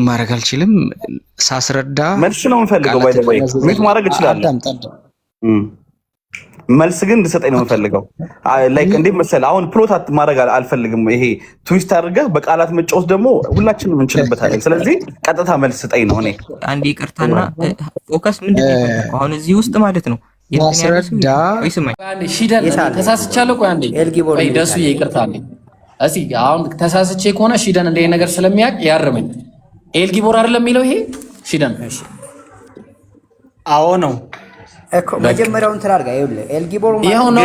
ማድረግ አልችልም። ሳስረዳ መልስ ነው የምፈልገው። ባይ ዘ ወይ ሚት ማድረግ እችላለሁ። መልስ ግን እንድሰጠኝ ነው የምፈልገው። ላይክ እንዴት መሰለህ፣ አሁን ፕሎት ማድረግ አልፈልግም። ይሄ ትዊስት አድርገህ በቃላት መጫወት ደግሞ ሁላችንም እንችልበታለን። ስለዚህ ቀጥታ መልስ ስጠኝ ነው። እኔ አንዴ ይቅርታና ፎከስ ምንድን ነው አሁን እዚህ ውስጥ ማለት ነው ማስረዳ ሺደን ተሳስቻለሁ። ቆይ አንዴ ደሱ ይቅርታ አለኝ። እስኪ አሁን ተሳስቼ ከሆነ ሺደን እንደ ነገር ስለሚያውቅ ያርመኝ። ኤልጊቦር አይደለም የሚለው ይሄ ሺደን? አዎ ነው እኮ መጀመሪያውን ትራርጋ ይኸውልህ፣ ኤልጊቦር አሁን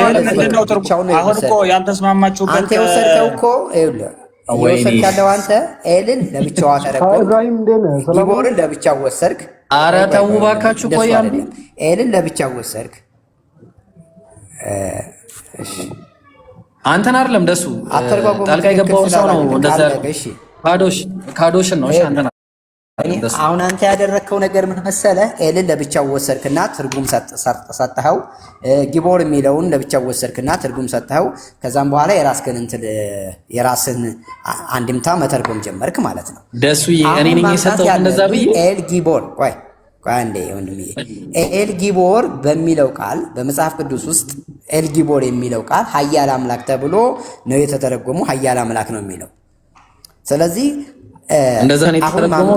እኮ ያልተስማማችሁበት አንተ የወሰድከው እኮ ይኸውልህ፣ እየወሰድክ ያለው አንተ ኤልን ለብቻዋ ተረጎም፣ ጊቦርን ለብቻው ወሰድክ። ኧረ ተው እባካችሁ፣ ቆይ ኤልን ለብቻው ወሰድክ። እሺ አንተን አይደለም ደሱ ጣልቃ የገባው ሰው ነው እንደዛ። ካዶሽን ነው። እሺ አንተን አሁን አንተ ያደረከው ነገር ምን መሰለህ? ኤልን ለብቻው ወሰድክና ትርጉም ሰጠኸው። ጊቦር የሚለውን ለብቻው ወሰድክና ትርጉም ሰጠኸው። ከዛም በኋላ የራስን አንድምታ መተርጎም ጀመርክ ማለት ነው። ደሱ እኔ ነኝ የሰጠው እንደዛ ብዬ ኤል ጊቦር ቆይ አንዴ ወንድሜ፣ ኤል ጊቦር በሚለው ቃል በመጽሐፍ ቅዱስ ውስጥ ኤል ጊቦር የሚለው ቃል ኃያል አምላክ ተብሎ ነው የተተረጎመው። ኃያል አምላክ ነው የሚለው። ስለዚህ እንደዛ ነው የተተረጎመው።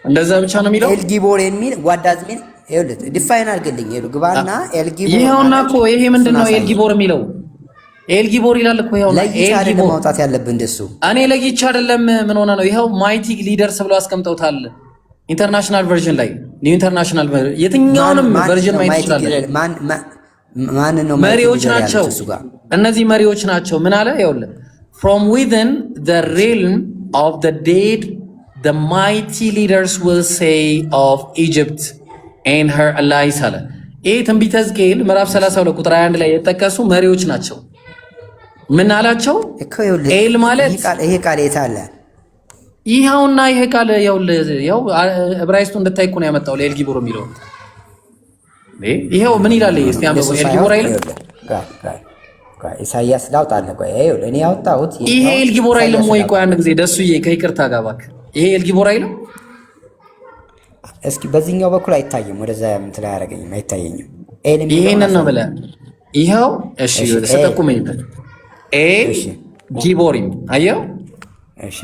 እንደዛ ብቻ ነው የሚለው። ኤል ጊቦር የሚል ጓዳዝሚን ይኸውልህ፣ ዲፋይን አድርግልኝ። ይኸውልህ ግባና ኤል ጊቦር ይሄውና እኮ ይሄ ምንድነው ኤል ጊቦር የሚለው? ኤል ጊቦር ይላል እኮ ይሄውና። ኤል ጊቦር ማውጣት ያለብህ እንደሱ። እኔ ለይቼ አይደለም። ምን ሆነ ነው? ይሄው ማይቲ ሊደርስ ብሎ አስቀምጠውታል ኢንተርናሽናል ቨርዥን ላይ። ኒው ኢንተርናሽናል ቨርዥን የትኛውንም ቨርዥን ማየት ይችላል። ማን ነው? መሪዎች ናቸው እነዚህ መሪዎች ናቸው። ምን አለ? ይኸውልህ from within the realm of the dead the mighty leaders will say of Egypt and her allies አለ። ይሄ ትንቢተ ሕዝቅኤል ምዕራፍ 32 ቁጥር 21 ላይ የተጠቀሱ መሪዎች ናቸው። ምን አላቸው? ኤል ማለት ይሄ ቃል የት አለ? ይሄውና ይሄ ቃል ያው ዕብራይስጡ እንድታይ እኮ ነው ያመጣው ለኤል ጊቦር የሚለው። ይሄው ምን ይላል? እስቲ አንብበው። ኤል ጊቦር አይልም? ኢሳይያስ ላውጣልህ። ቆይ እኔ ያወጣሁት ይሄ ኤል ጊቦር አይልም ወይ? ቆይ አንድ ጊዜ ደሱዬ ከይቅርታ ጋር እባክህ፣ ይሄ ኤል ጊቦር አይልም? እስኪ በዚህኛው በኩል አይታይም፣ ወደዛ እንትን አያደርገኝም፣ አይታየኝም። ይሄንን ነው ብለህ ይሄው። እሺ ተጠቁመኝበት። ኤል ጊቦሪም አየው። እሺ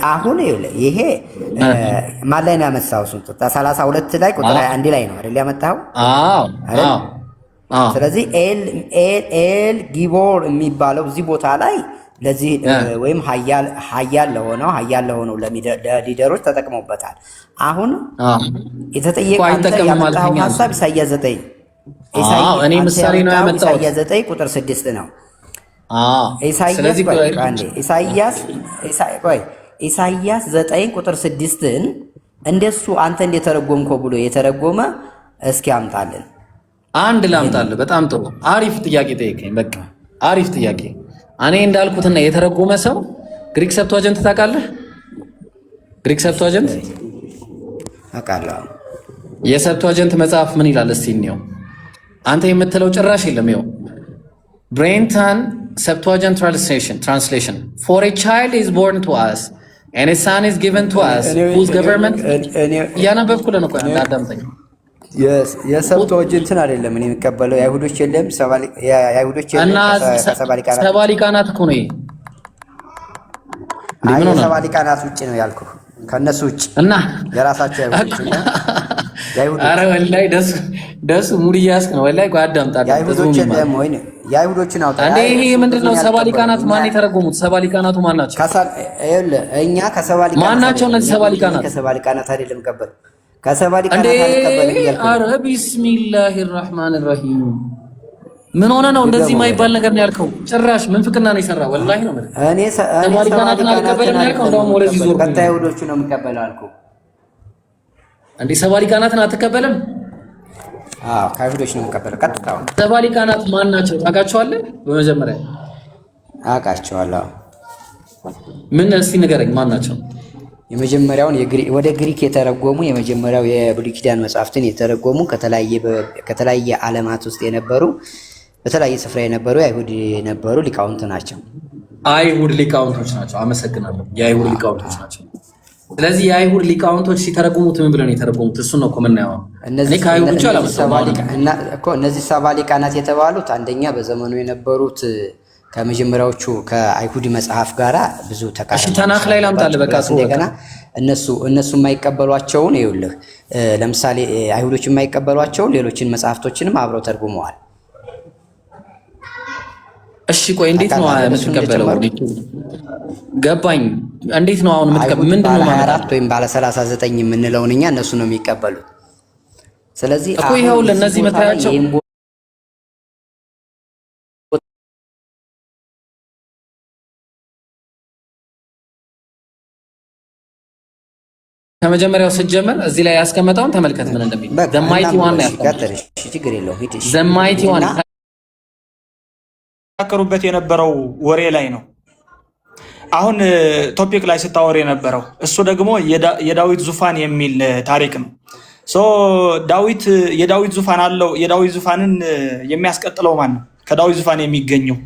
አሁን ይሄ ማን ላይ ነው ያመጣው? 32 ላይ ቁጥር 1 ላይ ነው አይደል ያመጣው? ስለዚህ ኤል ጊቦር የሚባለው እዚህ ቦታ ላይ ለዚህ ወይም ኃያል ለሆነው ለሊደሮች ተጠቅመውበታል። አሁን የተጠየቀው ያመጣው ሐሳብ ኢሳይያስ 9 እኔ ምሳሌ ነው ያመጣው። ኢሳይያስ 9 ቁጥር 6 ነው። ኢሳይያስ 9 ቁጥር 6ን እንደሱ አንተ እንደተረጎምከው ብሎ የተረጎመ እስኪ አምጣልን። አንድ ላምጣልህ። በጣም ጥሩ አሪፍ ጥያቄ ጠየቀኝ። በቃ አሪፍ ጥያቄ። እኔ እንዳልኩትና የተረጎመ ሰው ግሪክ ሰብቷጀንት ታውቃለህ? ግሪክ ሰብቷጀንት አውቃለሁ። የሰብቷጀንት መጽሐፍ ምን ይላል እስቲ እንየው። አንተ የምትለው ጭራሽ የለም። ይኸው ብሬንተን Septuagint translation for a child is born to us and a son is given to us whose government ያነበብኩልህ ነው። ቆይ አዳምጠኝ። የሰብቷጀንትን አይደለም እኔ የሚቀበለው የአይሁዶች የለም። የአይሁዶች የለም እና ሰባሊቃናት እኮ ነው። ይሄ ሰባሊቃናት ውጭ ነው ያልኩህ፣ ከነሱ ውጭ እና የራሳቸው አይሁዶች እና ኧረ ወላሂ ደሱ ሙድ እያስክ ነው። ወላሂ ቆይ አዳምጣለህ። የአይሁዶችን አውጣ። አንዴ ይሄ ምንድነው? ሰባሊቃናት ማን የተረጎሙት? ሰባሊቃናቱ ማን ናቸው? እኛ ከሰባሊቃናት ማን ናቸው እነዚህ ሰባሊቃናት? ከሰባሊቃናት አይደለም ቀበል ከሰባሊቃናት አልቀበልም እያልኩ። ኧረ ቢስሚላሂር ረህማኒር ረሂም። ምን ሆነ ነው እንደዚህ የማይባል ነገር ነው ያልከው? ጭራሽ ምንፍቅና ነው የሰራው። ወላሂ ነው ማለት እኔ ሰባሊቃናትን አልቀበልም ያልከው። እንደውም ወደዚህ ዞር ቀጣይ አይሁዶቹ ነው የምቀበለው አልኩህ። እንዴ ሰባሊቃናትን አትቀበልም? ከአይሁዶች ነው የምቀበለው ቀጥታ። ሰባሊቃናት ማን ናቸው ታውቃቸዋለህ? በመጀመሪያ አውቃቸዋለሁ። ምን እስቲ ንገረኝ፣ ማን ናቸው? የመጀመሪያውን ወደ ግሪክ የተረጎሙ የመጀመሪያው የብሉይ ኪዳን መጽሐፍትን የተረጎሙ ከተለያየ ዓለማት ውስጥ የነበሩ በተለያየ ስፍራ የነበሩ አይሁድ የነበሩ ሊቃውንት ናቸው። አይሁድ ሊቃውንቶች ናቸው። አመሰግናለሁ። የአይሁድ ሊቃውንቶች ናቸው። ስለዚህ የአይሁድ ሊቃውንቶች ሲተረጉሙት ምን ብለው ነው የተረጉሙት? እሱ ነው እኮ የምናየው። እኔ ከአይሁድ ብቻ እነዚህ ሰባ ሊቃናት የተባሉት አንደኛ በዘመኑ የነበሩት ከመጀመሪያዎቹ ከአይሁድ መጽሐፍ ጋራ ብዙ ተቃራኒ ተናክ ላይ ላምጣልህ። በቃ እንደገና እነሱ የማይቀበሏቸውን ይኸውልህ፣ ለምሳሌ አይሁዶች የማይቀበሏቸውን ሌሎችን መጽሐፍቶችንም አብረው ተርጉመዋል። እሺ ቆይ እንዴት ነው የምትቀበለው? ገባኝ። እንዴት ነው አሁን የምትቀበለው? ምንድነው ማለት 24 ወይም ባለ 39 የምንለውን እኛ እነሱ ነው የሚቀበሉት። ስለዚህ እኮ ይሄው ለነዚህ መታያቸው ከመጀመሪያው ስትጀምር እዚህ ላይ ያስቀመጠውን ተመልከት ምን እንደሚል ዘማይቲ ዋን ነው ያስቀመጠው። ችግር የለውም ሂድ። ዘማይቲ ዋን ተከሩበት የነበረው ወሬ ላይ ነው። አሁን ቶፒክ ላይ ስታወር የነበረው እሱ ደግሞ የዳዊት ዙፋን የሚል ታሪክ ነው። ዳዊት የዳዊት ዙፋን አለው። የዳዊት ዙፋንን የሚያስቀጥለው ማን ነው? ከዳዊት ዙፋን የሚገኘው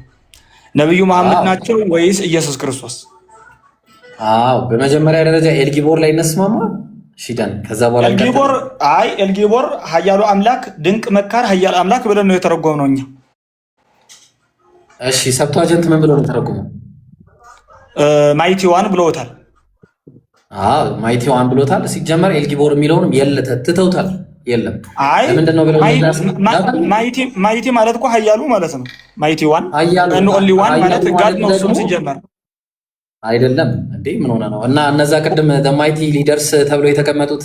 ነብዩ መሐመድ ናቸው ወይስ ኢየሱስ ክርስቶስ? አዎ በመጀመሪያ ደረጃ ኤልጊቦር ላይ እንስማማ ሺዳን። ከዛ በኋላ ኤልጊቦር ኃያሉ አምላክ ድንቅ መካር ኃያል አምላክ ብለን ነው የተረጎምነው እኛ። እሺ ሰብታጀንት ምን ብሎ ነው ተረጎመው? ማይቲ ዋን ብለውታል። አዎ ማይቲ ዋን ብሎታል። ሲጀመር ኤልጊቦር የሚለውንም ትተውታል። የለም ለምንድን ነው ብለው ማይቲ ማለት እኮ ኃያሉ ማለት ነው። ማይቲ ዋን ኦንሊ ዋን ማለት ጋድ ነው። እሱም ሲጀመር አይደለም እንዴ ምን ሆነ ነው? እና እነዛ ቅድም ማይቲ ሊደርስ ተብሎ የተቀመጡት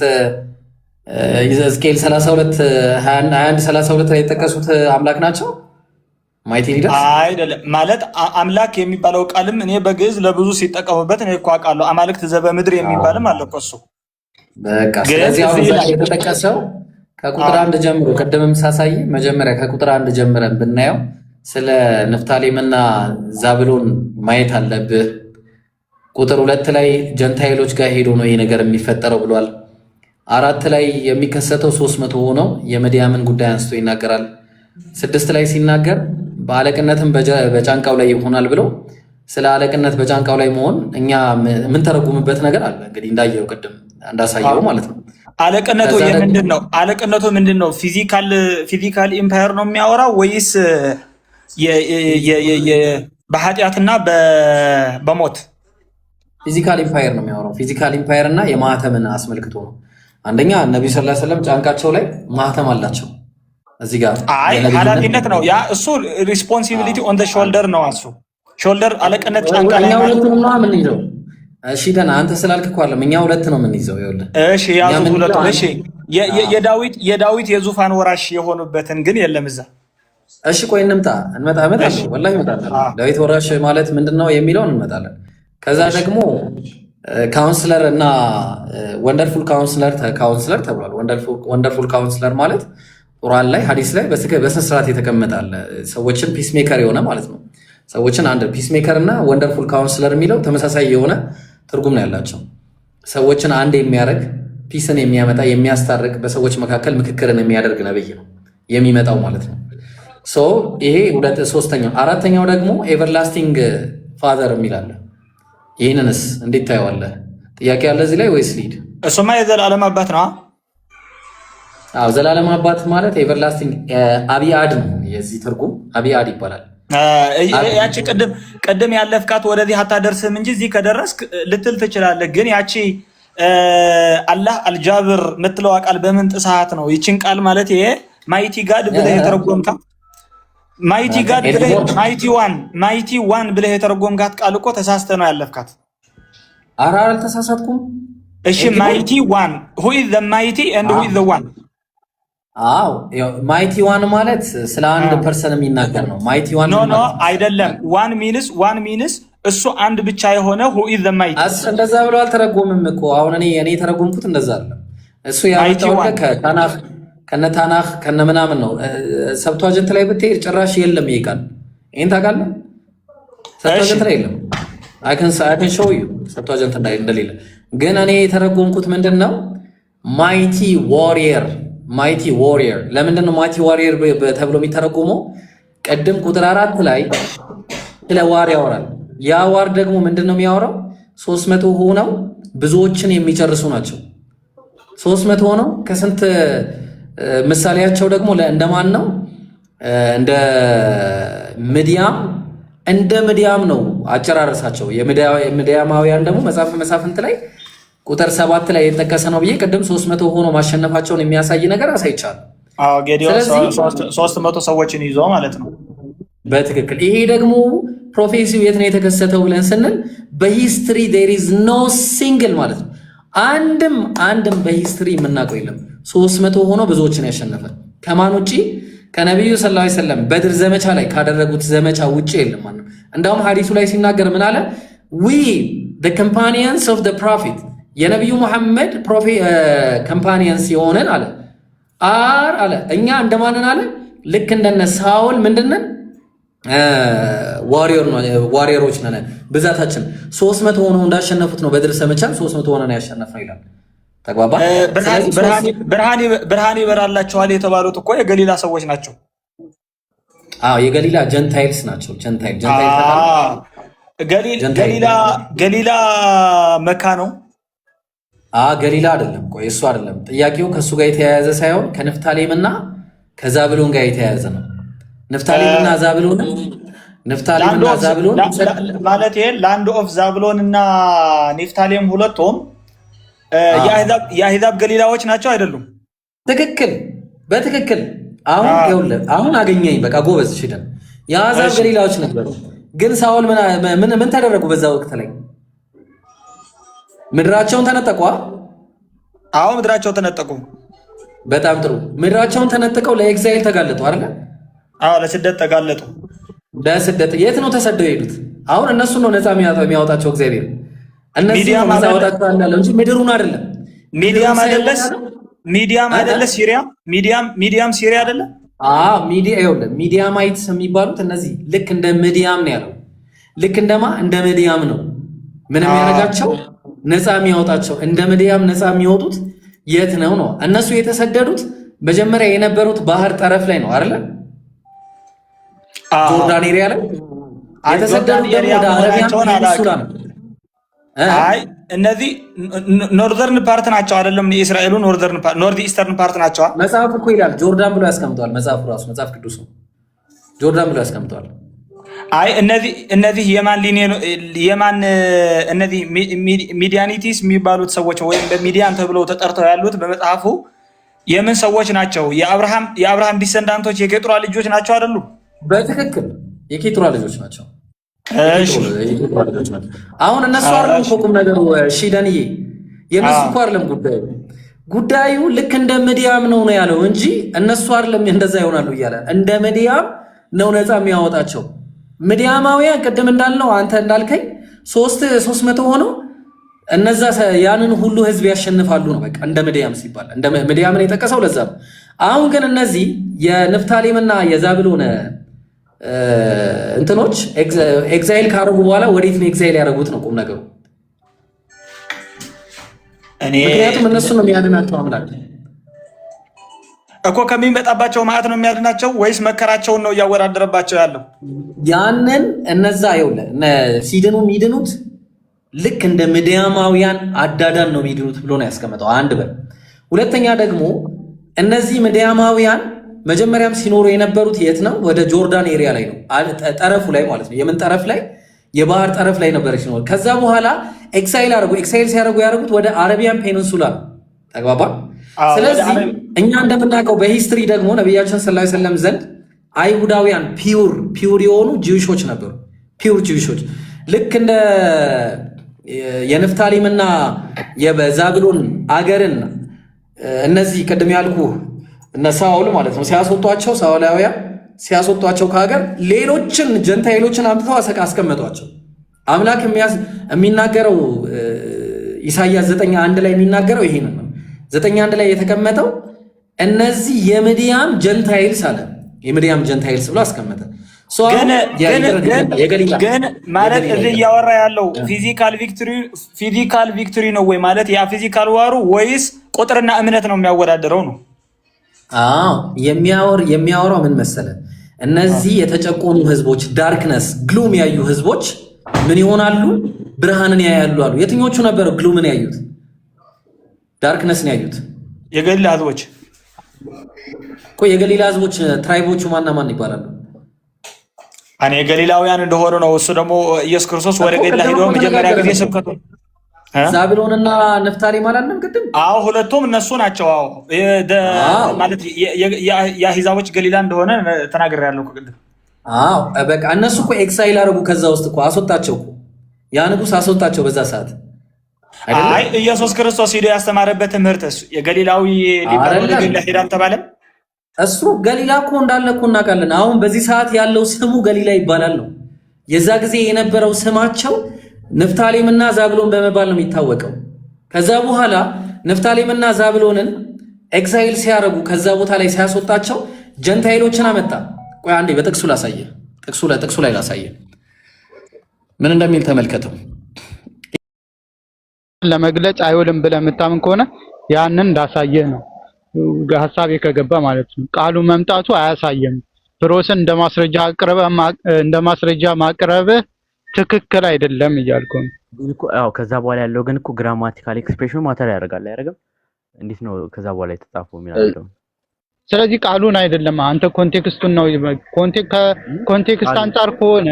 ሕዝቅኤል 32 21 32 ላይ የተጠቀሱት አምላክ ናቸው። ማይቲ ሊደርስ አይደለም ማለት አምላክ የሚባለው ቃልም እኔ በግዕዝ ለብዙ ሲጠቀሙበት እኔ እኮ አውቃለሁ። አማልክት ዘበምድር የሚባልም አለ እኮ እሱ። በቃ ስለዚህ አሁን የተጠቀሰው ከቁጥር 1 ጀምሮ ቅድምም ሳሳይ መጀመሪያ ከቁጥር 1 ጀምረን ብናየው ስለ ንፍታሌምና ዛብሎን ማየት አለብህ። ቁጥር 2 ላይ ጀንታይሎች ጋር ሄዶ ነው ይሄ ነገር የሚፈጠረው ብሏል። 4 ላይ የሚከሰተው 300 ሆነው የመዲያምን ጉዳይ አንስቶ ይናገራል። 6 ላይ ሲናገር በአለቅነትም በጫንቃው ላይ ይሆናል ብሎ ስለ አለቅነት በጫንቃው ላይ መሆን እኛ የምንተረጉምበት ነገር አለ። እንግዲህ እንዳየው ቅድም እንዳሳየው ማለት ነው። አለቅነቱ ምንድን ነው? አለቅነቱ ምንድን ነው? ፊዚካል ኢምፓየር ነው የሚያወራው ወይስ በኃጢአትና በሞት? ፊዚካል ኢምፓየር ነው የሚያወራው። ፊዚካል ኢምፓየር እና የማህተምን አስመልክቶ ነው። አንደኛ ነቢዩ ሰለላሁ ዐለይሂ ወሰለም ጫንቃቸው ላይ ማህተም አላቸው። እዚህ ጋር ኃላፊነት ነው ያ። እሱ ሪስፖንሲቢሊቲ ኦን ዘ ሾልደር ነው። እሱ ሾልደር አለቅነት ጫንቃ ላይ ነው። ሁለቱን ነው ምን ይዘው? እሺ ደህና አንተ ስላልክ እኮ አይደለም እኛ ሁለት ነው ምን ይዘው? ይኸውልህ እሺ ያዙት ሁለቱን። እሺ የዳዊት የዙፋን ወራሽ የሆኑበትን ግን የለም እዛ። እሺ ቆይ እንመጣለን። ወላሂ እንመጣለን። ዳዊት ወራሽ ማለት ምንድነው የሚለውን እንመጣለን። ከዛ ደግሞ ካውንስለር እና ወንደርፉል ካውንስለር ተብሏል። ወንደርፉል ካውንስለር ማለት ቁርአን ላይ ሐዲስ ላይ በስነ ስርዓት የተቀመጣለ ሰዎችን ፒስሜከር የሆነ ማለት ነው። ሰዎችን አንድ ፒስሜከር እና ወንደርፉል ካውንስለር የሚለው ተመሳሳይ የሆነ ትርጉም ነው ያላቸው። ሰዎችን አንድ የሚያደርግ ፒስን የሚያመጣ የሚያስታርቅ፣ በሰዎች መካከል ምክክርን የሚያደርግ ነብይ ነው የሚመጣው ማለት ነው። ይሄ ሶስተኛው። አራተኛው ደግሞ ኤቨርላስቲንግ ፋዘር የሚላለ ይህንንስ እንዴት ታየዋለህ? ጥያቄ ያለ እዚህ ላይ ወይስ ሊድ? እሱማ የዘላለም አባት ነው። አዎ ዘላለም አባት ማለት ኤቨርላስቲንግ አብያድ ነው። የዚህ ትርጉም አብያድ ይባላል። ያቺ ቅድም ያለፍካት ወደዚህ አታደርስም እንጂ እዚህ ከደረስክ ልትል ትችላለህ። ግን ያቺ አላህ አልጃብር የምትለዋ ቃል በምን ጥሳት ነው? ይችን ቃል ማለት ይሄ ማይቲ ጋድ ብለህ የተረጎምካት ማይቲ ጋድ ብለህ ማይቲ ዋን ብለህ የተረጎምካት ቃል እኮ ተሳስተ ነው ያለፍካት። ኧረ አልተሳሳትኩም። እሺ ማይቲ ዋን who is the mighty and who is the one? አዎ ማይቲ ዋን ማለት ስለ አንድ ፐርሰን የሚናገር ነው። ማይቲ ዋን ኖ አይደለም። ዋን ሚንስ እሱ አንድ ብቻ የሆነ who is the mighty እንደዛ ብሎ አልተረጎምም እኮ። አሁን እኔ የተረጎምኩት እንደዛ አይደለም። እሱ ያመጣው ከነታናህ ከነምናምን ነው። ሰብቷጀንት ላይ ብትሄድ ጭራሽ የለም ይሄ ቃል። ይሄን ታውቃለህ? ሰብቷጀንት ላይ የለም። I can show you ሰብቷጀንት እንደሌለ። ግን እኔ የተረጎምኩት ምንድነው ማይቲ ዋሪየር። ለምንድን ነው ማይቲ ዋሪየር ተብሎ የሚተረጎመው? ቅድም ቁጥር 4 ላይ ስለ ዋር ያወራል። ያ ዋር ደግሞ ምንድነው የሚያወራው? 300 ሆነው ብዙዎችን የሚጨርሱ ናቸው። 300 ሆነው ከስንት ምሳሌያቸው ደግሞ እንደማን ነው? እንደ ምድያም ነው አጨራረሳቸው። የምድያማውያን ደግሞ መጽሐፈ መሳፍንት ላይ ቁጥር 7 ላይ የተጠቀሰ ነው ብዬ ቅድም 300 ሆኖ ማሸነፋቸውን የሚያሳይ ነገር አሳይቻለሁ። ጌዲዮን 300 ሰዎችን ይዞ ማለት ነው። በትክክል ይሄ ደግሞ ፕሮፌሲው የት ነው የተከሰተው ብለን ስንል በሂስትሪ there is no single ማለት ነው አንድም በሂስትሪ የምናውቀው የለም 300 ሆኖ ብዙዎችን ያሸነፈ ከማን ውጪ? ከነቢዩ ሰለላሁ ዐለይሂ ወሰለም በድር ዘመቻ ላይ ካደረጉት ዘመቻ ውጪ የለም ማለት ነው። እንዳውም ሐዲሱ ላይ ሲናገር ምን አለ? we the companions of the prophet የነቢዩ መሐመድ companions የሆነን አለ አለ እኛ እንደማንን አለ? ልክ እንደነ ሳውል ምንድነን? ዋሪየሮች ነን። ብዛታችን 300 ሆነው እንዳሸነፉት ነው። በድር ዘመቻ 300 ሆነን ያሸነፍነው ይላል። ተግባባ። ብርሃን ይበራላቸዋል የተባሉት እኮ የገሊላ ሰዎች ናቸው። የገሊላ ጀንታይልስ ናቸው። ገሊላ መካ ነው። ገሊላ አይደለም። ቆይ እሱ አይደለም ጥያቄው። ከእሱ ጋር የተያያዘ ሳይሆን ከንፍታሌምና ከዛብሎን ጋር የተያያዘ ነው። ንፍታሌምና ዛብሎን ማለት ላንድ ኦፍ ዛብሎን እና ንፍታሌም ሁለቱም የአሕዛብ ገሊላዎች ናቸው አይደሉም? ትክክል፣ በትክክል አሁን አገኘኝ። በቃ ጎበዝ ሽደን የአሕዛብ ገሊላዎች ነበሩ። ግን ሳውል ምን ተደረጉ? በዛ ወቅት ላይ ምድራቸውን ተነጠቋ። ምድራቸው ተነጠቁ። በጣም ጥሩ። ምድራቸውን ተነጥቀው ለኤግዛይል ተጋለጡ አይደል? ለስደት ተጋለጡ። ለስደት የት ነው ተሰደው የሄዱት? አሁን እነሱ ነው ነፃ የሚያወጣቸው እግዚአብሔር። እነሱ ነው ነፃ ያወጣቸው እንዳለው እንጂ ምድሩን አይደለም። ሚዲያም አይደለ? ሚዲያም ሲሪያ አይደለ? ሚዲያማይትስ የሚባሉት እነዚህ ልክ እንደ ሚዲያም ነው ያለው። ልክ እንደ ሚዲያም ነው ምን የሚያደርጋቸው ነፃ የሚያወጣቸው። እንደ ሚዲያም ነፃ የሚወጡት የት ነው? እነሱ የተሰደዱት መጀመሪያ የነበሩት ባህር ጠረፍ ላይ ነው አይደለ? ጆርዳን ኤሪያ ላይ የተሰደዱት ደግሞ ወደ አረቢያን ፔኒንሱላ ነው። እነዚህ ኖርዘርን ፓርት ናቸው አይደለም? የእስራኤሉ ኖርዝ ኢስተርን ፓርት ናቸው። መጽሐፍ እኮ ይላል ጆርዳን ብሎ ያስቀምጠዋል። መጽሐፉ ራሱ መጽሐፍ ቅዱስ ነው። ጆርዳን ብሎ ያስቀምጠዋል። እነዚህ እነዚህ ሚዲያኒቲስ የሚባሉት ሰዎች ወይም በሚዲያን ተብለው ተጠርተው ያሉት በመጽሐፉ የምን ሰዎች ናቸው? የአብርሃም ዲሰንዳንቶች የኬጡራ ልጆች ናቸው አይደሉ? በትክክል የኬጡራ ልጆች ናቸው። አሁን እነሱ አይደለም ቁም ነገሩ። ሺደንዬ የነሱ እኮ አይደለም ጉዳዩ ልክ እንደ ሚዲያም ነው ያለው እንጂ እነሱ አይደለም እንደዛ ይሆናሉ እያለ እንደ ሚዲያም ነው ነፃ የሚያወጣቸው። ሚዲያማውያን ቅድም እንዳልነው አንተ እንዳልከኝ 300 ሆነው እነዛ ያንን ሁሉ ህዝብ ያሸንፋሉ ነው በቃ እንደ ሚዲያም ሲባል እንደ ሚዲያምን የጠቀሰው ለዛ ነው። አሁን ግን እነዚህ የንፍታሌምና የዛብሎን እንትኖች ኤግዛይል ካረጉ በኋላ ወዴት ነው ኤግዛይል ያደረጉት ነው ቁም ነገሩ። ምክንያቱም እነሱ ነው የሚያድናቸው አምላክ እኮ ከሚመጣባቸው ማለት ነው የሚያድናቸው ወይስ መከራቸውን ነው እያወዳደረባቸው ያለው? ያንን እነዛ ሲድኑ የሚድኑት ልክ እንደ ሚዲያማውያን አዳዳን ነው የሚድኑት ብሎ ነው ያስቀመጠው። አንድ ሁለተኛ ደግሞ እነዚህ ሚዲያማውያን መጀመሪያም ሲኖሩ የነበሩት የት ነው? ወደ ጆርዳን ኤሪያ ላይ ነው፣ ጠረፉ ላይ ማለት ነው። የምን ጠረፍ ላይ? የባህር ጠረፍ ላይ ነበር ሲኖር። ከዛ በኋላ ኤክሳይል ሲያደርጉ ያደረጉት ወደ አረቢያን ፔኒንሱላ ነው። ተግባባ። ስለዚህ እኛ እንደምናውቀው በሂስትሪ ደግሞ ነቢያችን ሰለላሁ ዐለይሂ ወሰለም ዘንድ አይሁዳውያን ፒውር የሆኑ ጂዊሾች ነበሩ። ፒውር ጂዊሾች ልክ እንደ የንፍታሌምና የዛብሎን አገርን እነዚህ ቅድም ያልኩ እነ ሳውል ማለት ነው ሲያስወጧቸው፣ ሳውላውያን ሲያስወጧቸው ከሀገር ሌሎችን ጀንታይሎችን አምጥተው አስቀመጧቸው። አምላክ የሚናገረው ኢሳይያስ 9:1 ላይ የሚናገረው ይሄንን ነው። 9:1 ላይ የተቀመጠው እነዚህ የሚዲያም ጀንታይልስ አለ። የሚዲያም ጀንታይልስ ብሎ አስቀመጠ። ግን ማለት እዚህ እያወራ ያለው ፊዚካል ቪክትሪ ነው ወይ ማለት ያ ፊዚካል ዋሩ ወይስ ቁጥርና እምነት ነው የሚያወዳደረው ነው? የሚያወራው ምን መሰለ? እነዚህ የተጨቆኑ ህዝቦች ዳርክነስ ግሉም ያዩ ህዝቦች ምን ይሆናሉ? ብርሃንን ያያሉ አሉ። የትኞቹ ነበሩ ግሉምን ያዩት? ዳርክነስን ያዩት የገሊላ ህዝቦች። ቆይ የገሊላ ህዝቦች ትራይቦቹ ማና ማን ይባላሉ? እኔ ገሊላውያን እንደሆኑ ነው። እሱ ደግሞ ኢየሱስ ክርስቶስ ወደ ገሊላ ሄዶ መጀመሪያ ጊዜ ስብከቱ ዛብሎንና ነፍታሌም አላለም ቅድም? አዎ ሁለቱም እነሱ ናቸው። አዎ ማለት የአሕዛቦች ገሊላ እንደሆነ ተናግሬያለሁ ቅድም። አዎ በቃ እነሱ እኮ ኤክሳይል አደረጉ። ከዛ ውስጥ እኮ አስወጣቸው እኮ ያ ንጉሥ አስወጣቸው በዛ ሰዓት። አይ ኢየሱስ ክርስቶስ ሄዶ ያስተማረበት ትምህርት እሱ የገሊላዊ ሊባል ወደ ገሊላ ሄዳ አልተባለም? እሱ ገሊላ እኮ እንዳለ እኮ እናውቃለን። አሁን በዚህ ሰዓት ያለው ስሙ ገሊላ ይባላል ነው። የዛ ጊዜ የነበረው ስማቸው ንፍታሌምና ዛብሎን በመባል ነው የሚታወቀው። ከዛ በኋላ ንፍታሌምና ዛብሎንን ኤክሳይል ሲያረጉ ከዛ ቦታ ላይ ሲያስወጣቸው ጀንታይሎችን አመጣ። ቆይ አንዴ በጥቅሱ ላሳየ፣ ጥቅሱ ላይ ላሳየ ምን እንደሚል ተመልከተው። ለመግለጽ አይውልም ብለህ የምታምን ከሆነ ያንን እንዳሳየህ ነው ሐሳቤ ከገባ ማለት ነው። ቃሉ መምጣቱ አያሳየም። ፕሮስን እንደማስረጃ ማቅረብህ ትክክል አይደለም እያልኩ ነው። አዎ ከዛ በኋላ ያለው ግን እኮ ግራማቲካል ኤክስፕሬሽኑ ማተር ያደርጋል አያደርግም? እንዴት ነው ከዛ በኋላ የተጻፈው የሚለው? ስለዚህ ቃሉን አይደለም አንተ ኮንቴክስቱን ነው። ከኮንቴክስት አንፃር ከሆነ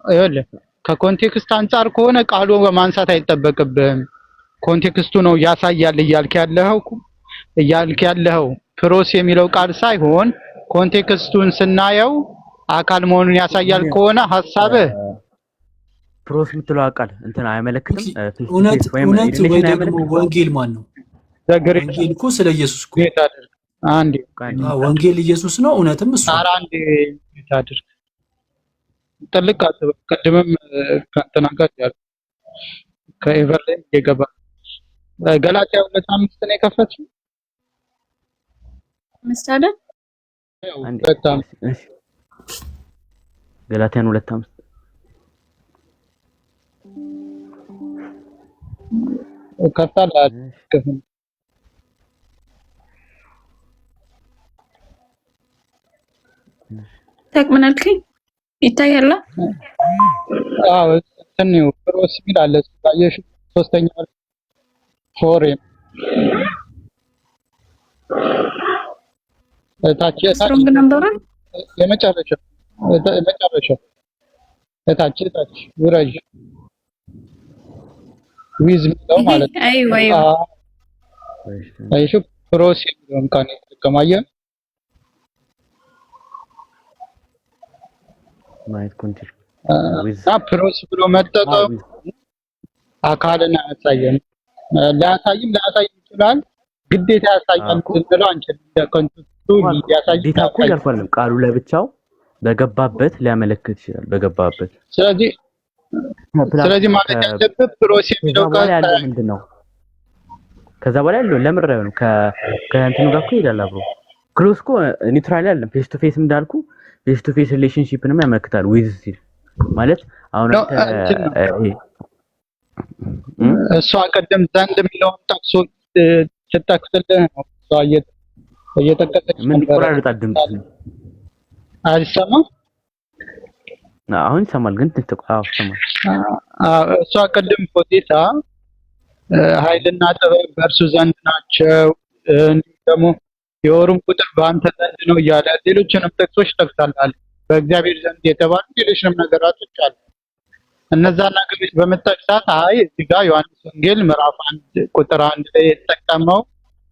ይኸውልህ ከኮንቴክስት አንፃር ከሆነ ቃሉ ማንሳት አይጠበቅብህም። ኮንቴክስቱ ነው ያሳያል እያልክ ያለኸው ፕሮስ የሚለው ቃል ሳይሆን ኮንቴክስቱን ስናየው አካል መሆኑን ያሳያል ከሆነ ሐሳብህ ፕሮስ የምትለው ቃል እንትን አይመለክትም። እውነት ወይ ደግሞ ወንጌል ማን ነው? ወንጌል እኮ ስለ ኢየሱስ እኮ አንዴ ወንጌል ኢየሱስ ነው። እውነትም እሱ አንዴ ታድርግ ጥልቅ አጥብ ቀድመም ከተናገር ያለ ከኤቨር ላይ የገባ ገላትያ 2:5 ነው የከፈተው መስታደ ገላትያን 2:5 ከፍታላ ከፍን ተቅመናልከኝ ይታያል። አዎ እንዴው ፕሮስ ሚል አለ ታየሽ ሶስተኛው ፎሬም ታች ስትሮንግ ነበር የመጨረሻ ታች ውራጅ ዊዝ ነው ማለት አይሹ ፕሮስ የሚለውን ቃል ተከማየ ማየት ኮንቲኒው ፕሮስ ብሎ መጠቀም አካልን አያሳየም። ሊያሳይም ይችላል። ግዴታ ያሳያል ብለው አንችልም። ኮንቴክስቱ ያሳያል። ቃሉ ለብቻው በገባበት ሊያመለክት ይችላል። በገባበት ስለዚህ ማለት ያለበት ፕሮስ የሚለው ቃል ያለው ምንድነው? ከዛ በኋላ ያለው ለምራዩ ነው። ከእንትኑ ጋር እኮ ይላል አብሮ ክሎስ እኮ ኒውትራል አይደለም። ፌስ ቱ ፌስ እንዳልኩ ፌስ ቱ ፌስ ሪሌሽንሺፕንም ያመለክታል። ዊዝ ሲል ማለት አሁን እሷ ቀደም ዘንድ የሚለውን ጠቅሶ ተጠቅስልህ ነው። እሷ እየጠቀሰች ምን ይቆራረጣል ድምጽ አይሰማም? አሁን ይሰማል ግን ተቋው ይሰማል። እሷ ቀደም ፖቴታ ኃይልና ጥበብ በእርሱ ዘንድ ናቸው ደግሞ የወሩም ቁጥር በአንተ ዘንድ ነው እያለ ሌሎችንም ጥቅሶች ጠቅሳለች። በእግዚአብሔር ዘንድ የተባሉ ሌሎችንም ነገራቶች አሉ። እነዛን ነገሮች በመጠቅሳት እዚህ ጋር ዮሐንስ ወንጌል ምዕራፍ 1 ቁጥር 1 ላይ የተጠቀመው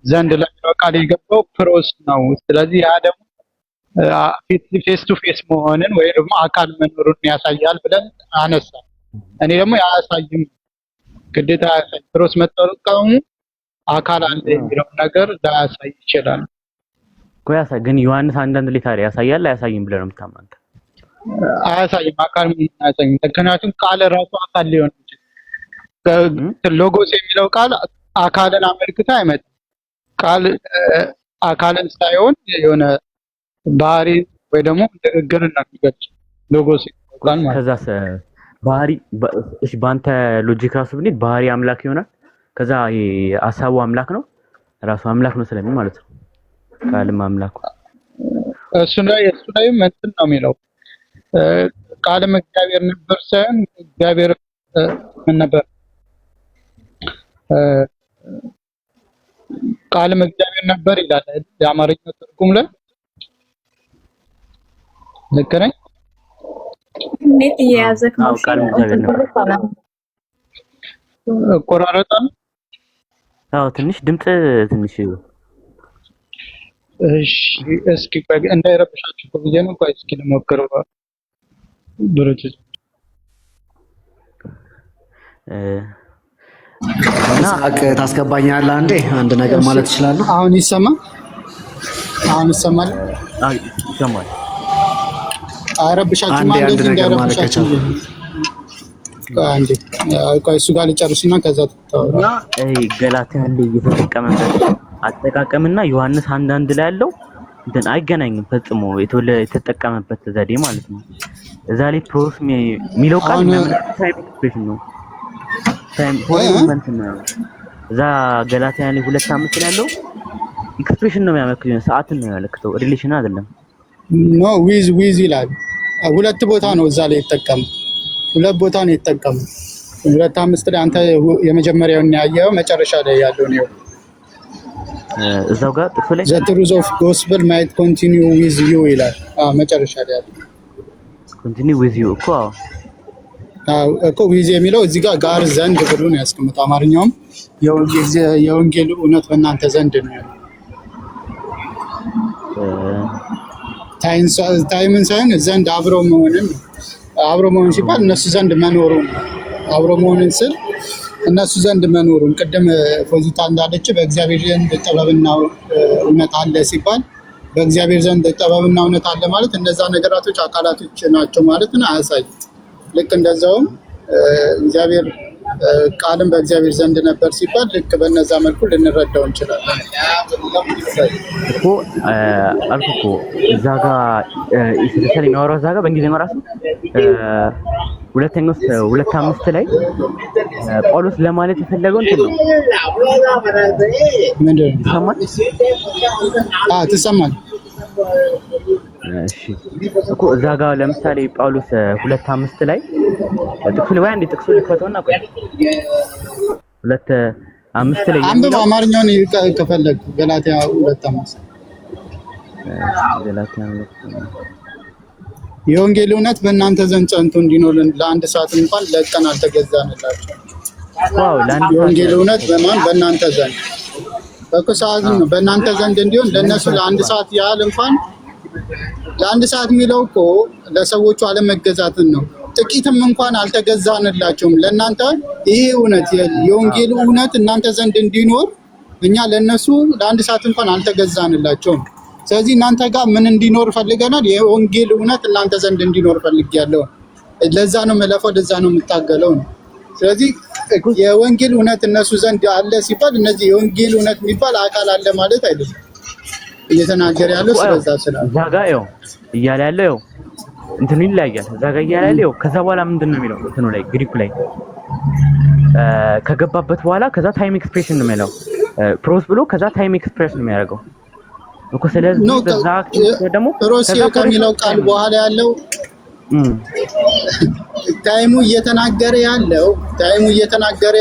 ዘንድ ለሚለው ቃል የገባው ፕሮስ ነው። ስለዚህ ያ ደግሞ ፌስ ቱ ፌስ መሆንን ወይ ደግሞ አካል መኖሩን ያሳያል ብለን አነሳ። እኔ ደግሞ ያሳይም ግዴታ ያሳይ ፕሮስ መጠቀሙ አካል አለ የሚለው ነገር ላያሳይ ይችላል። ቆያሳ ግን ዮሐንስ አንዳንድ ላይ ታዲያ ያሳያል አያሳይም ብለህ ነው የምታምናንተ? አያሳይም። አካል ምን ያሳይም? ምክንያቱም ቃል ራሱ አካል ሊሆን ይችላል። ሎጎስ የሚለው ቃል አካልን አመልክቶ አይመጣም። ቃል አካልን ሳይሆን የሆነ ባህሪ ወይ ደግሞ ንግግርን ነው የሚገልጽ ሎጎስ ቃል ማለት። ከዛስ ባህሪ እሺ፣ ባንተ ሎጂክ ራሱ ብንሄድ ባህሪ አምላክ ይሆናል። ከዛ ሐሳቡ አምላክ ነው፣ ራሱ አምላክ ነው ስለሚል ማለት ነው። ቃልም አምላክ እሱ ላይ እንትን ነው የሚለው ቃልም እግዚአብሔር ነበር ሳይሆን እግዚአብሔር ምን ነበር? ቃልም እግዚአብሔር ነበር ይላል የአማርኛው ትርጉም ላይ። ልክ ነኝ? እንዴት እየያዘክ ነው? ቃልም እግዚአብሔር ነበር። ቆራረጣል። አዎ ትንሽ ድምጽ ትንሽ። እሺ እስኪ እንዳይረብሻችሁ ብዬ ነው። ቆይ እስኪ ልሞክረው። ብሩት ሳቅ ታስገባኛለህ አንዴ አንድ ነገር ማለት እችላለሁ። አሁን ይሰማል? አሁን ይሰማል? አይ ይሰማል። አይረብሻችሁም? አንድ ነገር ማለት ከቻልኩ አንዴ ቆይ እሱ ጋር ልጨርስና ከዛ እና ገላትያ ላይ እየተጠቀመበት አጠቃቀምና ዮሐንስ አንድ ላይ ያለው እንትን አይገናኝም ፈጽሞ። የተጠቀመበት ዘዴ ማለት ነው። እዛ ላይ ፕሮስ የሚለው ቃል ታይም ኤክስፕሬሽን ነው። ታይም ሞመንት ነው። እዛ ገላትያ ላይ 2:5 ላይ ያለው ኤክስፕሬሽን ነው የሚያመለክተው፣ ሰዓትን ነው የሚያመለክተው፣ ሪሌሽን አይደለም። ኖ ዊዝ ይላል። ሁለት ቦታ ነው እዛ ላይ የተጠቀመው። ሁለት ቦታ ነው የተጠቀመው። 2:5 ላይ አንተ የመጀመሪያውን ያየው መጨረሻ ላይ ያለው ነው። እዛው ጋር ጥቅሱ ላይ the truth of gospel might continue with you ይላል። መጨረሻ ላይ ያለው continue with you እኮ ዊዝ የሚለው እዚህ ጋር ዘንድ ብሎ ነው ያስቀምጠው። አማርኛውም የወንጌል እውነት በእናንተ ዘንድ ነው ያለው። ታይምን ሳይሆን ዘንድ አብሮ መሆንን። አብሮ መሆን ሲባል እነሱ ዘንድ መኖሩን፣ አብሮ መሆንን ስል እነሱ ዘንድ መኖሩን። ቅድም ፎዚታ እንዳለች በእግዚአብሔር ዘንድ ጥበብና እውነት አለ ሲባል በእግዚአብሔር ዘንድ ጥበብና እውነት አለ ማለት እነዛ ነገራቶች አካላቶች ናቸው ማለት ነው። አያሳይም። ልክ እንደዛውም እግዚአብሔር ቃልም በእግዚአብሔር ዘንድ ነበር ሲባል ልክ በነዛ መልኩ ልንረዳው እንችላለን እኮ አልኩ እኮ እዛ ጋር ስለሰለ የሚያወራው እዛ ጋር በእንግሊዝኛው ራሱ 2:5 ላይ ጳውሎስ ለማለት የፈለገው እንትን ነው። ምንድን ነው? ይሰማል? ትሰማል? እሺ እኮ እዛ ጋር ለምሳሌ ጳውሎስ 2:5 ላይ ጥቅሱ ላይ አንዴ ጥቅሱ ልክፈተውና ቆይ 2:5 ላይ አንብበው። አማርኛውን ከፈለግ ገላትያ 2:5 ገላትያ የወንጌል እውነት በእናንተ ዘንድ ጸንቶ እንዲኖር ለአንድ ሰዓት እንኳን ለቀን አልተገዛንላችሁ። ዋው የወንጌል እውነት በእናንተ ዘንድ በሰዓት ነው በእናንተ ዘንድ እንዲሆን ለነሱ ለአንድ ሰዓት ያህል እንኳን ለአንድ ሰዓት የሚለው እኮ ለሰዎቹ አለመገዛትን ነው። ጥቂትም እንኳን አልተገዛንላቸውም። ለእናንተ ይሄ እውነት የወንጌል እውነት እናንተ ዘንድ እንዲኖር እኛ ለነሱ ለአንድ ሰዓት እንኳን አልተገዛንላቸውም። ስለዚህ እናንተ ጋር ምን እንዲኖር ፈልገናል? የወንጌል እውነት እናንተ ዘንድ እንዲኖር ፈልጌያለሁ። ለዛ ነው መለፈው፣ ለዛ ነው የምታገለው ነው። ስለዚህ የወንጌል እውነት እነሱ ዘንድ አለ ሲባል እነዚህ የወንጌል እውነት የሚባል አካል አለ ማለት አይደለም። እየተናገረ ያለው ስለዛ እዛ ጋር ያው እያለ ያለው ያው እንትኑ ይለያያል። እዛ ጋር እያለ ያለው ከዛ በኋላ ምንድን ነው የሚለው እንትኑ ላይ ግሪኩ ላይ ከገባበት በኋላ ከዛ ታይም ኤክስፕሬሽን ነው የሚለው ፕሮስ ብሎ ከዛ ታይም ኤክስፕሬሽን ነው የሚያደርገው እኮ። ስለዚህ በዛ ደግሞ ፕሮስ ከሚለው ቃል በኋላ ያለው ታይሙ እየተናገረ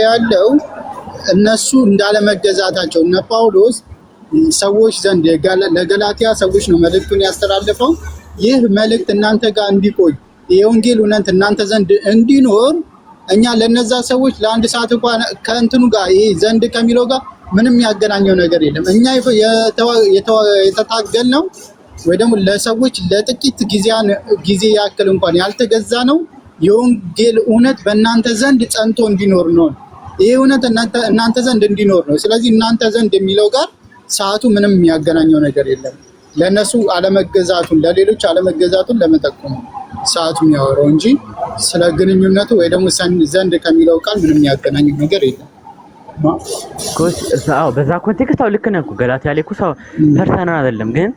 ያለው እነሱ እንዳለመገዛታቸው እነ ጳውሎስ ሰዎች ዘንድ ለገላትያ ሰዎች ነው መልእክቱን ያስተላልፈው። ይህ መልእክት እናንተ ጋር እንዲቆይ የወንጌል እውነት እናንተ ዘንድ እንዲኖር እኛ ለነዛ ሰዎች ለአንድ ሰዓት እንኳን ከእንትኑ ጋር ይሄ ዘንድ ከሚለው ጋር ምንም ያገናኘው ነገር የለም። እኛ የተታገልነው ወይ ደግሞ ለሰዎች ለጥቂት ጊዜ ያክል እንኳን ያልተገዛ ነው የወንጌል እውነት በእናንተ ዘንድ ጸንቶ እንዲኖር ነው። ይሄ እውነት እናንተ ዘንድ እንዲኖር ነው። ስለዚህ እናንተ ዘንድ የሚለው ጋር ሰዓቱ ምንም የሚያገናኘው ነገር የለም። ለነሱ አለመገዛቱን ለሌሎች አለመገዛቱን ለመጠቆም ሰዓቱ የሚያወራው እንጂ ስለ ግንኙነቱ ወይ ደግሞ ዘንድ ከሚለው ቃል ምንም የሚያገናኘው ነገር የለም። በዛ ኮንቴክስት አው ልክ ነህ እኮ ገላትያ ላይ እኮ ሰው ፐርሰናል አይደለም። ግን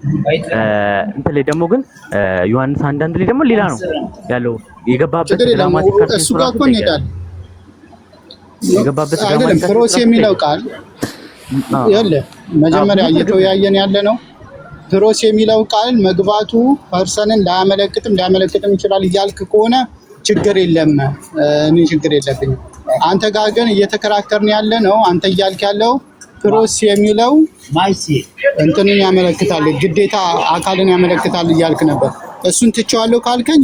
እንትን ላይ ደግሞ ግን ዮሐንስ አንዳንድ ላይ ደግሞ ሌላ ነው ያለው የገባበት ድራማቲክ እሱ ጋር እኮ እንሄዳለን። አይደለም ፕሮስ የሚለው ቃል ያለ መጀመሪያ እየተወያየን ያለ ነው። ፕሮስ የሚለው ቃል መግባቱ ፐርሰንን ሊያመለክትም ይችላል እያልክ ከሆነ ችግር የለም፣ እኔ ችግር የለብኝም። አንተ ጋር ግን እየተከራከርን ያለ ነው። አንተ እያልክ ያለው ፕሮስ የሚለው እንትንን ያመለክታል፣ ግዴታ አካልን ያመለክታል እያልክ ነበር። እሱን ትቼዋለሁ ካልከኝ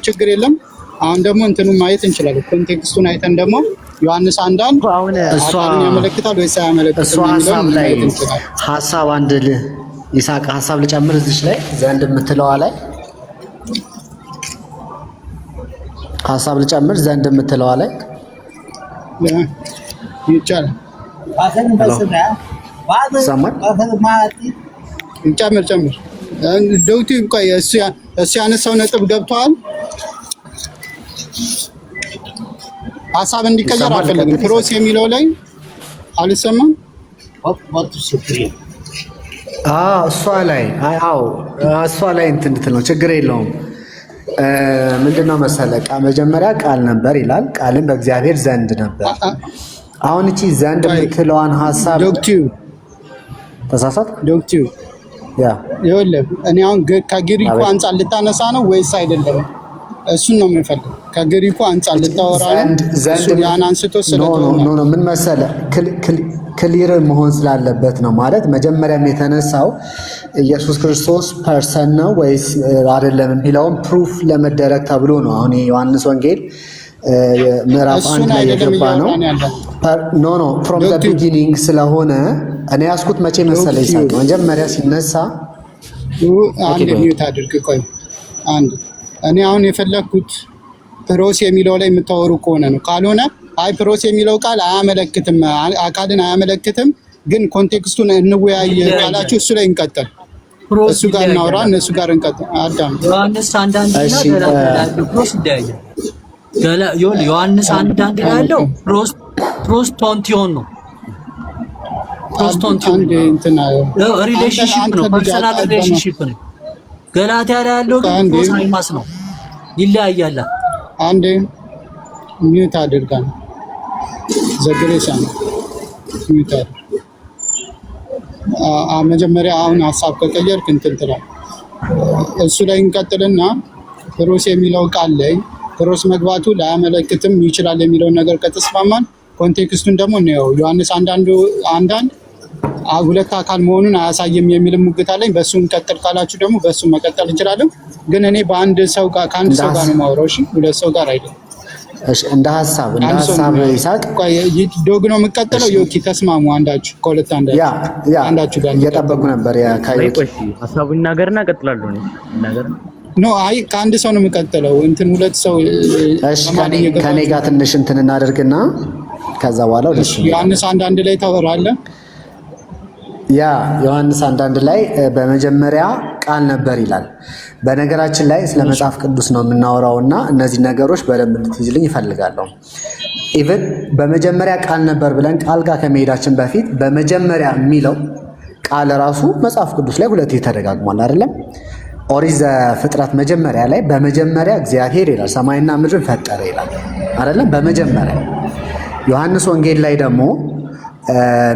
ችግር የለም። አሁን ደግሞ እንትኑን ማየት እንችላለን። ኮንቴክስቱን አይተን ደግሞ ዮሐንስ 1:1 አካልን ያመለክታል ወይስ አያመለክትም? እሱ ሀሳብ ላይ ሀሳብ አንድ ይሳቅ ሀሳብ ልጨምር እዚች ላይ ዘንድ የምትለዋ ላይ ሀሳብ ልጨምር ዘንድ የምትለዋ ላይ ይቻላል። ሰማን ጨምር ዶክቲ ቆይ፣ እሱ ያነሳው ነጥብ ገብቷል። ሀሳብ እንዲቀየር አልፈልግም። ፕሮስ የሚለው ላይ አልሰማም። እሷ ላይ እንትን እንድትል ነው፣ ችግር የለውም። ምንድነው መሰለህ መጀመሪያ ቃል ነበር ይላል፣ ቃልም በእግዚአብሔር ዘንድ ነበር። አሁን እቺ ዘንድ የምትለዋን ሀሳብ ተሳሳት ዶክቲው ይኸውልህ፣ እኔ አሁን ከግሪኩ አንጻር ልታነሳ ነው ወይስ አይደለም? እሱን ነው የምፈልገው። ከግሪኩ አንጻር ልታወራ ነው? ያን አንስቶ ኖ ምን መሰለህ ክሊር መሆን ስላለበት ነው። ማለት መጀመሪያም የተነሳው ኢየሱስ ክርስቶስ ፐርሰን ነው ወይስ አይደለም የሚለውን ፕሩፍ ለመደረግ ተብሎ ነው። አሁን የዮሐንስ ወንጌል ምዕራፍ 1 ላይ የገባ ነው። ኖ ፍሮም ዘ ቢጊኒንግ ስለሆነ እኔ ያስኩት መቼ መሰለህ ይሳቅ መጀመሪያ ሲነሳ አንድ ሚዩት አድርግ። ቆይ አንድ እኔ አሁን የፈለኩት ፕሮስ የሚለው ላይ የምታወሩ ከሆነ ነው። ካልሆነ አይ ፕሮስ የሚለው ቃል አያመለክትም፣ አካልን አያመለክትም፣ ግን ኮንቴክስቱን እንወያይ ካላችሁ እሱ ላይ እንቀጥል። እሱ ጋር እናውራ፣ እነሱ ጋር እንቀጥል። አዳም ዮሐንስ 1:1 ያለው ፕሮስ ይለያያል። ዮሐንስ 1:1 ያለው ፕሮስቶንቲዮን ነው። ፕሮስቶንቲዮን ሪሌሽንሺፕ ነው፣ ፐርሰናል ሪሌሽንሺፕ ነው። ገላትያ ላይ ያለው ግን ፕሮሳይማስ ነው፣ ይለያያል። አንዴ ሚዩት አድርጋ ዘግሬሻ ሚዩት አድርጋ መጀመሪያ አሁን ሀሳብ ከቀየርክ እንትን ትላለህ። እሱ ላይ እንቀጥልና ፕሮስ የሚለው ቃል ላይ ፕሮስ መግባቱ ላያመለክትም ይችላል የሚለውን ነገር ከተስማማን ኮንቴክስቱን ደግሞ ነው ዮሐንስ 1:1 ሁለት አካል መሆኑን አያሳይም የሚል ሙግት አለኝ። በሱ እንቀጥል ካላችሁ ደግሞ በሱ መቀጠል እንችላለን። ግን እኔ በአንድ ሰው ጋር ከአንድ ሰው ጋር ነው የማወራው። እሺ ሁለት ሰው ጋር አይደለም። እሺ እንደ ሐሳብ ይሳቅ ዶግ ነው የምቀጥለው። ዮኪ ተስማሙ። አንዳችሁ ከሁለት አንዳችሁ ጋር እየጠበቁ ነበር። ያ ካይቆ ሐሳቡን እናገርና እቀጥላለሁ ነው እናገር ኖ አይ ከአንድ ሰው ነው የምቀጥለው። እንትን ሁለት ሰው እሺ ከኔ ጋር ትንሽ እንትን እናደርግና ከዛ በኋላ ወደ ዮሐንስ 1:1 ላይ ታወራለህ። ያ ዮሐንስ 1:1 ላይ በመጀመሪያ ቃል ነበር ይላል። በነገራችን ላይ ስለ መጽሐፍ ቅዱስ ነው የምናወራውና እነዚህ ነገሮች በደንብ እንድትይዝልኝ ይፈልጋለሁ። ኢቭን በመጀመሪያ ቃል ነበር ብለን ቃል ጋር ከመሄዳችን በፊት በመጀመሪያ የሚለው ቃል ራሱ መጽሐፍ ቅዱስ ላይ ሁለቴ ተደጋግሟል አይደለም? ኦሪት ዘፍጥረት መጀመሪያ ላይ በመጀመሪያ እግዚአብሔር ይላል፣ ሰማይና ምድርን ፈጠረ ይላል አይደለም? በመጀመሪያ ዮሐንስ ወንጌል ላይ ደግሞ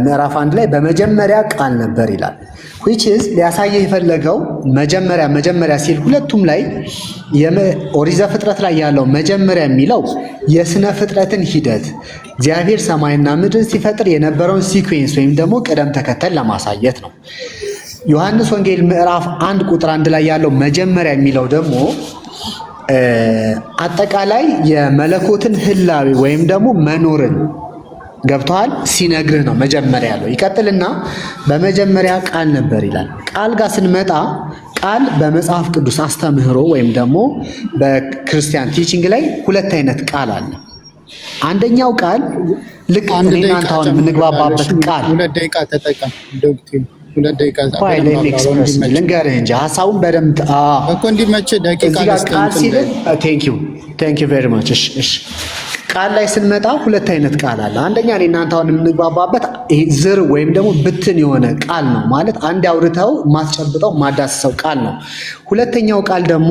ምዕራፍ 1 ላይ በመጀመሪያ ቃል ነበር ይላል። which is ሊያሳየው የፈለገው መጀመሪያ ሲል ሁለቱም ላይ ኦሪት ዘፍጥረት ላይ ያለው መጀመሪያ የሚለው የስነ ፍጥረትን ሂደት እግዚአብሔር ሰማይና ምድርን ሲፈጥር የነበረውን ሲኩዌንስ ወይም ደግሞ ቅደም ተከተል ለማሳየት ነው። ዮሐንስ ወንጌል ምዕራፍ 1 ቁጥር 1 ላይ ያለው መጀመሪያ የሚለው ደግሞ አጠቃላይ የመለኮትን ህላዌ ወይም ደግሞ መኖርን ገብቷል ሲነግርህ ነው መጀመሪያ ያለው። ይቀጥልና በመጀመሪያ ቃል ነበር ይላል። ቃል ጋር ስንመጣ ቃል በመጽሐፍ ቅዱስ አስተምህሮ ወይም ደግሞ በክርስቲያን ቲቺንግ ላይ ሁለት አይነት ቃል አለ። አንደኛው ቃል ልክ እናንተ አሁን የምንግባባበት ቃል 2 ደቂቃ ተጠቀም ዶክተር 2 ደቂቃ ልንገርህ እንጂ ሀሳቡን በደንብ እኮ እንዲመች ደቂቃ ቴንክ ዩ ቬሪ ማች። እሺ ቃል ላይ ስንመጣ ሁለት አይነት ቃል አለ። አንደኛ እኔ እናንተ አሁን የምንግባባበት ይሄ ዝር ወይም ደግሞ ብትን የሆነ ቃል ነው ማለት አንድ አውርተው ማስጨብጠው ማዳሰሰው ቃል ነው። ሁለተኛው ቃል ደግሞ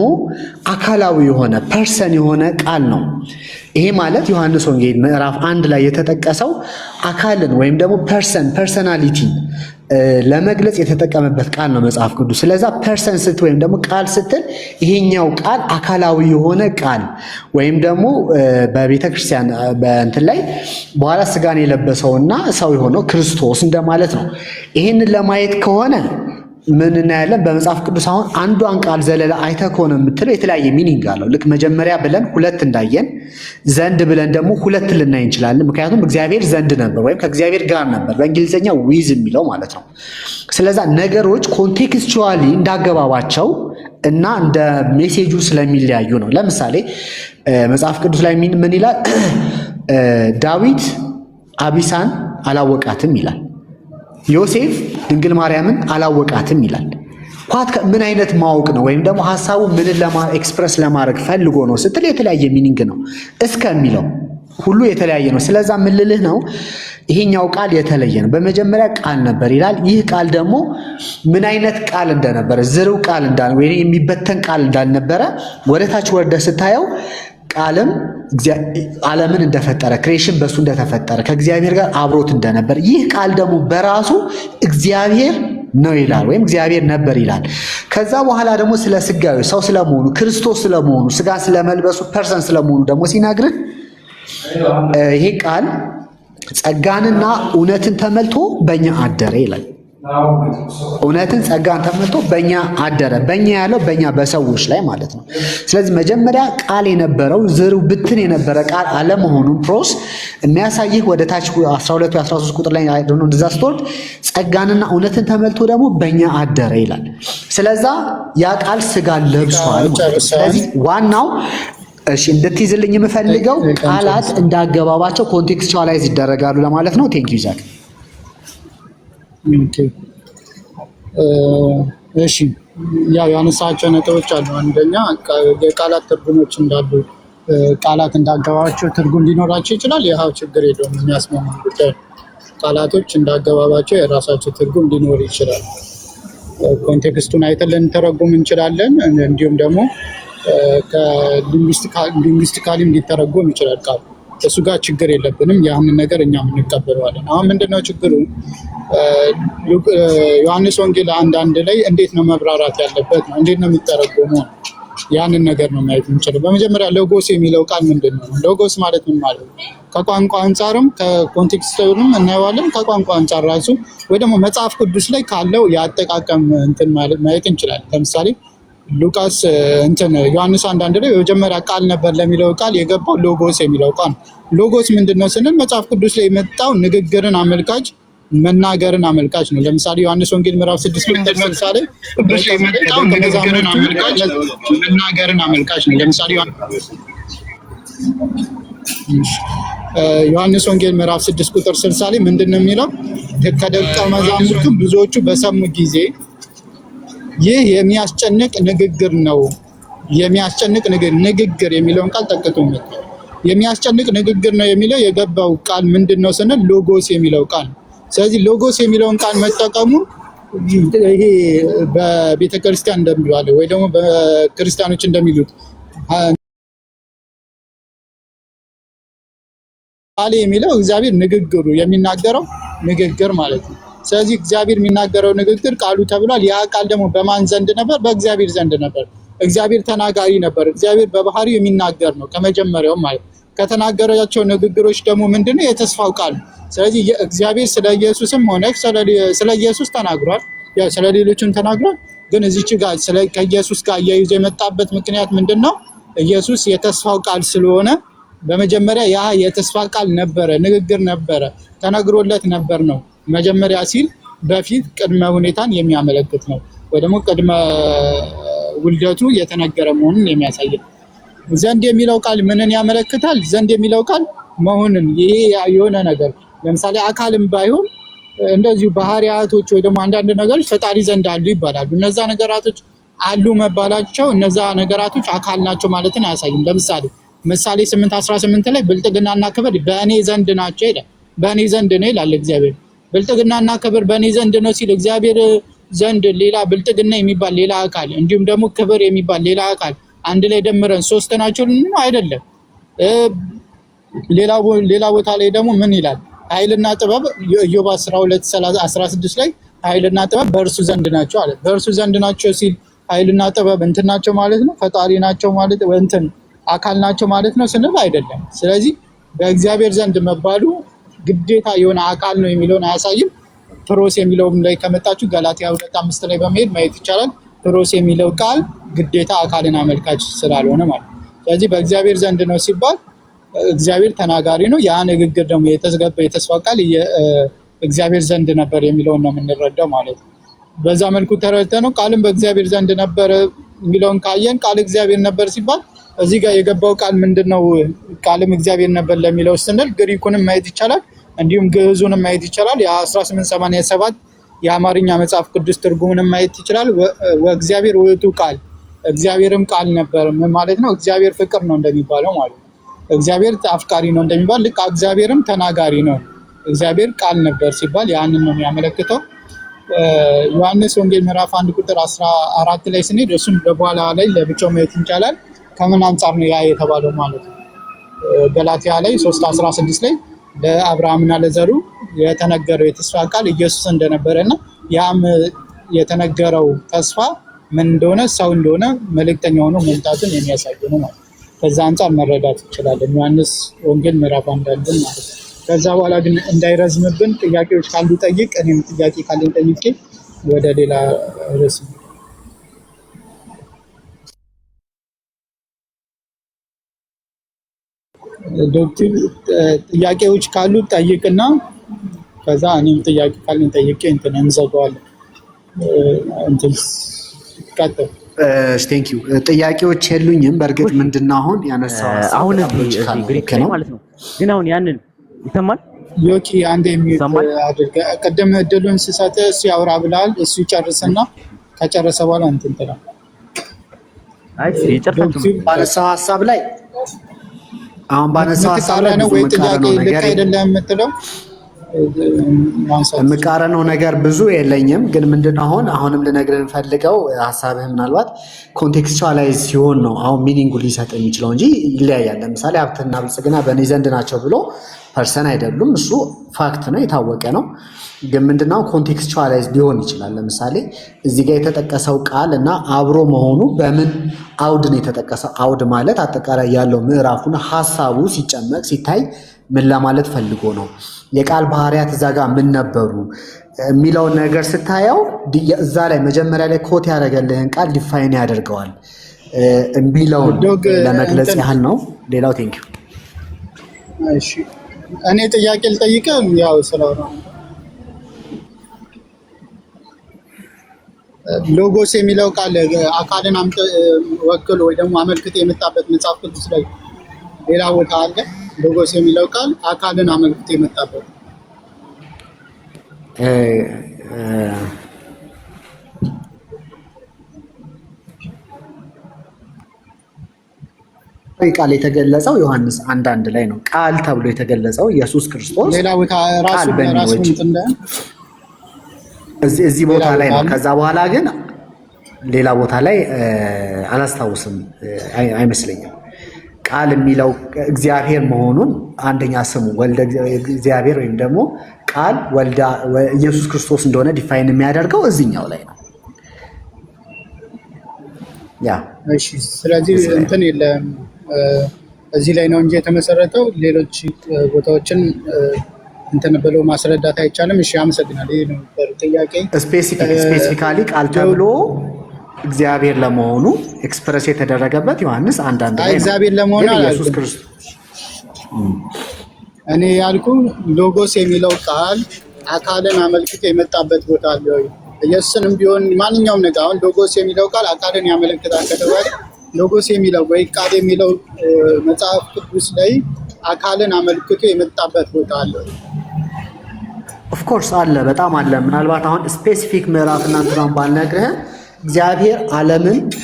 አካላዊ የሆነ ፐርሰን የሆነ ቃል ነው። ይሄ ማለት ዮሐንስ ወንጌል ምዕራፍ 1 ላይ የተጠቀሰው አካልን ወይም ደግሞ ፐርሰናሊቲ ለመግለጽ የተጠቀመበት ቃል ነው መጽሐፍ ቅዱስ። ስለዛ ፐርሰን ስትል ወይም ደግሞ ቃል ስትል ይሄኛው ቃል አካላዊ የሆነ ቃል ወይም ደግሞ በቤተ ክርስቲያን በእንትን ላይ በኋላ ስጋን የለበሰውና ሰው የሆነው ክርስቶስ እንደማለት ነው። ይሄንን ለማየት ከሆነ ምን እናያለን? በመጽሐፍ ቅዱስ አሁን አንዷን ቃል ዘለላ አይተህ ከሆነ የምትለው የተለያየ ሚኒንግ አለው። ልክ መጀመሪያ ብለን ሁለት እንዳየን ዘንድ ብለን ደግሞ ሁለት ልናይ እንችላለን። ምክንያቱም እግዚአብሔር ዘንድ ነበር ወይም ከእግዚአብሔር ጋር ነበር፣ በእንግሊዝኛ ዊዝ የሚለው ማለት ነው። ስለዛ ነገሮች ኮንቴክስቹዋሊ እንዳገባባቸው እና እንደ ሜሴጁ ስለሚለያዩ ነው። ለምሳሌ መጽሐፍ ቅዱስ ላይ ምን ይላል? ዳዊት አቢሳን አላወቃትም ይላል። ዮሴፍ ድንግል ማርያምን አላወቃትም ይላል። ምን አይነት ማወቅ ነው? ወይም ደግሞ ሐሳቡ ምን ኤክስፕረስ ለማድረግ ፈልጎ ነው ስትል የተለያየ ሚኒንግ ነው እስከሚለው ሁሉ የተለያየ ነው። ስለዛ ምን ልልህ ነው? ይሄኛው ቃል የተለየ ነው። በመጀመሪያ ቃል ነበር ይላል። ይህ ቃል ደግሞ ምን አይነት ቃል እንደነበረ ዝርው ቃል እንዳለ ወይ የሚበተን ቃል እንዳልነበረ ወደ ታች ወርደ ስታየው ቃልም ዓለምን እንደፈጠረ ክሬሽን በሱ እንደተፈጠረ ከእግዚአብሔር ጋር አብሮት እንደነበር ይህ ቃል ደግሞ በራሱ እግዚአብሔር ነው ይላል፣ ወይም እግዚአብሔር ነበር ይላል። ከዛ በኋላ ደግሞ ስለ ስጋዊ ሰው ስለመሆኑ ክርስቶስ ስለመሆኑ ስጋ ስለመልበሱ ፐርሰን ስለመሆኑ ደግሞ ሲናግርህ ይሄ ቃል ጸጋንና እውነትን ተመልቶ በእኛ አደረ ይላል። እውነትን ጸጋን ተመልቶ በእኛ አደረ። በእኛ ያለው በእኛ በሰዎች ላይ ማለት ነው። ስለዚህ መጀመሪያ ቃል የነበረው ዝሩ ብትን የነበረ ቃል አለመሆኑን ፕሮስ የሚያሳይህ ወደ ታች 12 13 ቁጥር ላይ አይደለም እንደዛ ስትወርድ ጸጋንና እውነትን ተመልቶ ደግሞ በእኛ አደረ ይላል። ስለዛ ያ ቃል ስጋ ለብሷል። ስለዚህ ዋናው እንድትይዝልኝ የምፈልገው ቃላት እንዳገባባቸው ኮንቴክስቹዋላይዝ ይደረጋሉ ለማለት ነው። ቴንክ ዩ ዛክ። እሺ ያው ያነሳቸው ነጥቦች አሉ። አንደኛ የቃላት ትርጉሞች እንዳሉ ቃላት እንዳገባባቸው ትርጉም ሊኖራቸው ይችላል። ይኸው ችግር የለውም፣ የሚያስማማ ጉዳይ። ቃላቶች እንዳገባባቸው የራሳቸው ትርጉም ሊኖር ይችላል። ኮንቴክስቱን አይተን ልንተረጉም እንችላለን። እንዲሁም ደግሞ ከሊንግዊስቲካሊም ሊተረጎም ይችላል ቃሉ። እሱ ጋር ችግር የለብንም። ያንን ነገር እኛም እንቀበለዋለን። አሁን ምንድነው ችግሩ? ዮሐንስ ወንጌል 1:1 ላይ እንዴት ነው መብራራት ያለበት ነው? እንዴት ነው የሚተረጎመው? ያንን ነገር ነው ማየት የምንችለው። በመጀመሪያ ሎጎስ የሚለው ቃል ምንድን ነው? ሎጎስ ማለት ምን ማለት ነው? ከቋንቋ አንጻርም ከኮንቴክስቱም እናየዋለን። ከቋንቋ አንጻር ራሱ ወይ ደግሞ መጽሐፍ ቅዱስ ላይ ካለው የአጠቃቀም እንትን ማለት ማየት እንችላለን። ለምሳሌ ሉቃስ ዮሐንስ 1:1 ላይ የመጀመሪያ ቃል ነበር ለሚለው ቃል የገባው ሎጎስ የሚለው ቃል። ሎጎስ ምንድነው ስንል መጽሐፍ ቅዱስ ላይ የመጣው ንግግርን አመልካች መናገርን አመልካች ነው። ለምሳሌ ዮሐንስ ወንጌል ምዕራፍ 6 ቁጥር 60 ላይ ቅዱስ ላይ የመጣው ንግግርን አመልካች መናገርን አመልካች ነው። ለምሳሌ ዮሐንስ ወንጌል ምዕራፍ 6 ቁጥር 60 ላይ ምንድነው የሚለው? ከደቀ መዛሙርቱ ብዙዎቹ በሰሙ ጊዜ ይህ የሚያስጨንቅ ንግግር ነው። የሚያስጨንቅ ንግግር የሚለውን ቃል ጠቅቶ መጣ። የሚያስጨንቅ ንግግር ነው የሚለው የገባው ቃል ምንድነው ስንል ሎጎስ የሚለው ቃል። ስለዚህ ሎጎስ የሚለውን ቃል መጠቀሙ ይሄ በቤተክርስቲያን እንደሚባለው ወይ ደግሞ በክርስቲያኖች እንደሚሉት ቃል የሚለው እግዚአብሔር ንግግሩ የሚናገረው ንግግር ማለት ነው። ስለዚህ እግዚአብሔር የሚናገረው ንግግር ቃሉ ተብሏል። ያ ቃል ደግሞ በማን ዘንድ ነበር? በእግዚአብሔር ዘንድ ነበር። እግዚአብሔር ተናጋሪ ነበር። እግዚአብሔር በባህሪው የሚናገር ነው ከመጀመሪያው ማለት። ከተናገራቸው ንግግሮች ደግሞ ምንድነው? የተስፋው ቃል። ስለዚህ እግዚአብሔር ስለ ኢየሱስም ሆነ ስለ ኢየሱስ ተናግሯል፣ ያው ስለ ሌሎችም ተናግሯል። ግን እዚች ጋር ከኢየሱስ ጋር እያይዞ የመጣበት ምክንያት ምንድነው? ኢየሱስ የተስፋው ቃል ስለሆነ በመጀመሪያ ያ የተስፋ ቃል ነበረ፣ ንግግር ነበረ፣ ተነግሮለት ነበር ነው። መጀመሪያ ሲል በፊት ቅድመ ሁኔታን የሚያመለክት ነው፣ ወይ ደግሞ ቅድመ ውልደቱ የተነገረ መሆኑን የሚያሳይ ነው። ዘንድ የሚለው ቃል ምንን ያመለክታል? ዘንድ የሚለው ቃል መሆንን፣ ይሄ የሆነ ነገር ለምሳሌ አካልም ባይሆን እንደዚሁ ባህሪያቶች ወይ ደግሞ አንዳንድ ነገሮች ፈጣሪ ዘንድ አሉ ይባላሉ። እነዛ ነገራቶች አሉ መባላቸው እነዛ ነገራቶች አካል ናቸው ማለትን አያሳይም። ለምሳሌ ምሳሌ 8:18 ላይ ብልጥግናና ክብር በእኔ ዘንድ ናቸው ይላል። በእኔ ዘንድ ነው ይላል እግዚአብሔር። ብልጥግናና ክብር በእኔ ዘንድ ነው ሲል እግዚአብሔር ዘንድ ሌላ ብልጥግና የሚባል ሌላ አካል እንዲሁም ደግሞ ክብር የሚባል ሌላ አካል አንድ ላይ ደምረን ሶስት ናቸው አይደለም። ሌላ ቦታ ላይ ደግሞ ምን ይላል? ኃይልና ጥበብ ኢዮብ 12:16 ላይ ኃይልና ጥበብ በእርሱ ዘንድ ናቸው አለ። በእርሱ ዘንድ ናቸው ሲል ኃይልና ጥበብ እንትን ናቸው ማለት ነው፣ ፈጣሪ ናቸው ማለት እንትን አካል ናቸው ማለት ነው ስንል አይደለም። ስለዚህ በእግዚአብሔር ዘንድ መባሉ ግዴታ የሆነ አካል ነው የሚለውን አያሳይም። ፕሮስ የሚለውም ላይ ከመጣችሁ ገላትያ 2:5 ላይ በመሄድ ማየት ይቻላል። ፕሮስ የሚለው ቃል ግዴታ አካልን አመልካች ስላልሆነ ማለት ነው። ስለዚህ በእግዚአብሔር ዘንድ ነው ሲባል እግዚአብሔር ተናጋሪ ነው። ያ ንግግር ደግሞ የተዘገበ የተስፋ ቃል እግዚአብሔር ዘንድ ነበር የሚለውን ነው የምንረዳው ማለት ነው። በዛ መልኩ ተረድተን ነው ቃልም በእግዚአብሔር ዘንድ ነበር የሚለውን ካየን ቃል እግዚአብሔር ነበር ሲባል እዚህ ጋር የገባው ቃል ምንድነው? ቃልም እግዚአብሔር ነበር ለሚለው ስንል ግሪኩንም ማየት ይቻላል፣ እንዲሁም ግዕዙንም ማየት ይቻላል። የ1887 የአማርኛ መጽሐፍ ቅዱስ ትርጉምንም ማየት ይችላል። ወእግዚአብሔር ውእቱ ቃል፣ እግዚአብሔርም ቃል ነበር ማለት ነው። እግዚአብሔር ፍቅር ነው እንደሚባለው ማለት ነው። እግዚአብሔር አፍቃሪ ነው እንደሚባል ልክ እግዚአብሔርም ተናጋሪ ነው። እግዚአብሔር ቃል ነበር ሲባል ያንን ነው የሚያመለክተው። ዮሐንስ ወንጌል ምዕራፍ 1 ቁጥር 14 ላይ ስንሄድ እሱም በኋላ ላይ ለብቻው ማየት ይቻላል። ከምን አንጻር ነው ያ የተባለው ማለት ነው? ገላትያ ላይ 3:16 ላይ ለአብርሃምና ለዘሩ የተነገረው የተስፋ ቃል ኢየሱስ እንደነበረና ያም የተነገረው ተስፋ ምን እንደሆነ ሰው እንደሆነ መልእክተኛ ሆኖ መምጣቱን የሚያሳይ ነው ማለት ነው። ከዛ አንጻር መረዳት እንችላለን ዮሐንስ ወንጌል ምዕራፍ 1 ማለት ነው። ከዛ በኋላ ግን እንዳይረዝምብን ጥያቄዎች ካሉ ጠይቅ፣ እኔም ጥያቄ ካለኝ ጠይቄ ወደ ሌላ ርዕስ ዶክተር ጥያቄዎች ካሉ ጠይቅና ከዛ እኔም ጥያቄ ካለኝ ጠይቄ እንትን እንዘጋዋለን። እንትን ቀጥል። ቴንክ ዩ። ጥያቄዎች የሉኝም። በእርግጥ ምንድነው አሁን ያነሳው አሁን ግሪክ ነው ማለት ነው። ግን አሁን ያንን ይሰማል ዮኪ አንዴ የሚል አድርገ ቀደም እድሉን ስሰጥ እሱ ያወራ ብላል። እሱ ይጨርስና ከጨረሰ በኋላ እንትን ትላለህ። አይ ይጨርሳችሁ ባነሳው ሐሳብ ላይ አሁን ባነሳው ሐሳብ ላይ ነው ወይ ጥያቄ ልክ አይደለም የምትለው? የምቃረነው ነገር ብዙ የለኝም። ግን ምንድነው አሁንም ልነግርህ እንፈልገው ሐሳብህ ምናልባት ኮንቴክስቹዋላይዝ ሲሆን ነው አሁን ሚኒንጉ ሊሰጥ የሚችለው እንጂ ይለያያል። ለምሳሌ ሀብትና ብልጽግና በእኔ ዘንድ ናቸው ብሎ ፐርሰን አይደሉም። እሱ ፋክት ነው፣ የታወቀ ነው። ግን ምንድነው ኮንቴክስቹዋላይዝ ሊሆን ይችላል። ለምሳሌ እዚህ ጋር የተጠቀሰው ቃል እና አብሮ መሆኑ በምን አውድ ነው የተጠቀሰው? አውድ ማለት አጠቃላይ ያለው ምዕራፉና ሐሳቡ ሲጨመቅ ሲታይ ምን ለማለት ፈልጎ ነው? የቃል ባህሪያት እዛ ጋር ምን ነበሩ የሚለውን ነገር ስታየው እዛ ላይ መጀመሪያ ላይ ኮት ያደረገልህን ቃል ዲፋይን ያደርገዋል የሚለውን ለመግለጽ ያህል ነው። ሌላው ቴንክ ዩ። እሺ እኔ ጥያቄ ልጠይቅ። ያው ስለሆነ ሎጎስ የሚለው ቃል አካልን ወክሎ ወይ ደግሞ አመልክቶ የመጣበት መጽሐፍ ቅዱስ ላይ ሌላ ቦታ አለ? ሎጎስ የሚለው ቃል አካልን አመልክቶ የመጣበት ቃል የተገለጸው ዮሐንስ 1:1 ላይ ነው። ቃል ተብሎ የተገለጸው ኢየሱስ ክርስቶስ ሌላ ቦታ ራሱ እዚህ ቦታ ላይ ነው። ከዛ በኋላ ግን ሌላ ቦታ ላይ አላስታውስም፣ አይመስለኝም። ቃል የሚለው እግዚአብሔር መሆኑን አንደኛ ስሙ ወልደ እግዚአብሔር ወይም ደግሞ ቃል ወልዳ ኢየሱስ ክርስቶስ እንደሆነ ዲፋይን የሚያደርገው እዚህኛው ላይ ነው። ያ እሺ። ስለዚህ እንትን የለም እዚህ ላይ ነው እንጂ የተመሰረተው ሌሎች ቦታዎችን እንትን ብሎ ማስረዳት አይቻልም። እሺ አመሰግናለሁ። ይሄ ነው ጥያቄ። ስፔሲፊካሊ ቃል ተብሎ እግዚአብሔር ለመሆኑ ኤክስፕረስ የተደረገበት ዮሐንስ 1:1 ላይ ነው። እግዚአብሔር ለመሆኑ ኢየሱስ ክርስቶስ እኔ ያልኩ ሎጎስ የሚለው ቃል አካልን አመልክቶ የመጣበት ቦታ አለ ወይ? ኢየሱስንም ቢሆን ማንኛውም ነገር አሁን ሎጎስ የሚለው ቃል አካልን ያመለክታል ከተባለ ሎጎስ የሚለው ወይ ቃል የሚለው መጽሐፍ ቅዱስ ላይ አካልን አመልክቶ የመጣበት ቦታ አለ ወይ? ኦፍ ኮርስ አለ፣ በጣም አለ። ምናልባት አሁን ስፔሲፊክ ምዕራፍ እና እንትናን ባልነግርህ እግዚአብሔር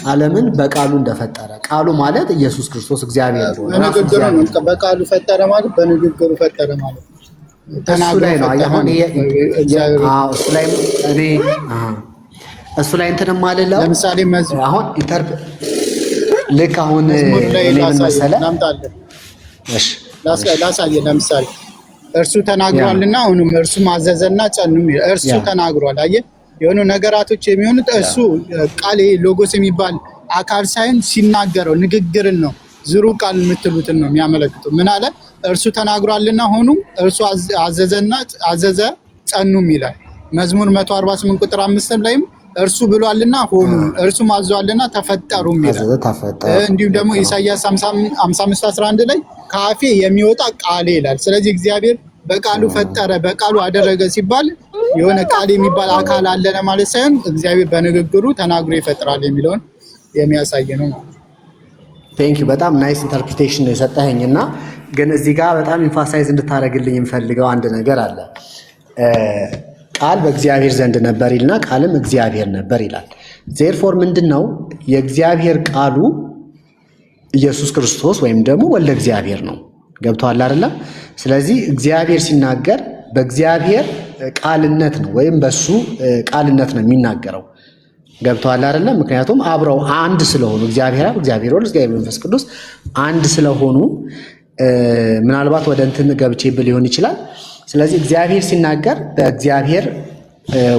ዓለምን በቃሉ እንደፈጠረ ቃሉ ማለት ኢየሱስ ክርስቶስ እግዚአብሔር ነው። በንግግሩ ነው። በቃሉ ፈጠረ ማለት በንግግሩ ፈጠረ ማለት እሱ ላይ ነው። አሁን እሱ ላይ እንትን ማለለው ለምሳሌ አሁን ልክ አሁን ምን መሰለህ ላሳየህ። ለምሳሌ እርሱ ተናግሯልና አሁንም እርሱ ማዘዘና ጸኑም እርሱ ተናግሯል። አየህ የሆኑ ነገራቶች የሚሆኑት እሱ ቃል ሎጎስ የሚባል አካል ሳይሆን ሲናገረው ንግግርን ነው። ዝሩ ቃል የምትሉትን ነው የሚያመለክተው። ምን አለ? እርሱ ተናግሯልና ሆኑም እርሱ አዘዘ ጸኑም ይላል። መዝሙር 148 ቁጥር 5 ላይም እርሱ ብሏልና ሆኑ እርሱ ማዟልና ተፈጠሩም ይላል። እንዲሁም ደግሞ ኢሳይያስ 55:11 ላይ ከአፌ የሚወጣ ቃሌ ይላል። ስለዚህ እግዚአብሔር በቃሉ ፈጠረ በቃሉ አደረገ ሲባል የሆነ ቃል የሚባል አካል አለ ለማለት ሳይሆን እግዚአብሔር በንግግሩ ተናግሮ ይፈጥራል የሚለውን የሚያሳይ ነው። ቴንክ ዩ በጣም ናይስ ኢንተርፕሪቴሽን ነው የሰጠኸኝና ግን እዚህ ጋር በጣም ኢንፋሳይዝ እንድታደርግልኝ የምፈልገው አንድ ነገር አለ። ቃል በእግዚአብሔር ዘንድ ነበር ይልና ቃልም እግዚአብሔር ነበር ይላል። ዜርፎር ምንድነው የእግዚአብሔር ቃሉ ኢየሱስ ክርስቶስ ወይም ደግሞ ወልደ እግዚአብሔር ነው። ገብቶሃል አይደለ? ስለዚህ እግዚአብሔር ሲናገር በእግዚአብሔር ቃልነት ነው ወይም በሱ ቃልነት ነው የሚናገረው። ገብቶሃል አይደለ? ምክንያቱም አብረው አንድ ስለሆኑ እግዚአብሔር አብ፣ እግዚአብሔር ወልድ፣ እግዚአብሔር መንፈስ ቅዱስ አንድ ስለሆኑ ምናልባት ወደ እንትን ገብቼብል ሊሆን ይችላል። ስለዚህ እግዚአብሔር ሲናገር በእግዚአብሔር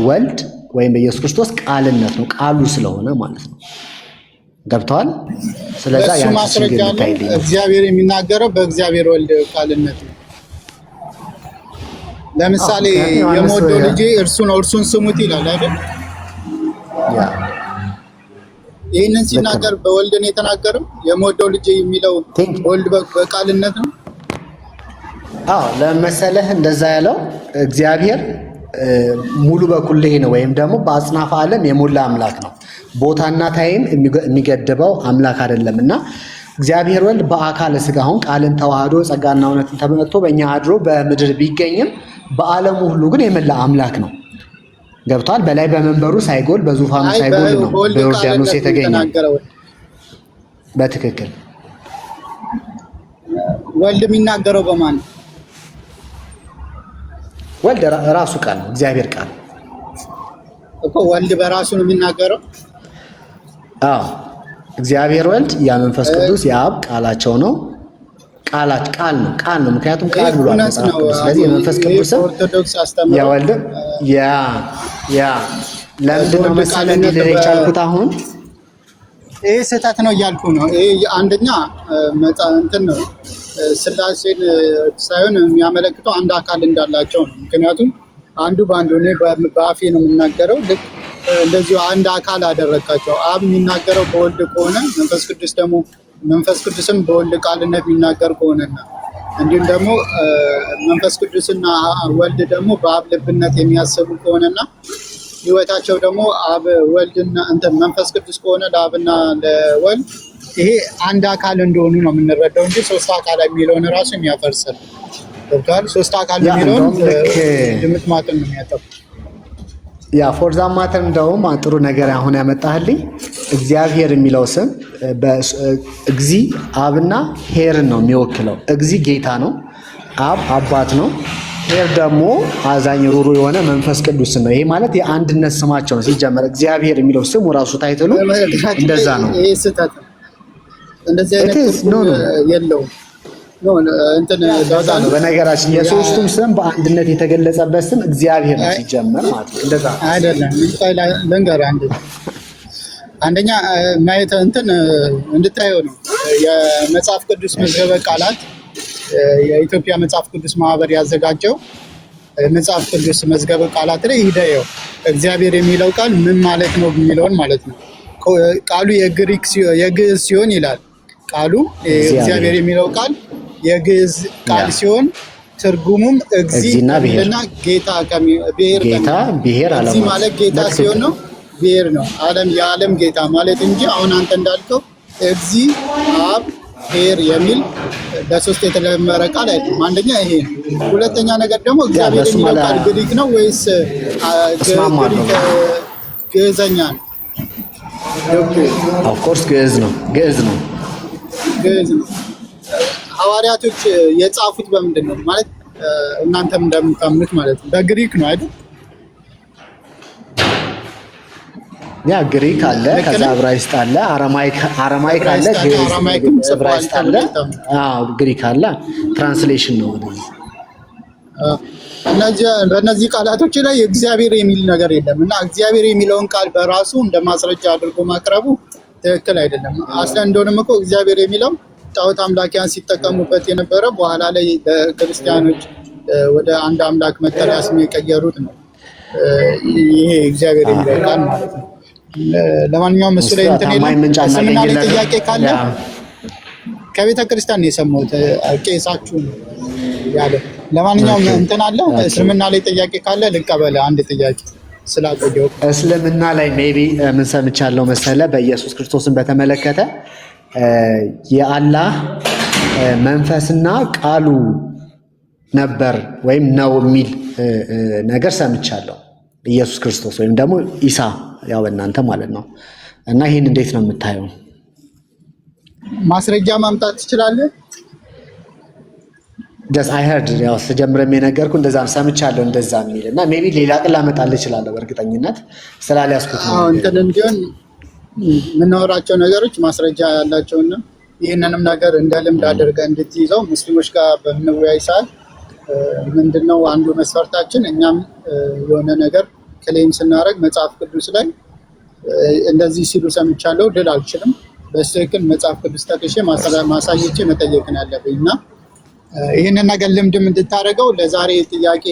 ወልድ ወይም በኢየሱስ ክርስቶስ ቃልነት ነው ቃሉ ስለሆነ ማለት ነው። ገብተዋል? ስለዚህ ያ ማስረጃ ነው። እግዚአብሔር የሚናገረው በእግዚአብሔር ወልድ ቃልነት ነው። ለምሳሌ የምወደው ልጄ እርሱ ነው እርሱን ስሙት ይላል አይደል? ይህንን ሲናገር በወልድ ነው የተናገረው። የምወደው ልጄ የሚለው ወልድ በቃልነት ነው። ለመሰለህ እንደዛ ያለው እግዚአብሔር ሙሉ በኩልህ ነው ወይም ደግሞ በአጽናፈ ዓለም የሞላ አምላክ ነው። ቦታና ታይም የሚገድበው አምላክ አይደለምና እግዚአብሔር ወልድ በአካለ ሥጋ አሁን ቃልን ተዋህዶ ጸጋና እውነትን ተመጥቶ በእኛ አድሮ በምድር ቢገኝም በዓለሙ ሁሉ ግን የመላ አምላክ ነው። ገብቷል? በላይ በመንበሩ ሳይጎል በዙፋኑ ሳይጎል ነው በዮርዳኖስ የተገኘ። በትክክል ወልድ የሚናገረው በማን ነው? ወልድ ራሱ ቃል ነው፣ እግዚአብሔር ቃል እኮ ወልድ በራሱ ነው የሚናገረው። እግዚአብሔር ወልድ ያ መንፈስ ቅዱስ የአብ ቃላቸው ነው። ቃል ነው። ምክንያቱም ቃል ብሏል መጽሐፍ ቅዱስ። ስለዚህ የመንፈስ ቅዱስ የወልድ ለምንድን ነው መሰለህ እንዲህ የቻልኩት አሁን ይሄ ስህተት ነው እያልኩ ነው። ይሄ አንደኛ እንትን ነው ስላሴን ሳይሆን የሚያመለክተው አንድ አካል እንዳላቸው ነው። ምክንያቱም አንዱ በአንዱ እኔ በአፌ ነው የምናገረው ልክ እንደዚሁ አንድ አካል አደረካቸው። አብ የሚናገረው በወልድ ከሆነ መንፈስ ቅዱስም በወልድ ቃልነት የሚናገር ከሆነና እንዲሁም ደግሞ መንፈስ ቅዱስና ወልድ ደግሞ በአብ ልብነት የሚያስቡ ከሆነና ህይወታቸው ደግሞ አብ ወልድና መንፈስ ቅዱስ ከሆነ ለአብና ለወልድ ይሄ አንድ አካል እንደሆኑ ነው የምንረዳው እንጂ ሶስት አካል የሚለውን ራሱ የሚያፈርሰን ገብቷል። ሶስት አካል የሚለውን ድምጥ ማጥን ነው የሚያጠፋው። ፎር ዛት ማተር እንደውም ጥሩ ነገር አሁን ያመጣህልኝ እግዚአብሔር የሚለው ስም እግዚ አብና ሄርን ነው የሚወክለው። እግዚ ጌታ ነው፣ አብ አባት ነው፣ ሄር ደግሞ አዛኝ ሩሩ የሆነ መንፈስ ቅዱስ ነው። ይሄ ማለት የአንድነት ስማቸው ነው። ሲጀመር እግዚአብሔር የሚለው ስሙ ራሱ ታይትሉ እንደዛ ነው። ይሄ ስህተት ነው። እንደዚህ አይነት የለውም። በነገራችን የሶስቱም ስም በአንድነት የተገለጸበት ስም እግዚአብሔር ነው ሲጀመር ማለት ነው። እንደዛ አይደለም። ልንገርህ አንደኛ ማየት እንድታየው ነው። የመጽሐፍ ቅዱስ መዝገበ ቃላት የኢትዮጵያ መጽሐፍ ቅዱስ ማህበር ያዘጋጀው መጽሐፍ ቅዱስ መዝገበ ቃላት ላይ ሂደው እግዚአብሔር የሚለው ቃል ምን ማለት ነው የሚለውን ማለት ነው። ቃሉ የግዕዝ ሲሆን ይላል ቃሉ እግዚአብሔር የሚለው ቃል የግዕዝ ቃል ሲሆን ትርጉሙም እግዚእና ጌታ ብሔር ዓለም ማለት ጌታ ሲሆን ነው። ብሔር ነው የዓለም ጌታ ማለት እንጂ አሁን አንተ እንዳልከው እግዚ አብ ብሔር የሚል በሶስት የተለመረ ቃል አይደለም። አንደኛ ይሄ ነው። ሁለተኛ ነገር ደግሞ እግዚአብሔር የሚለው ቃል ግሪክ ነው ወይስ ግዕዘኛ ነው? ኦፍ ኮርስ ግዕዝ ነው። ግዕዝ ነው። ሐዋርያቶች የጻፉት በምንድን ነው ማለት እናንተም እንደምታምኑት ማለት ነው በግሪክ ነው አይደል? ያ ግሪክ አለ፣ ከዛ ዕብራይስጥ አለ፣ አረማይክ አለ፣ ዕብራይስጥ አለ፣ ግሪክ አለ። ትራንስሌሽን ነው ወደዚህ። በእነዚህ ቃላቶች ላይ እግዚአብሔር የሚል ነገር የለም እና እግዚአብሔር የሚለውን ቃል በራሱ እንደ ማስረጃ አድርጎ ማቅረቡ ትክክል አይደለም። አስለን እንደሆነም እኮ እግዚአብሔር የሚለው ጣዖት አምላኪያን ሲጠቀሙበት የነበረ በኋላ ላይ ለክርስቲያኖች ወደ አንድ አምላክ መጠሪያ ስም የቀየሩት ነው ይሄ እግዚአብሔር የሚለው ቃል ማለት ነው። ለማንኛውም እሱ ላይ እንትን የለም። እስልምና ላይ ጥያቄ ካለ ከቤተ ክርስቲያን ነው የሰማሁት፣ ቄሳችሁ ያለ። ለማንኛውም እንትን አለ እስልምና ላይ ጥያቄ ካለ ልቀበል። አንድ ጥያቄ ስላቆየው እስልምና ላይ ሜቢ ምን ሰምቻለሁ መሰለ፣ በኢየሱስ ክርስቶስን በተመለከተ የአላህ መንፈስና ቃሉ ነበር ወይም ነው የሚል ነገር ሰምቻለሁ። ኢየሱስ ክርስቶስ ወይም ደግሞ ኢሳ ያው በእናንተ ማለት ነው። እና ይህን እንዴት ነው የምታየው? ማስረጃ ማምጣት ትችላለህ? ጀስት አይ ሄርድ ያው ስጀምርም የነገርኩህ እንደዛ ሰምቻለሁ እንደዛ የሚል እና ሜቢ ሌላ ቀን ላመጣልህ እችላለሁ በእርግጠኝነት ስላልያዝኩት ነው። እንትን እንዲሆን የምናወራቸው ነገሮች ማስረጃ ያላቸውና ይህንንም ነገር እንደ ልምድ አድርገህ እንድትይዘው ሙስሊሞች ጋር በምንወያይ ሰዓት ምንድነው አንዱ መስፈርታችን እኛም የሆነ ነገር ክሌም ስናደርግ መጽሐፍ ቅዱስ ላይ እንደዚህ ሲሉ ሰምቻለሁ ድል አልችልም፣ በስተክል መጽሐፍ ቅዱስ ጠቅሼ ማሳየቼ መጠየቅን ያለብኝ እና ይህንን ነገር ልምድም እንድታደርገው ለዛሬ ጥያቄ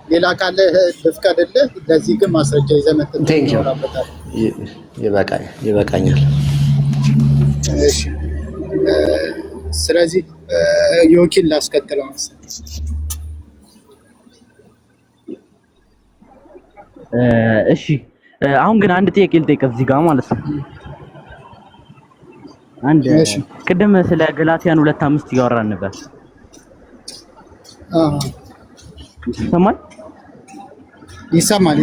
ሌላ ካለ ልፍቀድልህ። ለዚህ ግን ማስረጃ ይዘህ መጥተህ ይኖራበታል። ይበቃኛል። እሺ፣ ስለዚህ ዮኪን ላስከትለው መሰለኝ። እሺ አሁን ግን አንድ ጥያቄ ልጠይቅ እዚህ ጋር ማለት ነው። አንድ ቅድም ስለ ገላትያን 2:5 እያወራን ነበር። ይሰማል።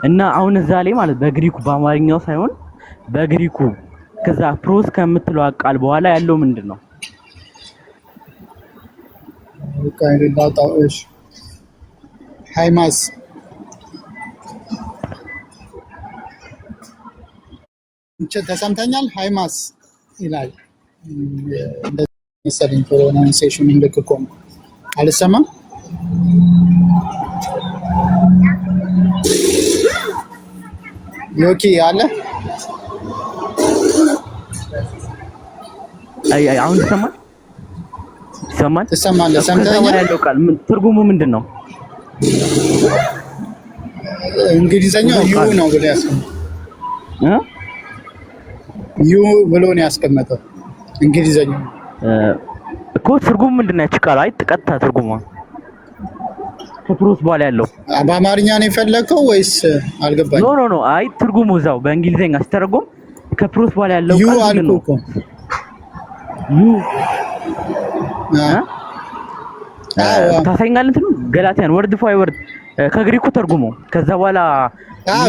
እና አሁን እዛ ላይ ማለት በግሪኩ በአማርኛው ሳይሆን በግሪኩ ከዛ ፕሮስ ከምትለው ቃል በኋላ ያለው ምንድን ነው? ሃይማስ ተሰምተኛል። ሃይማስ ይላል መሰለኝ። ፕሮናንሴሽን ልክ እኮ ነው። አልሰማም። ዮኪ አለ። አሁን ይሰማል። ሰምተኛል። ያለው ቃል ትርጉሙ ምንድን ነው? እንግሊዘኛው ዩ ነው ብሎ ያስቀመጠው ዩ ብሎ ነው ያስቀመጠው። እንግሊዘኛው እኮ ትርጉሙ ምንድን ነው? ያቺ ቃል አይ ቀጥታ ትርጉሙ ከፕሮስ በኋላ ያለው በአማርኛ ነው የፈለከው ወይስ አልገባኝ? ኖ አይ ትርጉሙ እዛው በእንግሊዘኛ ሲተረጎም ከፕሮስ በኋላ ያለው ዩ አልኩህ እኮ ዩ ታሳይኛለህ እንትኑ ገላትያን ወርድ ፎር ወርድ ከግሪኩ ተርጉሞ ከዛ በኋላ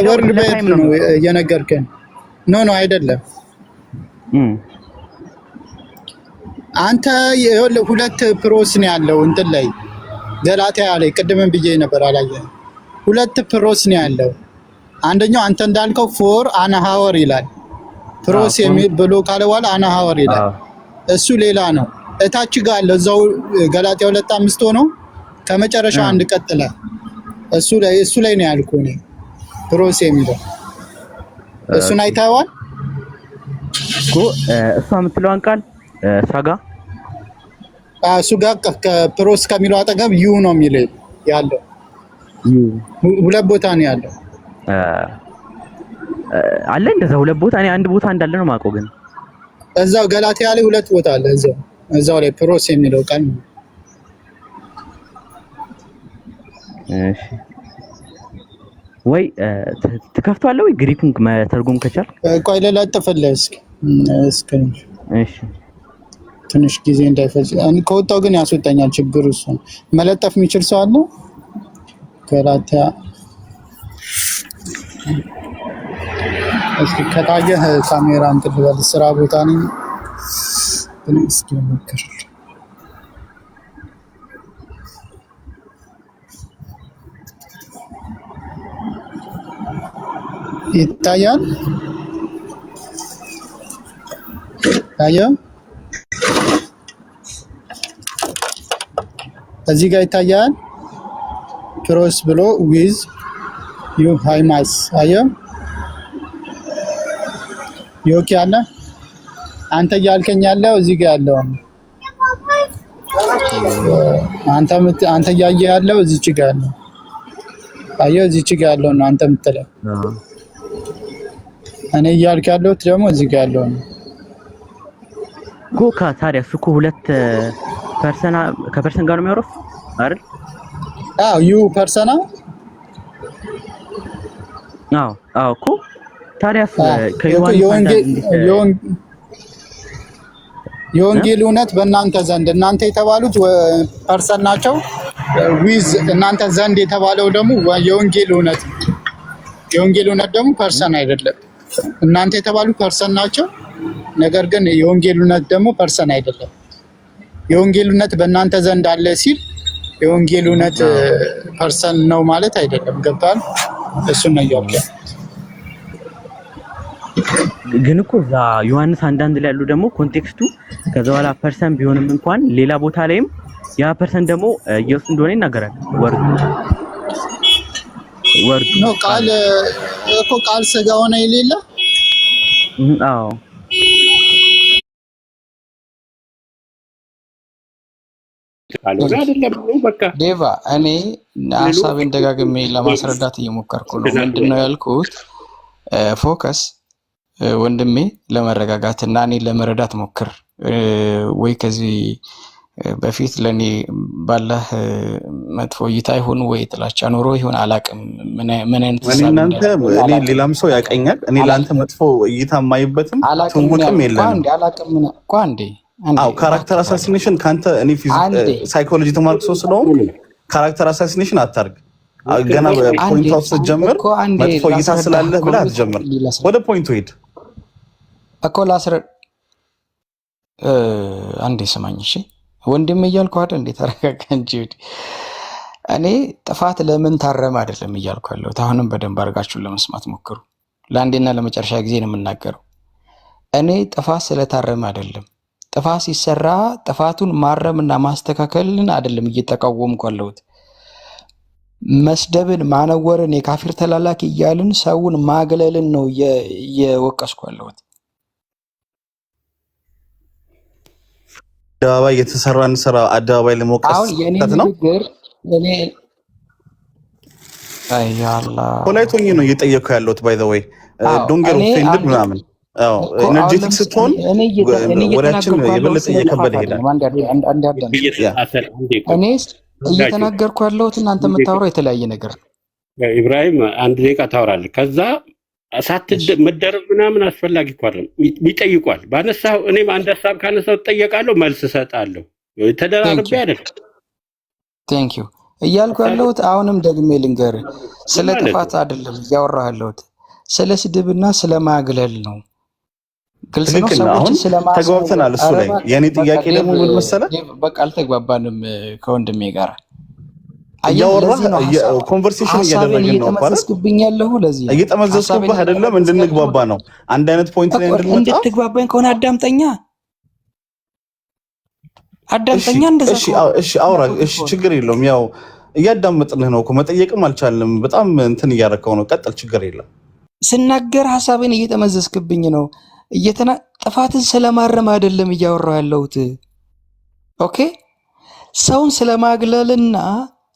ወርድ ባይ ነው እየነገርከን። ኖ አይደለም። አንተ ሁለት ፕሮስ ነው ያለው እንትን ላይ ገላትያ ላይ ቅድምም ብዬ ነበር አላየህ። ሁለት ፕሮስ ነው ያለው። አንደኛው አንተ እንዳልከው ፎር አናሃወር ይላል። ፕሮስ የሚል ብሎ ካለ በኋላ አናሃወር ይላል። እሱ ሌላ ነው። እታች ጋር አለ እዛው ገላትያ 2:5 ሆኖ ከመጨረሻው አንድ ቀጥላ እሱ ላይ ነው ያልኩህ እኔ ፕሮስ የሚለው እሱን አይተኸዋል እኮ እሷ የምትለዋን ቃል እሱ ጋር ከፕሮስ ከሚለው አጠገብ ዩ ነው የሚለው ያለው። ሁለት ቦታ ነው ያለው አለ እንደዛ ሁለት ቦታ። እኔ አንድ ቦታ እንዳለ ነው የማውቀው፣ ግን እዛው ገላትያ ላይ ሁለት ቦታ አለ። እዛው ላይ ፕሮስ የሚለው ቃል ነው። እሺ ወይ ትከፍቷለህ ወይ ግሪኩን መተርጎም ከቻልክ ቆይ ልለጥፍልህ እስኪ። እሺ ትንሽ ጊዜ እንዳይፈጅ ከወጣው ግን ያስወጣኛል። ችግሩ እሱ ነው። መለጠፍ የሚችል ሰው አለ? ገላትያ እስኪ ከታየህ ካሜራ እንትን ልበል፣ ስራ ቦታ ነኝ። እስኪ ሞክር። ይታያል? ታየው? እዚህ ጋር ይታያል። ክሮስ ብሎ ዊዝ ዩ ሃይማስ አየው? ዮኪ አለ። አንተ እያልከኝ ያለው እዚህ ጋር ያለው አንተ እያየህ ያለው እዚች ጋር ያለው አየው? እዚች ጋር ያለው ነው አንተ የምትለው። እኔ እያልክ ያለሁት ደግሞ እዚህ ጋር ያለው ነው። ጎካ ታዲያ እሱ እኮ ሁለት ከፐርሰን ጋር ነው የሚያወራው አይደል? አዎ ዩ ፐርሰና። አዎ እኮ ታዲያ የወንጌል እውነት በእናንተ ዘንድ እናንተ የተባሉት ፐርሰን ናቸው። ዊዝ እናንተ ዘንድ የተባለው ደግሞ የወንጌል እውነት ደግሞ ፐርሰን አይደለም። እናንተ የተባሉ ፐርሰን ናቸው። ነገር ግን የወንጌል እውነት ደግሞ ፐርሰን አይደለም። የወንጌል እውነት በእናንተ ዘንድ አለ ሲል የወንጌል እውነት ፐርሰን ነው ማለት አይደለም። ገብቷል? እሱን ነው ያለው። ግን እኮ እዛ ዮሐንስ አንዳንድ ላይ ያሉ ደግሞ ኮንቴክስቱ ከዛ በኋላ ፐርሰን ቢሆንም እንኳን ሌላ ቦታ ላይም ያ ፐርሰን ደግሞ ኢየሱስ እንደሆነ ይናገራል። ወርዱ ነው ቃል እኮ ቃል ስጋ ሆነ የሌለ አዎ ዴቫ እኔ ሀሳቤን ደጋግሜ ለማስረዳት እየሞከርኩ ነው። ምንድነው ያልኩት? ፎከስ ወንድሜ ለመረጋጋት እና እኔ ለመረዳት ሞክር። ወይ ከዚህ በፊት ለኔ ባለህ መጥፎ እይታ ይሁን ወይ ጥላቻ ኖሮ ይሁን አላቅም። ምን አይነት እናንተ እኔ ሌላም ሰው ያቀኛል። እኔ ላንተ መጥፎ እይታ የማይበትም ትውውቅም የለም። አዎ ካራክተር አሳሲኔሽን ካንተ እኔ ሳይኮሎጂ ተማርክ ሰው ስለሆነ ካራክተር አሳሲኔሽን አታርግ። ገና ፖይንት አውት ስትጀምር መጥፎ እይታ ስላለህ ብለህ አትጀምር። ወደ ፖይንቱ ሂድ እኮ አንዴ ስማኝ እሺ ወንድም እያልኩ አይደል እንዴ? ተረጋጋ እንጂ እኔ ጥፋት ለምን ታረመ አይደለም እያልኩ ያለሁት። አሁንም በደንብ አድርጋችሁን ለመስማት ሞክሩ። ለአንዴና ለመጨረሻ ጊዜ ነው የምናገረው። እኔ ጥፋት ስለታረመ አይደለም። ጥፋት ሲሰራ ጥፋቱን ማረምና ማስተካከልን አይደለም እየተቃወምኩ ያለሁት። መስደብን፣ ማነወርን፣ የካፊር ተላላኪ እያልን ሰውን ማግለልን ነው እየወቀስኩ ያለሁት። አደባባይ የተሰራን ስራ አደባባይ ለመውቀስ ነው። ፖላይቶኝ ነው እየጠየኩ ያለሁት። ባይ ዘ ወይ ዶንት ጌት ኦፌንድድ ምናምን ኤነርጄቲክ ስትሆን ወሬያችን የበለጠ እየከበደ ይሄዳል። እኔ እየተናገርኩ ያለሁት እናንተ የምታወራው የተለያየ ነገር ነው። ኢብራሂም አንድ ደቂቃ ታወራለህ። ከዛ መደረብ ምናምን አስፈላጊ እኮ አይደለም። ይጠይቋል። ባነሳው እኔም አንድ ሀሳብ ካነሳው እጠየቃለሁ፣ መልስ እሰጣለሁ። ተደራርቤ አይደል? ቴንክ ዩ እያልኩ ያለሁት አሁንም ደግሜ ልንገርህ፣ ስለ ጥፋት አይደለም እያወራሁ ያለሁት፣ ስለ ስድብና ስለ ማግለል ነው። ግልጽ ነው። ሰዎች ተግባብተናል። እሱ ላይ የኔ ጥያቄ ደግሞ ምን መሰለህ? በቃ አልተግባባንም ከወንድሜ ጋር እያወራህ ኮንቨርሴሽን እያደረግን ነው ማለት ነው። ለዚህ እየጠመዘዝኩብህ አይደለም፣ እንድንግባባ ነው። አንድ አይነት ፖይንት ላይ እንድንመጣ። እንድትግባባኝ ከሆነ አዳምጠኛ እንደዛ። እሺ አውራ። እሺ ችግር የለውም። ያው እያዳመጥንህ ነው እኮ መጠየቅም አልቻልንም። በጣም እንትን እያረከው ነው። ቀጥል፣ ችግር የለም። ስናገር ሐሳቤን እየጠመዘዝክብኝ ነው። ጥፋትን ስለማረም አይደለም እያወራሁ ያለሁት። ኦኬ ሰውን ስለማግለልና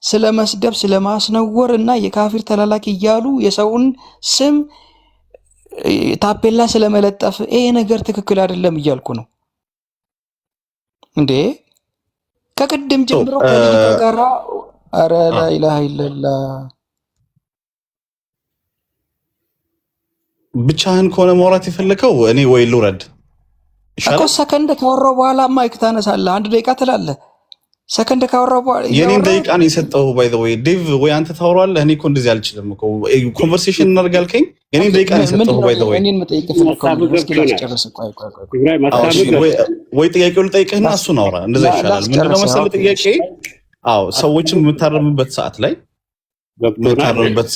ስለ መስደብ ስለ ማስነወር እና የካፊር ተላላኪ እያሉ የሰውን ስም ታፔላ ስለመለጠፍ ይሄ ነገር ትክክል አይደለም እያልኩ ነው እንዴ። ከቅድም ጀምሮ ከልጅቷ ጋር ኧረ ላኢላሃ ኢለላህ። ብቻህን ከሆነ ማውራት የፈለከው እኔ ወይ ልውረድ እኮ ሰከንድ ካወራሁ በኋላ ማይክ ታነሳለህ። 1 ደቂቃ ትላለህ። ሰከንድ ካወራው የኔን ደቂቃ ነው የሰጠው። ባይ ዘ ወይ ዴቭ ወይ አንተ ታወራለህ። እኔ እኮ እንደዚህ አልችልም እኮ ኮንቨርሴሽን እናደርጋልከኝ። የኔን ደቂቃ ነው የሰጠው። ባይ ዘ ወይ እኔን መጠየቅ ፈልከው እስኪ ላስጨርስ። ቆይ ወይ ጥያቄውን ልጠይቅህና እሱን አውራ። እንደዛ ይሻላል። ምንድነው መሰለህ ጥያቄ? አዎ ሰዎችን የምታረምበት ሰዓት ላይ የምታረምበት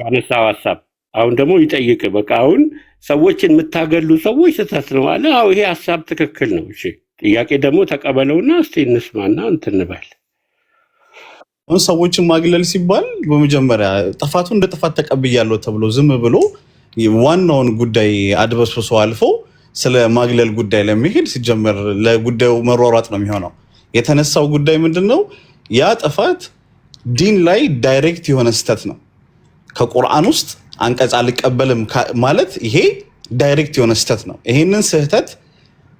አነሳው ሐሳብ አሁን ደግሞ ይጠይቅ። በቃ አሁን ሰዎችን የምታገሉ ሰዎች ስህተት ነው አለ። አዎ ይሄ ሐሳብ ትክክል ነው። እሺ ጥያቄ ደግሞ ተቀበለውና እስቲ እንስማና እንትን እንበል። ሰዎችን ማግለል ሲባል በመጀመሪያ ጥፋቱ እንደ ጥፋት ተቀብያለሁ ተብሎ ዝም ብሎ ዋናውን ጉዳይ አድበስብሶ አልፎ ስለ ማግለል ጉዳይ ለመሄድ ሲጀመር ለጉዳዩ መሯሯጥ ነው የሚሆነው። የተነሳው ጉዳይ ምንድነው? ያ ጥፋት ዲን ላይ ዳይሬክት የሆነ ስህተት ነው። ከቁርአን ውስጥ አንቀጽ አልቀበልም ማለት ይሄ ዳይሬክት የሆነ ስህተት ነው። ይሄንን ስህተት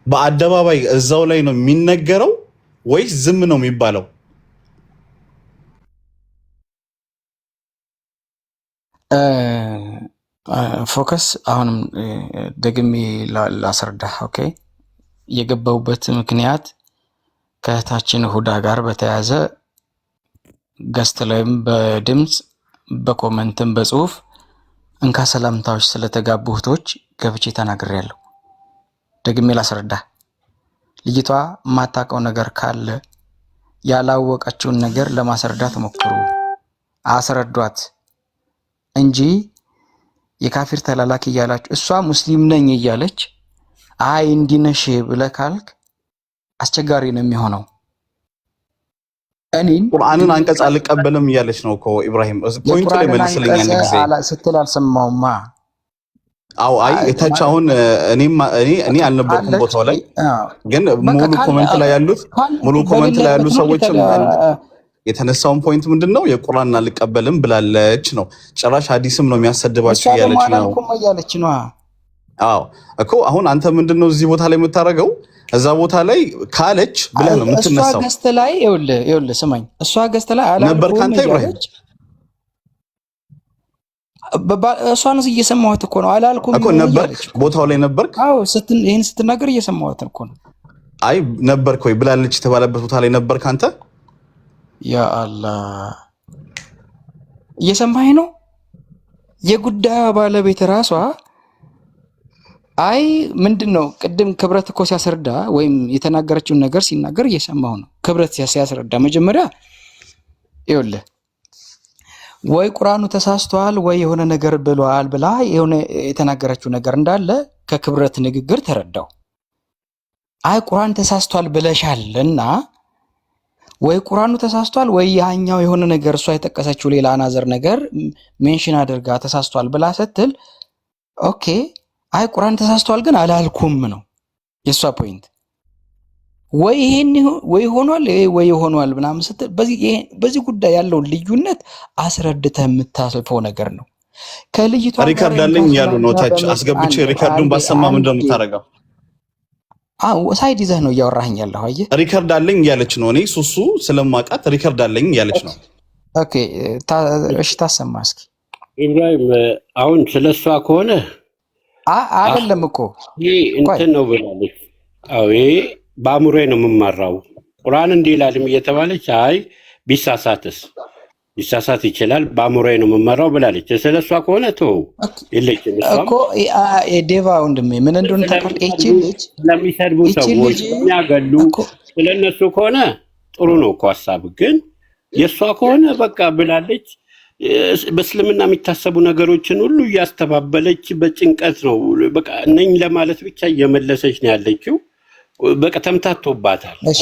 በአደባባይ እዛው ላይ ነው የሚነገረው ወይስ ዝም ነው የሚባለው? ፎከስ አሁንም ደግሜ ላስረዳ። ኦኬ የገባውበት ምክንያት ከእህታችን ሁዳ ጋር በተያያዘ ገስት ላይም በድምፅ በኮመንትም በጽሁፍ እንካ ሰላምታዎች ስለተጋቡ እህቶች ገብቼ ተናግሬያለሁ። ደግሜ ላስረዳ። ልጅቷ የማታውቀው ነገር ካለ ያላወቀችውን ነገር ለማስረዳት ሞክሩ፣ አስረዷት እንጂ የካፊር ተላላኪ እያላችሁ እሷ ሙስሊም ነኝ እያለች አይ እንዲነሽ ብለህ ካልክ አስቸጋሪ ነው የሚሆነው። እኔን ቁርአንን አንቀጽ አልቀበልም እያለች ነው እኮ ኢብራሂም። ፖይንት ላይ መልስልኝ አንድ ጊዜ ስትል አልሰማውማ። አው አይ እታች አሁን እኔ አልነበርኩም ቦታው ላይ፣ ግን ሙሉ ኮሜንት ላይ ያሉት ሰዎችም የተነሳውን ፖይንት ምንድነው የቁርአንን አልቀበልም ብላለች ነው። ጭራሽ ሐዲስም ነው የሚያሰድባችሁ እያለች ነው። አዎ እኮ አሁን አንተ ምንድነው እዚህ ቦታ ላይ የምታረገው? እዛ ቦታ ላይ ካለች ብለህ ነው የምትነሳው። እሷ ገስት ላይ ይኸውልህ ስማኝ፣ እሷ ገስት ላይ ነበር ካንተ ኢብራሂም እሷን እየሰማሁት እኮ ነው። አላልኩም እኮ ነበር ቦታው ላይ ነበርክ? አዎ ይሄን ስትናገር እየሰማሁት እኮ ነው። አይ ነበርክ ወይ ብላለች የተባለበት ቦታ ላይ ነበርክ አንተ? ያ አላህ እየሰማኸኝ ነው? የጉዳዩ ባለቤት ራሷ አይ ምንድነው ቅድም ክብረት እኮ ሲያስረዳ ወይም የተናገረችውን ነገር ሲናገር እየሰማሁ ነው። ክብረት ሲያስረዳ መጀመሪያ ይኸውልህ ወይ ቁርአኑ ተሳስቷል ወይ የሆነ ነገር ብሏል ብላ የሆነ የተናገረችው ነገር እንዳለ ከክብረት ንግግር ተረዳው። አይ ቁርአን ተሳስቷል ብለሻልና ወይ ቁርአኑ ተሳስቷል ወይ ያኛው የሆነ ነገር እሷ የጠቀሰችው ሌላ አናዘር ነገር ሜንሽን አድርጋ ተሳስቷል ብላ ስትል ኦኬ አይ ቁርአን ተሳስቷል ግን አላልኩም ነው የሷ ፖይንት። ወይ ይሄን ወይ ሆኗል ምናምን ስትል በዚህ ጉዳይ ያለው ልዩነት አስረድተህ የምታልፈው ነገር ነው። ከልጅቷ ሪካርድ አለኝ ያሉ ነው ታች አስገብቼ ሪካርዱን ባሰማ ምን እንደምታረጋው ሳይድ ይዘህ ነው እያወራኸኝ ያለው። አየህ ሪካርድ አለኝ እያለች ነው። እኔ ሱሱ ስለማውቃት ሪካርድ አለኝ እያለች ነው። ኦኬ እሺ ታሰማ እስኪ ኢብራሂም። አሁን ስለሷ ከሆነ አይደለም እኮ ይሄ እንትን ነው ብላለች። አዎ ይሄ በአእምሮዬ ነው የምመራው ቁርአን እንዲህ ይላልም እየተባለች አይ ሊሳሳት ይችላል በአእምሮዬ ነው የምመራው ብላለች። ስለሷ ከሆነ ተው የለችም እኮ ዴቫ ወንድሜ ምን እንደሆነ ታውቃለህ? እቺ ልጅ ለሚሰድቡ ሰዎች የሚያገሉ ስለነሱ ከሆነ ጥሩ ነው እኮ ሐሳብ። ግን የሷ ከሆነ በቃ ብላለች። በእስልምና የሚታሰቡ ነገሮችን ሁሉ እያስተባበለች በጭንቀት ነው በቃ እነኝ ለማለት ብቻ እየመለሰች ነው ያለችው። በቃ ተምታቶባታል። እሺ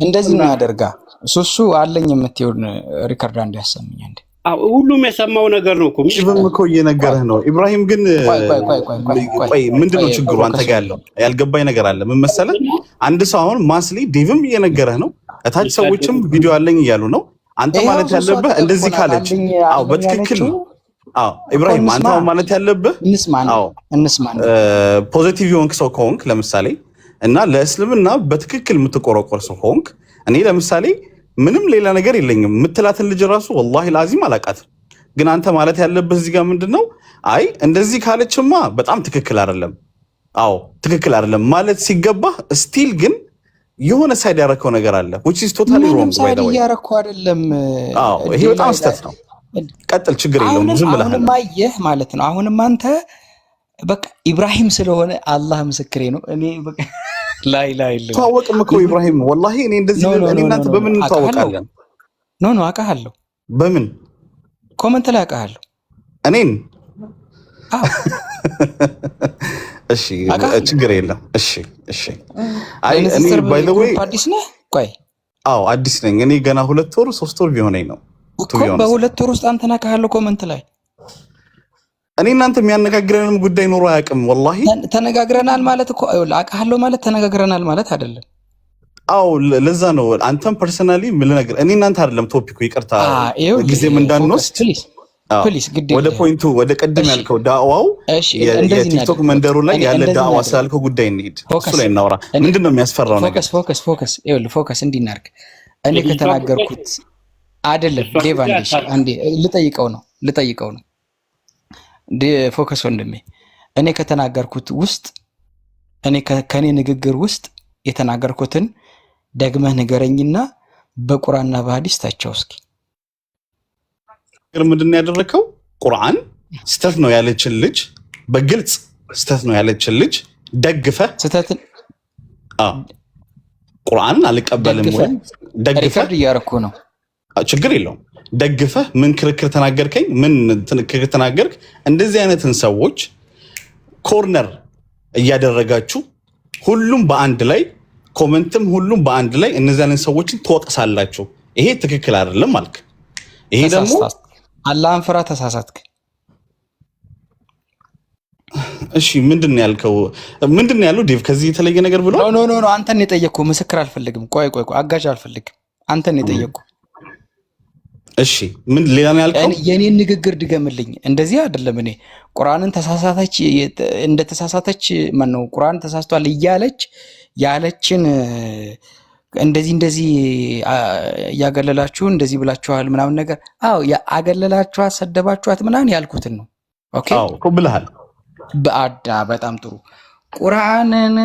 እንደዚህ ነው ያደርጋ ሱሱ አለኝ የምትይውን ሪከርድ አንድ ያሰምኝ እንዴ። ሁሉም የሰማው ነገር ነው እኮ ምንም እኮ እየነገረህ ነው ኢብራሂም። ግን ቆይ ምንድነው ችግሩ? አንተ ጋር ያለው ያልገባኝ ነገር አለ። ምን መሰለህ አንድ ሰው አሁን ማስሊ ዴቭም እየነገረህ ነው፣ እታች ሰዎችም ቪዲዮ አለኝ እያሉ ነው። አንተ ማለት ያለብህ እንደዚህ ካለች አዎ በትክክል ነው። አዎ ኢብራሂም አንተ ማለት ያለብህ እንስማ ፖዚቲቭ የሆንክ ሰው ከሆንክ ለምሳሌ እና ለእስልምና በትክክል የምትቆረቆር ሰው ከሆንክ እኔ ለምሳሌ ምንም ሌላ ነገር የለኝም የምትላትን ልጅ ራሱ ወላሂ ላዚም አላውቃትም። ግን አንተ ማለት ያለብህ እዚህ ጋር ምንድነው አይ እንደዚህ ካለችማ በጣም ትክክል አይደለም፣ አዎ ትክክል አይደለም ማለት ሲገባህ ስቲል ግን የሆነ ሳይድ ያረከው ነገር አለ which is totally wrong by the way ያረከው አይደለም ይሄ በጣም ስተት ነው ቀጥል ችግር የለውም ዝም ብለህ አሁንም አየህ ማለት ነው አሁንም አንተ በቃ ኢብራሂም ስለሆነ አላህ ምስክሬ ነው እኔ በቃ ላይ ታወቅም እኮ ኢብራሂም ወላሂ እኔ እንደዚህ እኔ እናንተ በምን እንታወቃለን ኖ አውቃለሁ በምን ኮሜንት ላይ አውቃለሁ እኔን እሺ ችግር የለም እሺ አይ እኔ by the way አዲስ ነህ ቆይ አዲስ ነኝ እኔ ገና 2 ወር 3 ወር ቢሆነኝ ነው በ2 ወር ውስጥ አንተና ካለው ኮሜንት ላይ እኔ እናንተ የሚያነጋግረንም ጉዳይ ኖሮ አያውቅም ወላሂ ተነጋግረናል ማለት እኮ አውቃለሁ ማለት ተነጋግረናል ማለት አይደለም ለዛ ነው አንተም ፐርሰናሊ ምን ነገር እኔ እናንተ አይደለም ቶፒኩ ይቅርታ ጊዜም እንዳንወስድ ፕሊስ ግድ ወደ ፖይንቱ ወደ ቀደም ያልከው ዳዋው የቲክቶክ መንደሩ ላይ ያለ ዳዋ ስላልከው ጉዳይ እንሂድ እሱ ላይ እናወራ ምንድነው የሚያስፈራው ነገር ፎከስ እንዲናርክ እኔ ከተናገርኩት አይደለም ዴቫንዲሽ አንዴ ልጠይቀው ነው ፎከስ ወንድሜ እኔ ከተናገርኩት ውስጥ እኔ ከኔ ንግግር ውስጥ የተናገርኩትን ደግመህ ንገረኝና በቁርአንና በሐዲስ ታቸው እስኪ ምንድነው ያደረከው ቁርአን ስተት ነው ያለችን ልጅ በግልጽ ስተት ነው ያለችን ልጅ ደግፈህ ስተትን ቁርአን አልቀበልም ወይ ደግፈህ ያረኩ ነው ችግር የለውም ደግፈህ ምን ክርክር ተናገርከኝ ምን ክርክር ተናገርክ እንደዚህ አይነትን ሰዎች ኮርነር እያደረጋችሁ ሁሉም በአንድ ላይ ኮሜንትም ሁሉም በአንድ ላይ እነዚህ አይነት ሰዎችን ትወቅሳላችሁ ይሄ ትክክል አይደለም ማለት ይሄ ደግሞ አላህን ፍራ ተሳሳትክ እሺ ምንድነው ያልከው ምንድነው ያለው ዴቭ ከዚህ የተለየ ነገር ብሎ ኖ አንተን የጠየቅኩ ምስክር አልፈልግም ቆይ አጋዥ አልፈልግም አንተን የጠየቅኩ እሺ ምን ሌላ ነው ያልከው የኔን ንግግር ድገምልኝ እንደዚህ አይደለም እኔ ቁርአንን ተሳሳተች እንደ ተሳሳተች ማን ነው ቁርአን ተሳስቷል እያለች ያለችን እንደዚህ ያገለላችሁ እንደዚህ ብላችኋል ምናምን ነገር ያገለላችኋት ሰደባችኋት ምናምን ያልኩትን ነው ኦኬ እኮ ብለሃል በጣም ጥሩ ቁርአንን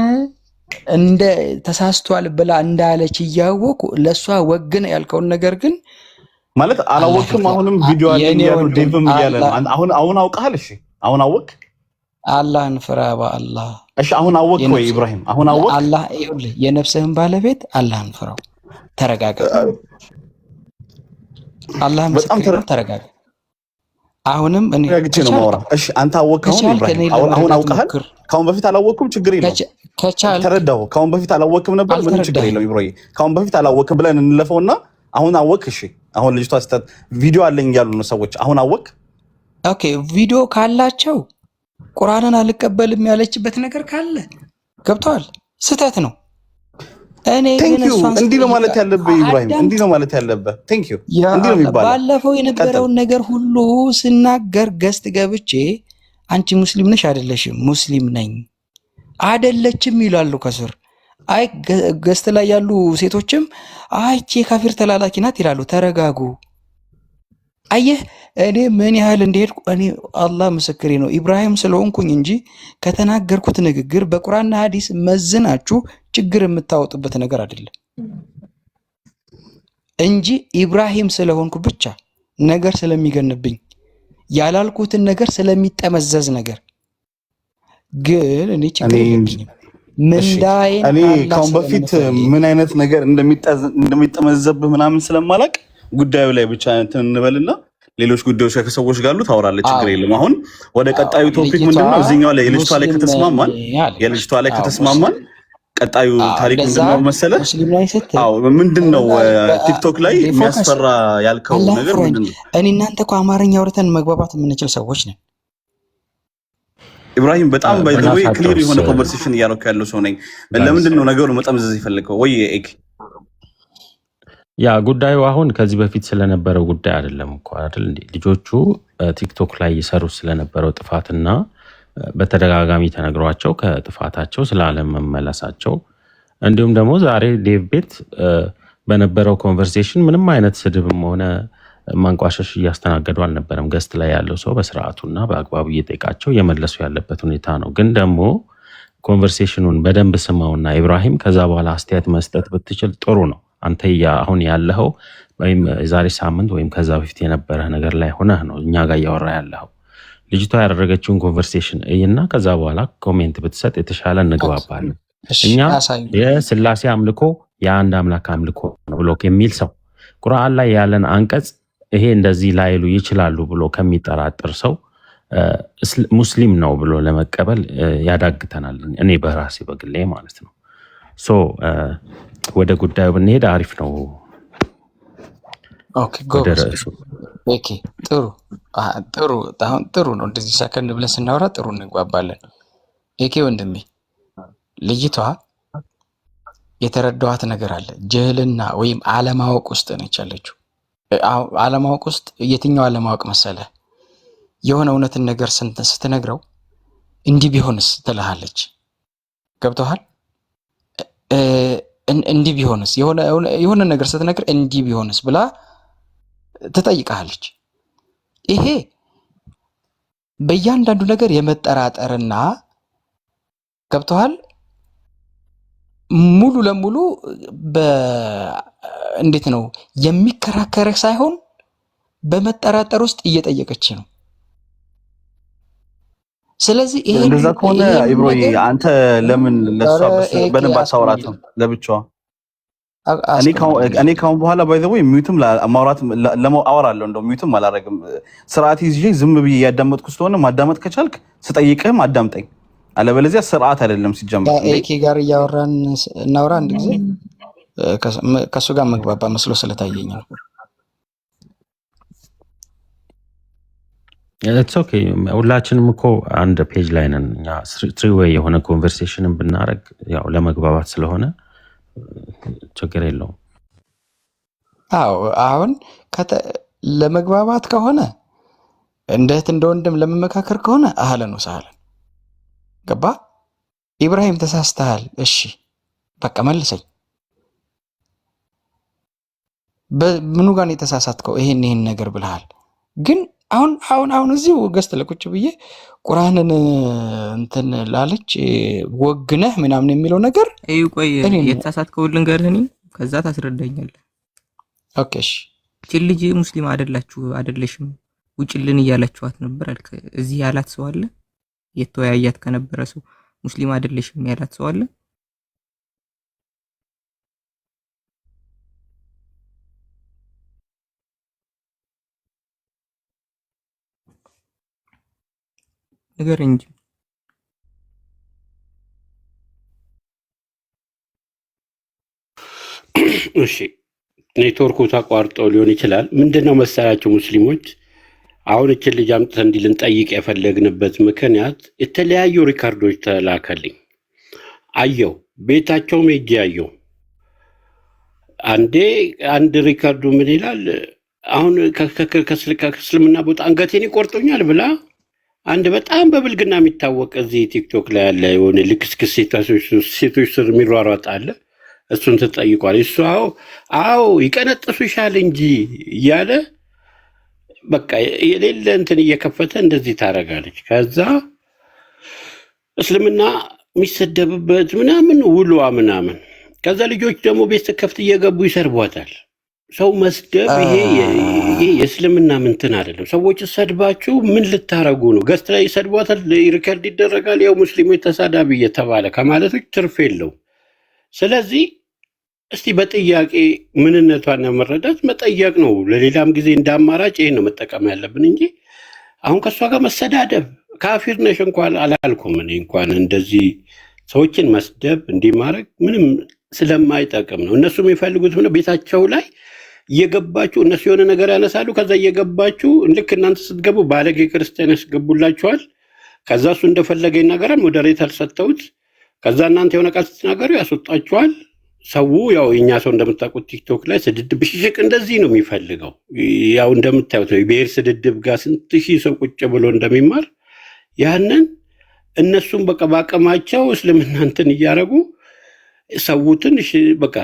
እንደ ተሳስቷል ብላ እንዳለች ያወቁ ለሷ ወግነ ያልከውን ነገር ግን ማለት አላወቅም አሁንም ቪዲዮ አለኝ ያለው ዴቭም ይያለ አሁን አውቀሃል እሺ አሁን አወቅ አላህን ፍራ በአላህ እሺ አሁን አወቅ ወይ ኢብራሂም አሁን አወቅ አላህ ይኸውልህ የነፍስህን ባለቤት አላህን ፍራው ተረጋጋ አላህ መስከረ ተረጋጋ አሁንም እኔ ረግቼ ነው ማውራ እሺ አንተ አወቅ አሁን አውቀሃል ካሁን በፊት አላወቅኩም ችግር የለውም ተረዳው ካሁን በፊት አላወቅም ነበር ምን ችግር የለውም ኢብራሂም ካሁን በፊት አላወቅም ብለን እንለፈውና አሁን አወቅ እሺ አሁን ልጅቷ ስታት ቪዲዮ አለኝ ያሉ ነው ሰዎች አሁን አወቅ ኦኬ ቪዲዮ ካላቸው ቁርአንን አልቀበልም ያለችበት ነገር ካለ ገብቷል ስተት ነው እኔ ግን እንዲህ ነው ማለት ያለብህ ኢብራሂም እንዲህ ነው ማለት ያለብህ ቴንክ ዩ እንዲህ ነው የሚባለው ባለፈው የነበረውን ነገር ሁሉ ስናገር ገስት ገብቼ አንቺ ሙስሊም ነሽ አይደለሽም ሙስሊም ነኝ አይደለችም ይላሉ ከስር አይ ገስት ላይ ያሉ ሴቶችም አይቼ ካፊር ተላላኪ ናት ይላሉ ተረጋጉ አየህ እኔ ምን ያህል እንደሄድኩ እኔ አላህ ምስክሬ ነው ኢብራሂም ስለሆንኩኝ እንጂ ከተናገርኩት ንግግር በቁርአንና ሐዲስ መዝናችሁ ችግር የምታወጡበት ነገር አይደለም እንጂ ኢብራሂም ስለሆንኩ ብቻ ነገር ስለሚገንብኝ ያላልኩትን ነገር ስለሚጠመዘዝ ነገር ግን እኔ ችግር የለብኝም ምንዳዬን እኔ ካሁን በፊት ምን አይነት ነገር እንደሚጠመዘብህ ምናምን ስለማላቅ ጉዳዩ ላይ ብቻ እንበልና ሌሎች ጉዳዮች ከሰዎች ጋር ታወራለህ ችግር የለም አሁን ወደ ቀጣዩ ቶፒክ ምንድነው እዚህኛው ላይ የልጅቷ ላይ ከተስማማን ቀጣዩ ታሪክ ምንድነው መሰለህ ምንድነው ቲክቶክ ላይ የሚያስፈራ ያልከው ነገር ምንድነው እኔ እናንተ እኮ አማርኛ አውርተን መግባባት የምንችል ሰዎች ነን ኢብራሂም በጣም ባይ ዘ ዌይ ክሊር የሆነ ኮንቨርሴሽን እያደረኩ ያለው ሰው ነኝ ለምንድነው ነገሩ መጠምዘዝ ይፈልገው ወይ ኤክ ያ ጉዳዩ አሁን ከዚህ በፊት ስለነበረው ጉዳይ አይደለም እኮ አይደል እንዴ ልጆቹ ቲክቶክ ላይ ይሰሩ ስለነበረው ጥፋትና በተደጋጋሚ ተነግሯቸው ከጥፋታቸው ስላለም መመለሳቸው እንዲሁም ደግሞ ዛሬ ዴቭ ቤት በነበረው ኮንቨርሴሽን ምንም አይነት ስድብም ሆነ ማንቋሸሽ እያስተናገዱ አልነበረም ገስት ላይ ያለው ሰው በስርዓቱና በአግባቡ እየጠየቃቸው እየመለሱ ያለበት ሁኔታ ነው ግን ደግሞ ኮንቨርሴሽኑን በደንብ ስማውና ኢብራሂም ከዛ በኋላ አስተያየት መስጠት ብትችል ጥሩ ነው። አንተ አሁን ያለኸው ወይም ዛሬ ሳምንት ወይም ከዛ በፊት የነበረ ነገር ላይ ሆነህ ነው እኛ ጋር እያወራ ያለኸው። ልጅቷ ያደረገችውን ኮንቨርሴሽን እና ከዛ በኋላ ኮሜንት ብትሰጥ የተሻለ እንግባባለን። እኛ የስላሴ አምልኮ የአንድ አምላክ አምልኮ ነው ብሎ የሚል ሰው ቁርአን ላይ ያለን አንቀጽ ይሄ እንደዚህ ላይሉ ይችላሉ ብሎ ከሚጠራጥር ሰው ሙስሊም ነው ብሎ ለመቀበል ያዳግተናል። እኔ በራሴ በግሌ ማለት ነው። ሶ ወደ ጉዳዩ ብንሄድ አሪፍ ነው። ኦኬ ጎበዝ። ኦኬ ጥሩ አሁን ጥሩ ነው። እንደዚህ ሰከንድ ብለን ስናወራ ጥሩ እንግባባለን። ኦኬ ወንድሜ፣ ልጅቷ የተረዳኋት ነገር አለ። ጅህልና ወይም አለማወቅ ውስጥ ነች ያለችው። አለማወቅ ውስጥ የትኛው አለማወቅ መሰለ? የሆነ እውነትን ነገር ስትነግረው እንዲህ ቢሆንስ ትልሃለች። ገብቶሃል? እንዲህ ቢሆንስ የሆነ ነገር ስትነግር እንዲህ ቢሆንስ ብላ ትጠይቃለች። ይሄ በእያንዳንዱ ነገር የመጠራጠርና ገብቶሃል ሙሉ ለሙሉ እንዴት ነው የሚከራከረህ ሳይሆን በመጠራጠር ውስጥ እየጠየቀች ነው። ስለዚህ ይሄ እንደዛ ከሆነ ኢብሮይ አንተ ለምን ለሷ በደንብ አታወራትም ለብቻዋ? እኔ ካሁን በኋላ ባይ ዘ ወይ ሚዩትም ማውራት አወራለሁ። እንደው ሚዩትም አላረግም። ስርዓት ይዤ ዝም ብዬ ያዳመጥኩ ስለሆነ ማዳመጥ ከቻልክ ስጠይቅህም አዳምጠኝ፣ አለበለዚያ ስርዓት አይደለም ሲጀምር። ኤኬ ጋር እያወራን እናውራ አንድ ጊዜ ከሱ ጋር መግባባ መስሎ ስለታየኝ ነው። ኢትስ ኦኬ። ሁላችንም እኮ አንድ ፔጅ ላይ ነን እኛ። ትሪ ዌይ የሆነ ኮንቨርሴሽንን ብናረግ ያው ለመግባባት ስለሆነ ችግር የለውም። አዎ አሁን ለመግባባት ከሆነ እንደ እህት እንደ ወንድም ለመመካከር ከሆነ አህለን ወሰህለን ገባ። ኢብራሂም ተሳስተሃል፣ እሺ በቃ መልሰኝ። በምኑ ጋር ነው የተሳሳትከው? ይሄን ነገር ብለሃል። ግን አሁን እዚሁ ገዝት ለቁጭ ብዬ ቁርአንን እንትን ላለች ወግነህ ምናምን የሚለው ነገር ቆይ የተሳሳትከው ልንገርህ፣ እኔ ከዛ ታስረዳኛለህ። ኦኬ እሺ። ልጅ ሙስሊም አይደለሽም ውጭልን እያላችኋት ነበር አልክ። እዚህ ያላት ሰው አለ? የተወያያት ከነበረ ሰው ሙስሊም አይደለሽም ያላት ሰው አለ? ነገር እንጂ እሺ፣ ኔትወርኩ ተቋርጦ ሊሆን ይችላል። ምንድነው መሰላችሁ ሙስሊሞች፣ አሁን እችን ልጅ አምጥተን እንዲህ ልንጠይቅ የፈለግንበት ምክንያት የተለያዩ ሪካርዶች ተላከልኝ። አየው፣ ቤታቸውም ሄጄ አየው። አንድ ሪካርዱ ምን ይላል? አሁን ከእስልምና ቦታ አንገቴን ይቆርጡኛል ብላ አንድ በጣም በብልግና የሚታወቅ እዚህ ቲክቶክ ላይ ያለ የሆነ ልክስክስ ሴቶች ስር የሚሯሯጥ አለ። እሱን ትጠይቋል። እሱ አዎ ይቀነጥሱሻል እንጂ እያለ በቃ የሌለ እንትን እየከፈተ እንደዚህ ታደርጋለች። ከዛ እስልምና የሚሰደብበት ምናምን ውሏ ምናምን። ከዛ ልጆች ደግሞ ቤት ከፍት እየገቡ ይሰርቧታል። ሰው መስደብ ይሄ የእስልምና ምንትን አይደለም። ሰዎች ሰድባችሁ ምን ልታረጉ ነው? ገስት ላይ ይሰድቧታል፣ ሪከርድ ይደረጋል። ያው ሙስሊሞች ተሳዳቢ እየተባለ ከማለቶች ትርፍ የለው። ስለዚህ እስቲ በጥያቄ ምንነቷን መረዳት መጠየቅ ነው። ለሌላም ጊዜ እንደ አማራጭ ይሄን ነው መጠቀም ያለብን እንጂ አሁን ከእሷ ጋር መሰዳደብ ካፊር ነሽ እንኳን አላልኩም። እኔ እንኳን እንደዚህ ሰዎችን መስደብ እንዲህ ማድረግ ምንም ስለማይጠቅም ነው። እነሱ የሚፈልጉት ምነው ቤታቸው ላይ እየገባችሁ እነሱ የሆነ ነገር ያነሳሉ። ከዛ እየገባችሁ ልክ እናንተ ስትገቡ ባለጌ ክርስቲያን ያስገቡላችኋል። ከዛ እሱ እንደፈለገ ይናገራል፣ ሞዴሬተር ሰጥተውት። ከዛ እናንተ የሆነ ቃል ስትናገሩ ያስወጣችኋል። ሰው ያው የኛ ሰው እንደምታውቁት ቲክቶክ ላይ ስድድብ ብሽሽቅ እንደዚህ ነው የሚፈልገው። ያው እንደምታዩት ነው የብሔር ስድድብ ጋር ስንት ሺህ ሰው ቁጭ ብሎ እንደሚማር ያንን እነሱም በቃ በአቅማቸው እስልምና እንትን እያደረጉ ሰው ትንሽ በቃ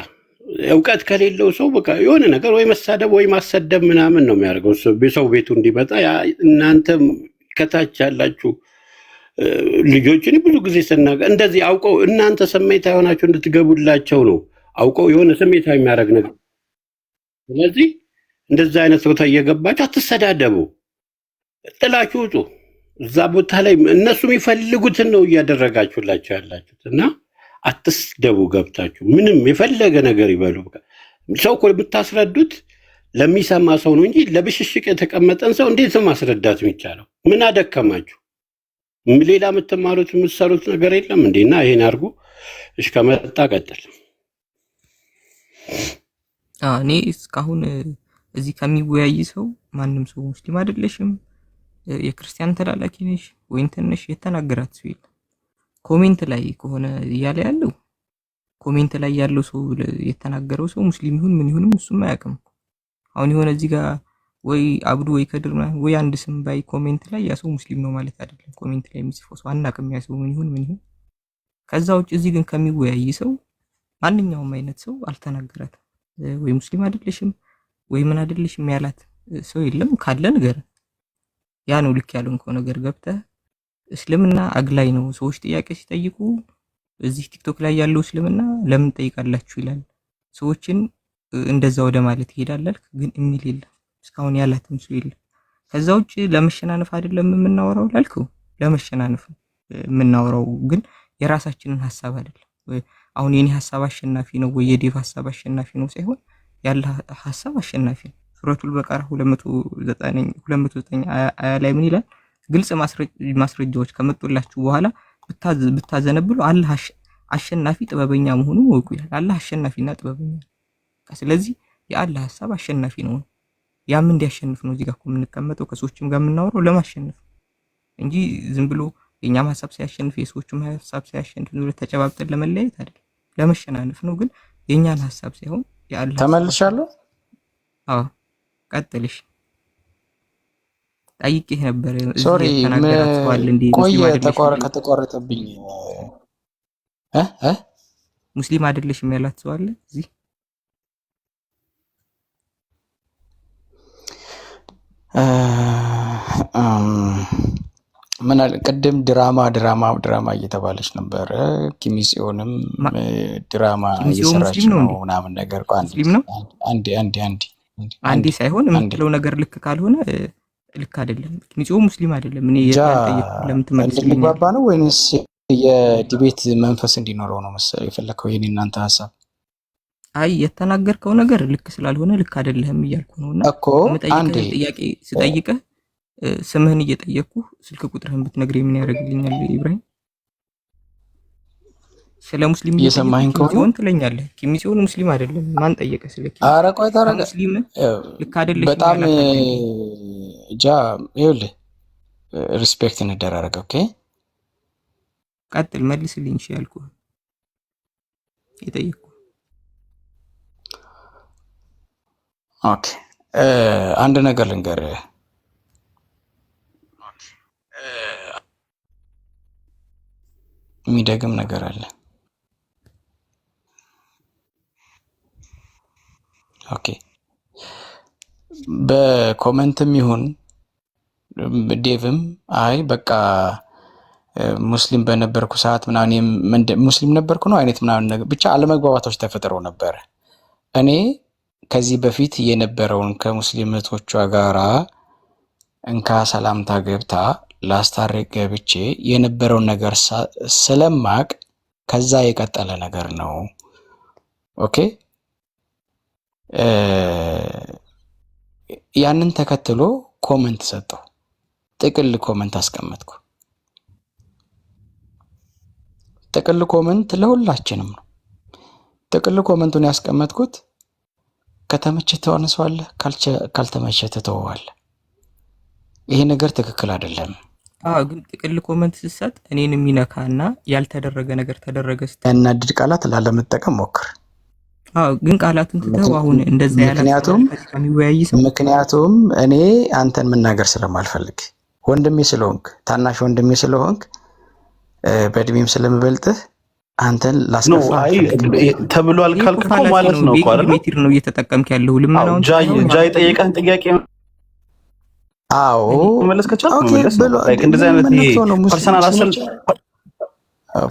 እውቀት ከሌለው ሰው በቃ የሆነ ነገር ወይ መሳደብ ወይ ማሰደብ ምናምን ነው የሚያደርገው ሰው ቤቱ እንዲመጣ። እናንተ ከታች ያላችሁ ልጆችን ብዙ ጊዜ ስናገር እንደዚህ አውቀው እናንተ ስሜታዊ ሆናችሁ እንድትገቡላቸው ነው። አውቀው የሆነ ስሜታዊ የሚያደርግ ነገር። ስለዚህ እንደዚህ አይነት ቦታ እየገባችሁ አትሰዳደቡ፣ ጥላችሁ ውጡ። እዛ ቦታ ላይ እነሱ የሚፈልጉትን ነው እያደረጋችሁላቸው ያላችሁት እና አትስደቡ። ገብታችሁ ምንም የፈለገ ነገር ይበሉ። ሰው እኮ የምታስረዱት ለሚሰማ ሰው ነው እንጂ ለብሽሽቅ የተቀመጠን ሰው እንዴት ነው ማስረዳት የሚቻለው? ምን አደከማችሁ? ሌላ የምትማሩት የምትሰሩት ነገር የለም እንዴ? እና ይሄን አድርጉ። እሺ ከመጣ ቀጥል። እኔ እስካሁን እዚህ ከሚወያይ ሰው ማንም ሰው ሙስሊም አይደለሽም፣ የክርስቲያን ተላላኪ ነሽ ወይ እንትን ነሽ የተናገራት ሰው የለም። ኮሜንት ላይ ከሆነ እያለ ያለው ኮሜንት ላይ ያለው ሰው የተናገረው ሰው ሙስሊም ይሁን ምን ይሁንም እሱም አያውቅም። አሁን የሆነ እዚህ ጋር ወይ አብዱ ወይ ከድር ወይ አንድ ስም ባይ ኮሜንት ላይ ያ ሰው ሙስሊም ነው ማለት አይደለም። ኮሜንት ላይ የሚጽፈው ሰው አናውቅም ያ ሰው ምን ይሁን ምን ይሁን። ከዛ ውጭ እዚህ ግን ከሚወያይ ሰው ማንኛውም አይነት ሰው አልተናገራትም። ወይ ሙስሊም አይደለሽም ወይ ምን አይደለሽም ያላት ሰው የለም። ካለ ነገር ያ ነው ልክ ያለው እንኳን ነገር ገብተህ እስልምና አግላይ ነው። ሰዎች ጥያቄ ሲጠይቁ እዚህ ቲክቶክ ላይ ያለው እስልምና ለምን ጠይቃላችሁ ይላል። ሰዎችን እንደዛ ወደ ማለት ይሄዳል። ግን የሚል የለም እስካሁን ያላትም ሰው የለም። ከዛ ውጭ ለመሸናነፍ አይደለም የምናወራው ላልከው ለመሸናነፍ የምናወራው ግን የራሳችንን ሐሳብ አይደለም። አሁን የኔ ሐሳብ አሸናፊ ነው ወይ የዴቭ ሐሳብ አሸናፊ ነው ሳይሆን ያለ ሐሳብ አሸናፊ ነው። ሱረቱል በቀራ 209 አያ ላይ ምን ይላል? ግልጽ ማስረጃዎች ከመጡላችሁ በኋላ ብታዘነብሉ አላህ አሸናፊ ጥበበኛ መሆኑን ወቁ ይላል። አላህ አሸናፊና ጥበበኛ። ስለዚህ የአላህ ሐሳብ አሸናፊ ነው። ያም እንዲያሸንፍ ነው እዚህ ጋር የምንቀመጠው ከሰዎችም ጋር የምናወራው ለማሸነፍ እንጂ ዝም ብሎ የኛም ሐሳብ ሲያሸንፍ የሰዎችም ሐሳብ ሲያሸንፍ ነው ተጨባብጠን ለመለያየት አይደለም፣ ለመሸናነፍ ነው። ግን የኛን ሐሳብ ሳይሆን የአላህ ተመልሻለሁ። አዎ ቀጥልሽ። ጠይቄህ ነበር ሶሪ ተናገራችኋል እንዴ? ከተቋረጠብኝ ሙስሊም አይደለሽም ያላት ሰው አለ እዚህ? ምን አለ ቅድም ድራማ እየተባለች ነበረ። ኪሚጽዮንም ድራማ እየሰራች ነው ምናምን ነገር አንዴ ሳይሆን የምትለው ነገር ልክ ካልሆነ ልክ አይደለም። ኪሚጽዮ ሙስሊም አይደለም። እኔ ለምን ትመልስልኝ? እንድንግባባ ነው ወይንስ የዲቤት መንፈስ እንዲኖረው ነው መሰለኝ የፈለከው? ይሄን እናንተ ሐሳብ አይ የተናገርከው ነገር ልክ ስላልሆነ ልክ አይደለም እያልኩ ነውና እኮ አንዴ ጥያቄ ስጠይቅህ ስምህን እየጠየቅኩ ስልክ ቁጥርህን ብትነግረኝ ምን ያደርግልኛል? ኢብራሂም ስለ ሙስሊም እየሰማኸኝ ከሆነ ትለኛለህ። ኪሚጽዮን ሙስሊም አይደለም። ማን ጠየቀ? ስለ ኧረ ቆይ ታረጋ ሙስሊም ልክ አይደለሽ በጣም ይኸውልህ ሪስፔክት እንደራረገ። ኦኬ ቀጥል፣ መልስልኝ። እሺ ያልኩህ የጠየቅኩህ ኦኬ አንድ ነገር ልንገርህ። የሚደግም ነገር አለ። ኦኬ በኮመንትም ይሁን ዴቭም አይ በቃ ሙስሊም በነበርኩ ሰዓት ምናምን ሙስሊም ነበርኩ ነው አይነት ምናምን ነገር ብቻ አለመግባባቶች ተፈጥረው ነበር። እኔ ከዚህ በፊት የነበረውን ከሙስሊም እህቶቿ ጋራ እንካ ሰላምታ ገብታ ላስታርቅ ገብቼ የነበረውን ነገር ስለማቅ ከዛ የቀጠለ ነገር ነው። ኦኬ ያንን ተከትሎ ኮመንት ሰጠው፣ ጥቅል ኮመንት አስቀመጥኩ። ጥቅል ኮመንት ለሁላችንም ነው። ጥቅል ኮመንቱን ያስቀመጥኩት ከተመቸህ ተዋነሰዋለህ፣ ካልተመቸህ ትተወዋለህ። ይሄ ነገር ትክክል አይደለም። ግን ጥቅል ኮመንት ስትሰጥ እኔን የሚነካና ያልተደረገ ነገር ተደረገ ያናድድ ቃላት ላለመጠቀም ሞክር። ግን ቃላቱን ትተው አሁን እንደዛ ምክንያቱም እኔ አንተን መናገር ስለማልፈልግ ወንድሜ ስለሆንክ ታናሽ ወንድሜ ስለሆንክ በእድሜም ስለምበልጥህ አንተን ላስከፋ ተብሏል ካልክ እኮ ማለት ነው እኮ አይደል? ሜትር ነው እየተጠቀምክ ያለው ልመናውን ጃ የጠየቀህን ጥያቄ አዎ መመለስ ከቻልክ መመለስ ነው። ላይክ እንደዚህ አይነት ፐርሰናል አሰል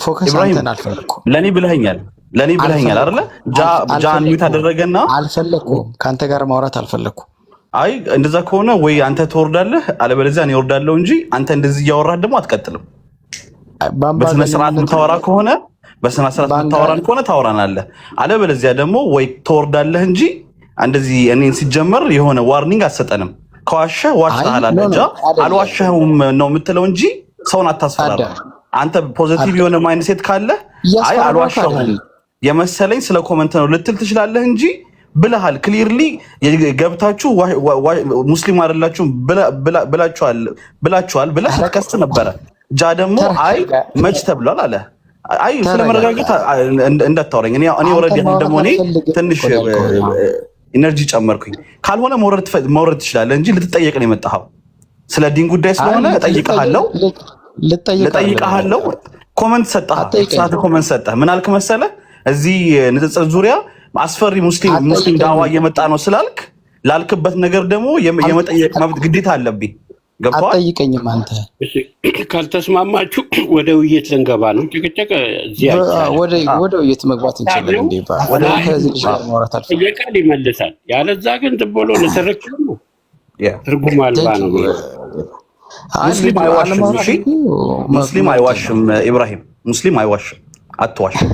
ፎከስ አንተን አልፈለኩም። ለኔ ብለኸኛል አይደለ? ጃን ሚት አደረገና አልፈለኩም፣ ካንተ ጋር ማውራት አልፈለኩም። አይ እንደዛ ከሆነ ወይ አንተ ትወርዳለህ አለበለዚያ እኔ እወርዳለሁ እንጂ አንተ እንደዚህ እያወራህ ደግሞ አትቀጥልም። በስነ ስርዓት የምታወራ ከሆነ ታወራናለህ፣ አለበለዚያ ደግሞ ወይ ትወርዳለህ እንጂ እንደዚህ እኔን ሲጀመር የሆነ ዋርኒንግ አትሰጠንም። ከዋሸህ ዋሽተሃል አለጃ አልዋሸህም ነው የምትለው እንጂ ሰውን አታስፈራራ። አንተ ፖዚቲቭ የሆነ ማይንድ ሴት ካለ አይ አልዋሸሁም የመሰለኝ ስለ ኮመንት ነው ልትል ትችላለህ እንጂ ብለሃል። ክሊርሊ ገብታችሁ ሙስሊም አይደላችሁም ብላችኋል ብለህ ስትከስ ነበረ። ጃ ደግሞ አይ መች ተብሏል አለ። አይ ስለመረጋጋት እንዳታወራኝ። እኔ ኦልሬዲ ደግሞ እኔ ትንሽ ኢነርጂ ጨመርኩኝ። ካልሆነ መውረድ ትችላለህ እንጂ ልትጠየቅ ነው የመጣኸው። ስለ ዲን ጉዳይ ስለሆነ ልጠይቅሃለሁ። ኮመንት ሰጠህ። ምን አልክ መሰለህ? እዚህ ንጽጽር ዙሪያ አስፈሪ ሙስሊም ዳዋ እየመጣ ነው ስላልክ ላልክበት ነገር ደግሞ የመጠየቅ መብት ግዴታ አለብኝ። ገብቶሃል? አትጠይቀኝም አንተ። ካልተስማማችሁ ወደ ውይይት ልንገባ ነው። ጭቅጭቅ እዚህ ወደ ውይይት መግባት እንችላለን። እንዴ ከዚህ ልጅ ጋር ማውራት አልፈልግም። ጠየቃል ይመልሳል። ያለዛ ግን ዝም ብሎ ንትርክ ነው፣ ትርጉም አልባ ነው። ሙስሊም አይዋሽም። እሺ ሙስሊም አይዋሽም። ኢብራሂም ሙስሊም አይዋሽም። አትዋሽም።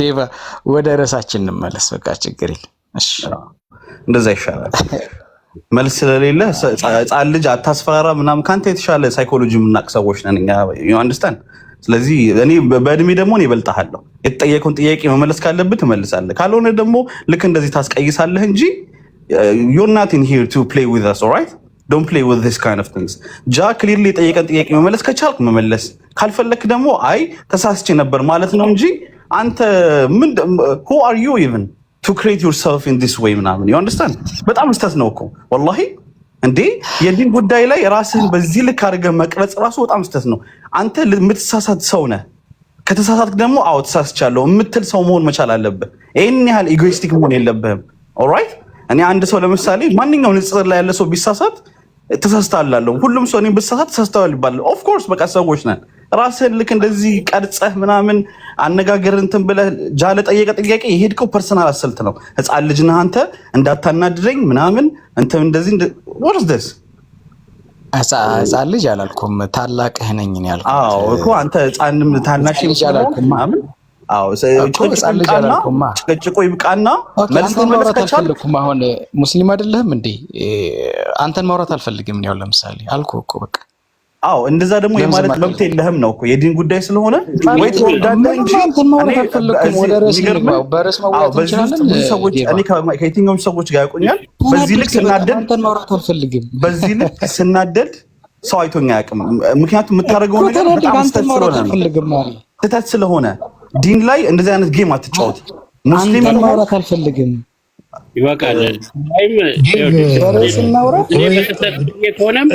ዴቫ ወደ ርዕሳችን እንመለስ። በቃ ችግር የለም። እሺ እንደዛ ይሻላል። መልስ ስለሌለ ህፃን ልጅ አታስፈራራ ምናምን። ካንተ የተሻለ ሳይኮሎጂ የምናውቅ ሰዎች ነን እኛ። ዩ አንደርስታንድ። ስለዚህ እኔ በእድሜ ደግሞ እኔ እበልጥሃለሁ። የተጠየቀውን ጥያቄ መመለስ ካለብህ ትመልሳለህ፣ ካልሆነ ደግሞ ልክ እንደዚህ ታስቀይሳለህ እንጂ you're not in here to play with us, all right? Don't play with this kind of things. ጃ ክሊርሊ የጠየቀን ጥያቄ መመለስ ከቻልክ መመለስ፣ ካልፈለክ ደግሞ አይ ተሳስቼ ነበር ማለት ነው እንጂ አንተ who are you even to create yourself in this way ምናምን። you understand? በጣም ስህተት ነው እኮ ወላሂ። እንዴ የዲን ጉዳይ ላይ ራስህን በዚህ ልክ አድርገህ መቅረጽ ራሱ በጣም ስህተት ነው። አንተ የምትሳሳት ሰው ነህ። ከተሳሳትክ ደግሞ አዎ ተሳስቻለሁ የምትል ሰው መሆን መቻል አለብህ። ይህን ያህል ኢጎይስቲክ መሆን የለብህም። ኦልራይት እኔ አንድ ሰው ለምሳሌ ማንኛውም ንጽጽር ላይ ያለ ሰው ቢሳሳት ተሳስታላለሁ፣ ሁሉም ሰው እኔም ብሳሳት ተሳስተዋል ይባላል። ኦፍ ኮርስ በቃ ሰዎች ነን። ራስህን ልክ እንደዚህ ቀርጸህ ምናምን አነጋገር እንትን ብለህ ጃ ለጠየቀ ጥያቄ የሄድከው ፐርሰናል አሰልት ነው። ህፃን ልጅ ነህ አንተ፣ እንዳታናድረኝ ምናምን እንትን እንደዚህ ወርስ ደስ ህፃን ልጅ አላልኩም፣ ታላቅህ ነኝ ነው ያልኩት። አዎ እኮ አንተ ህፃንም ታናሽ ልጅ አላልኩም ምናምን። አዎ ጭቅጭቁ ይብቃና መልስ መመለስ ከቻልኩም። አሁን ሙስሊም አይደለህም እንዴ? አንተን ማውራት አልፈልግም ነው ለምሳሌ አልኩህ እኮ በቃ። አዎ እንደዛ ደግሞ የማለት መብት የለህም ነው እኮ የዲን ጉዳይ ስለሆነ ወይ ትወዳለህ እንጂ አንተን ማውራት አልፈልግም። ወደ ርዕስ እንግባ። በርዕስ ማውራት እንችላለን። ብዙ ሰዎች እኔ ከየትኛውም ሰዎች ጋር ያውቁኛል። በዚህ ልክ ስናደድ አንተን ማውራት አልፈልግም። በዚህ ልክ ስናደድ ሰው አይቶኛ አያውቅም። ምክንያቱም የምታደርገው ነገር በጣም ስህተት ስለሆነ ዲን ላይ እንደዚህ አይነት ጌም አትጫወት። ሙስሊም ማውራት አልፈልግም። ይበቃል። ከሆነም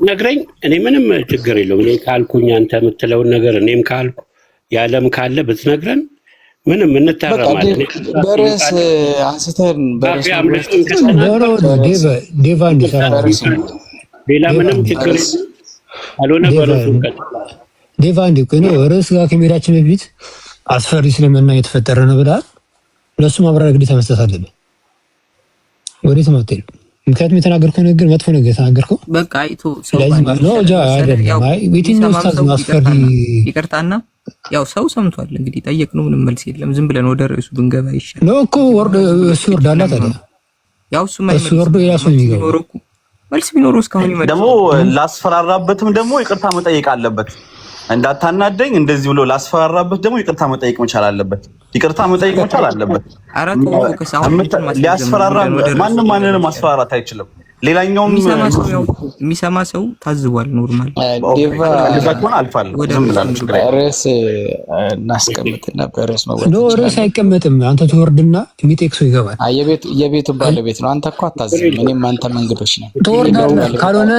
ነግረኝ፣ እኔ ምንም ችግር የለውም። እኔ ካልኩኝ አንተ የምትለውን ነገር እኔም ካልኩ ያለም ካለ ብትነግረን ምንም እንታረማለን። በርዕስ አንስተን ሌላ ምንም ችግር አልሆነ። በርዕሱ ዴቫ እንዲ ነው ርዕስ ጋር ከመሄዳችን በፊት አስፈሪ እስልምና እየተፈጠረ ነው ብለሃል። ለሱ ማብራሪያ ግዴታ መስጠት አለብህ። ወዴት ነው የምትሄደው? ምክንያቱም የተናገርከው ነገር መጥፎ ነገር የተናገርከው በቃ አይቶ ሰው ይቅርታና ያው ሰው ሰምቷል። እንግዲህ ጠየቅነው፣ ምንም መልስ የለም። ዝም ብለን ወደ ርዕሱ ብንገባ ይሻላል ነው እኮ። እሱ ወርዳላ ታዲያ ያው እሱ ወርዶ የራሱ የሚገባው መልስ ቢኖረው እስካሁን ይመጣ ደግሞ ላስፈራራበትም ደግሞ ይቅርታ መጠየቅ አለበት። እንዳታናደኝ እንደዚህ ብሎ ላስፈራራበት ደግሞ ይቅርታ መጠየቅ መቻል አለበት። ይቅርታ መጠየቅ መቻል አለበት። ሊያስፈራራ ማንም ማንንም ማስፈራራት አይችልም። ሌላኛውም የሚሰማ ሰው ታዝቧል። ኖርማል ርዕስ እናስቀምጥ ነበር። ርዕስ አይቀመጥም። አንተ ትወርድና የሚጠይቅ ሰው ይገባል። የቤቱ ባለቤት ነው። አንተ እኮ አታዝም። እኔም አንተ መንገዶች ነው። ትወርዳለህ። ካልሆነ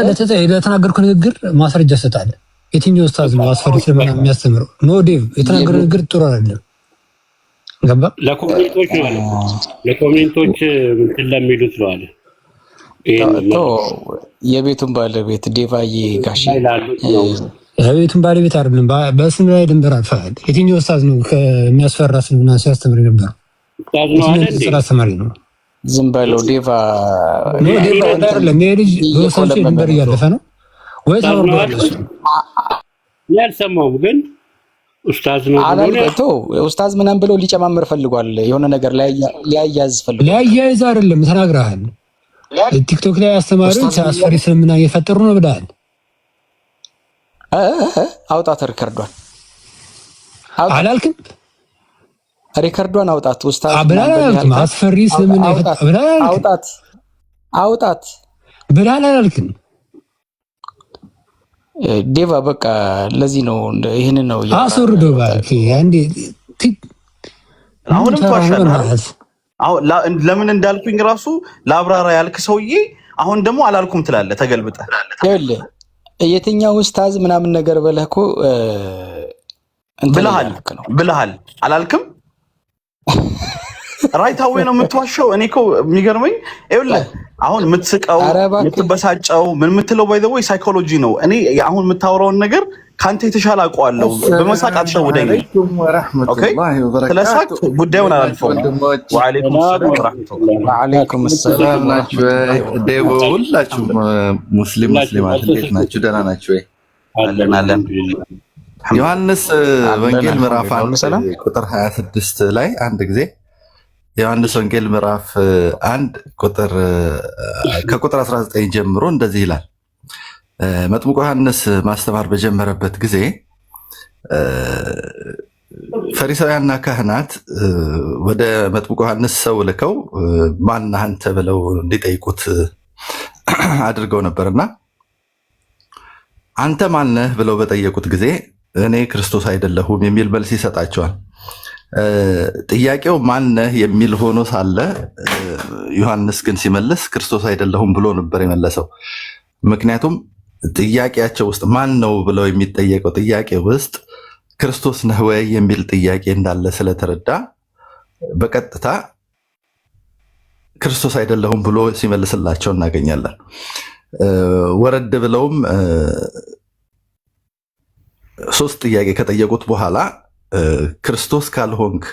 ለተናገርኩ ንግግር ማስረጃ እሰጣለሁ። የትኛው ኡስታዝ ነው አስፈሪ ስለምን የሚያስተምረው? ኖ ዴቭ የተናገረው ንግግር ጥሩ አይደለም። ገባ ለኮሜንቶች ነው አለ። ለኮሜንቶች እንትን ለሚሉት ነው አለ። የቤቱን ባለቤት ዴቫዬ ጋሼ የቤቱን ባለቤት አይደለም። በስም ላይ ድንበር አልፈሃል። የትኛው ኡስታዝ ነው ከሚያስፈራ ስምና ሲያስተምር ነበር? ኡስታዝ ነው አለ እንዴ? አስተማሪ ነው። ዝም በለው ዴቫ አይደለም። ይሄ ልጅ በሰንቼ ድንበር እያለፈ ነው ወይ ታወርዳለህ? ያልሰማው ግን ኡስታዝ ነው አላልከቶ ኡስታዝ ምናምን ብሎ ሊጨማምር ፈልጓል። የሆነ ነገር ላይ ሊያያዝ ፈልጓል። ሊያያዝ አይደለም ተናግረሃል። ቲክቶክ ላይ አስተማሪዎች አስፈሪ ስምና እየፈጠሩ ነው ብለሃል። አውጣት ሪከርዷን አላልክም? ሪከርዷን አውጣት ኡስታዝ ብለሃል። አስፈሪ ስምና አውጣት ብለሃል አላልክም? ዴቫ በቃ ለዚህ ነው ይሄን ነው አስወርደው ባልክ አንዴ አሁንም ተዋሻለህ። ለምን እንዳልኩኝ ራሱ ለአብራራ ያልክ ሰውዬ አሁን ደግሞ አላልኩም ትላለህ ተገልብጠህ። ይኸውልህ የትኛው ኡስታዝ ምናምን ነገር በለህ እኮ ብለሃል አላልክም? ራይታዌ ነው የምትዋሸው። እኔ እኮ የሚገርመኝ ይኸውልህ አሁን የምትስቀው የምትበሳጨው ምን የምትለው ባይ ዘ ወይ ሳይኮሎጂ ነው። እኔ አሁን የምታወራውን ነገር ከአንተ የተሻለ አውቀዋለሁ። በመሳቅ አትሸውደኝ። ኦኬ ስለሳቅ ጉዳዩን አላልፈውም። ወአለይኩም ሰላም ወራህመቱላህ። ወአለይኩም ሰላም ናችሁ ዴቦ? ሁላችሁም ሙስሊማት እንዴት ናችሁ? ደህና ናችሁ ወይ? አለን። ዮሐንስ ወንጌል ምዕራፍ 1 ቁጥር 26 ላይ አንድ ጊዜ ዮሐንስ ወንጌል ምዕራፍ 1 ከቁጥር 19 ጀምሮ እንደዚህ ይላል። መጥምቁ ዮሐንስ ማስተማር በጀመረበት ጊዜ ፈሪሳውያንና ካህናት ወደ መጥምቁ ዮሐንስ ሰው ልከው ማነህ አንተ ብለው እንዲጠይቁት አድርገው ነበርና አንተ ማነህ ብለው በጠየቁት ጊዜ እኔ ክርስቶስ አይደለሁም የሚል መልስ ይሰጣቸዋል። ጥያቄው ማነህ የሚል ሆኖ ሳለ ዮሐንስ ግን ሲመልስ ክርስቶስ አይደለሁም ብሎ ነበር የመለሰው። ምክንያቱም ጥያቄያቸው ውስጥ ማን ነው ብለው የሚጠየቀው ጥያቄ ውስጥ ክርስቶስ ነህ ወይ የሚል ጥያቄ እንዳለ ስለተረዳ በቀጥታ ክርስቶስ አይደለሁም ብሎ ሲመልስላቸው እናገኛለን። ወረድ ብለውም 3 ጥያቄ ከጠየቁት በኋላ ክርስቶስ ካልሆንክ፣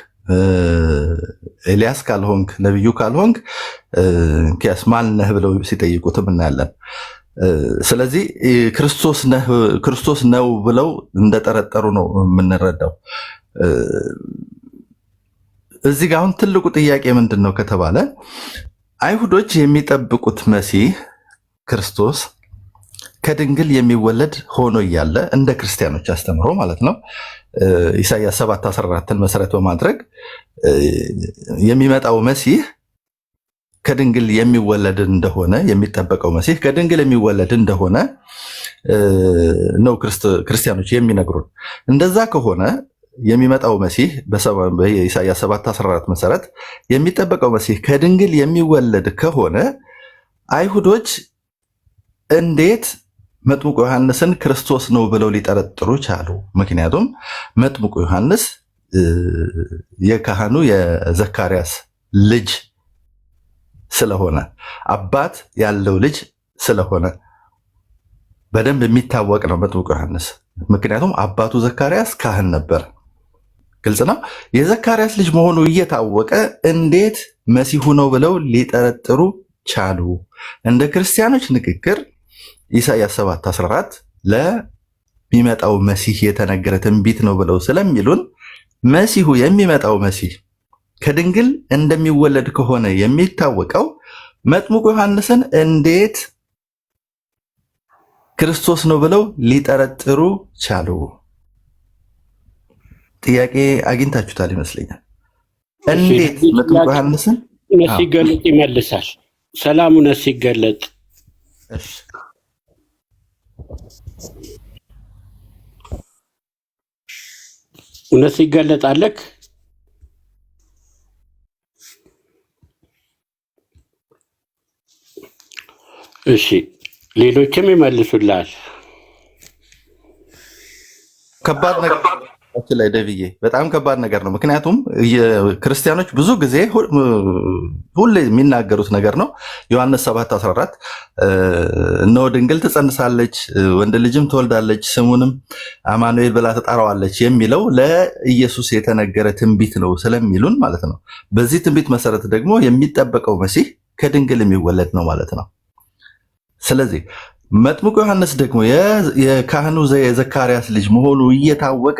ኤልያስ ካልሆንክ፣ ነብዩ ካልሆንክ እንኪያስ ማን ነህ ብለው ሲጠይቁትም እናያለን። ስለዚህ ክርስቶስ ነው ብለው እንደጠረጠሩ ነው የምንረዳው። እዚህ ጋር አሁን ትልቁ ጥያቄ ምንድን ነው ከተባለ አይሁዶች የሚጠብቁት መሲህ ክርስቶስ ከድንግል የሚወለድ ሆኖ እያለ እንደ ክርስቲያኖች አስተምሮ ማለት ነው ኢሳይያስ 7:14ን መሰረት በማድረግ የሚመጣው መሲህ ከድንግል የሚወለድ እንደሆነ የሚጠበቀው መሲህ ከድንግል የሚወለድ እንደሆነ ነው ክርስቲያኖች የሚነግሩን። እንደዛ ከሆነ የሚመጣው መሲህ በኢሳይያስ 7:14 መሰረት የሚጠበቀው መሲህ ከድንግል የሚወለድ ከሆነ አይሁዶች እንዴት መጥምቁ ዮሐንስን ክርስቶስ ነው ብለው ሊጠረጥሩ ቻሉ? ምክንያቱም መጥምቁ ዮሐንስ የካህኑ የዘካርያስ ልጅ ስለሆነ አባት ያለው ልጅ ስለሆነ በደንብ የሚታወቅ ነው መጥምቁ ዮሐንስ። ምክንያቱም አባቱ ዘካርያስ ካህን ነበር። ግልጽ ነው። የዘካርያስ ልጅ መሆኑ እየታወቀ እንዴት መሲሁ ነው ብለው ሊጠረጥሩ ቻሉ? እንደ ክርስቲያኖች ንግግር ኢሳይያስ 7:14 ለሚመጣው መሲህ የተነገረ ትንቢት ነው ብለው ስለሚሉን መሲሁ የሚመጣው መሲህ ከድንግል እንደሚወለድ ከሆነ የሚታወቀው መጥምቁ ዮሐንስን እንዴት ክርስቶስ ነው ብለው ሊጠረጥሩ ቻሉ? ጥያቄ አግኝታችሁታል ይመስለኛል። እንዴት መጥምቁ ዮሐንስን ሲገለጥ ይመልሳል። ሰላሙ ሲገለጥ እውነት ሲገለጣለክ እሺ፣ ሌሎችም ይመልሱላል። ከባድ ነገር ላይ ደብዬ በጣም ከባድ ነገር ነው። ምክንያቱም ክርስቲያኖች ብዙ ጊዜ ሁሌ የሚናገሩት ነገር ነው። ዮሐንስ 7:14 እነሆ ድንግል ትጸንሳለች፣ ወንድ ልጅም ትወልዳለች፣ ስሙንም አማኑኤል ብላ ትጠራዋለች የሚለው ለኢየሱስ የተነገረ ትንቢት ነው ስለሚሉን ማለት ነው። በዚህ ትንቢት መሰረት ደግሞ የሚጠበቀው መሲህ ከድንግል የሚወለድ ነው ማለት ነው። ስለዚህ መጥምቁ ዮሐንስ ደግሞ የካህኑ የዘካርያስ ልጅ መሆኑ እየታወቀ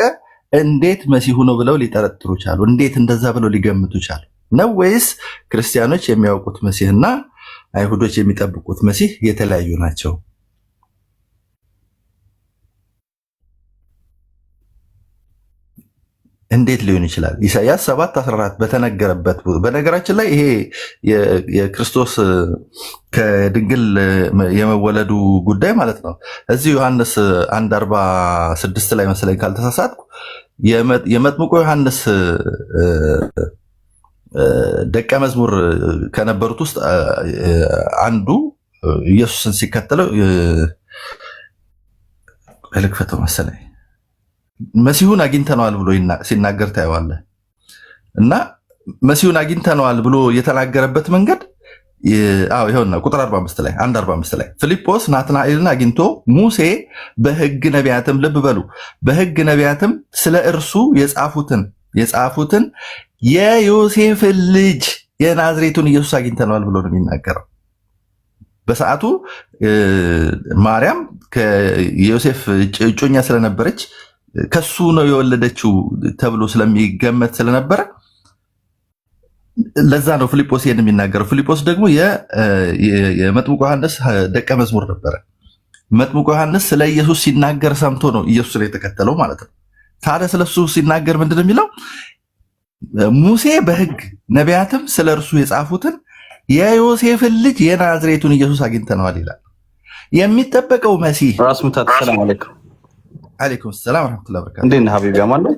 እንዴት መሲሁ ነው ብለው ሊጠረጥሩ ቻሉ? እንዴት እንደዛ ብለው ሊገምቱ ቻሉ? ነው ወይስ ክርስቲያኖች የሚያውቁት መሲህና አይሁዶች የሚጠብቁት መሲህ የተለያዩ ናቸው? እንዴት ሊሆን ይችላል? ኢሳይያስ 7:14 በተነገረበት በነገራችን ላይ ይሄ የክርስቶስ ከድንግል የመወለዱ ጉዳይ ማለት ነው። እዚህ ዮሐንስ 1:46 ላይ መሰለኝ ካልተሳሳትኩ የመጥምቁ ዮሐንስ ደቀ መዝሙር ከነበሩት ውስጥ አንዱ ኢየሱስን ሲከተለው ልክፈተው መሰለኝ መሲሁን አግኝተነዋል ብሎ ሲናገር ታየዋለህ። እና መሲሁን አግኝተነዋል ብሎ የተናገረበት መንገድ ይኸውና ቁጥር 45 ላይ 1:45 ላይ ፊልጶስ ናትናኤልን አግኝቶ ሙሴ በሕግ ነቢያትም ልብ በሉ በሕግ ነቢያትም ስለ እርሱ የጻፉትን የዮሴፍን ልጅ የናዝሬቱን ኢየሱስ አግኝተነዋል ብሎ ነው የሚናገረው። በሰዓቱ ማርያም ከዮሴፍ እጮኛ ስለነበረች ከሱ ነው የወለደችው ተብሎ ስለሚገመት ስለነበረ ለዛ ነው ፊልጶስ ይሄን የሚናገረው። ፊልጶስ ደግሞ የመጥምቁ ዮሐንስ ደቀ መዝሙር ነበረ። መጥምቁ ዮሐንስ ስለ ኢየሱስ ሲናገር ሰምቶ ነው ኢየሱስን የተከተለው ማለት ነው። ታዲያ ስለሱ ሲናገር ምንድን ነው የሚለው? ሙሴ በሕግ ነቢያትም ስለ እርሱ የጻፉትን የዮሴፍን ልጅ የናዝሬቱን ኢየሱስ አግኝተነዋል ይላል። የሚጠበቀው መሲህ ራስ ምታት። ሰላም አለይኩም። አለይኩም ሰላም ወራህመቱላሂ ወበረካቱ። እንዴት ነህ ሀቢቢ? አማን ነው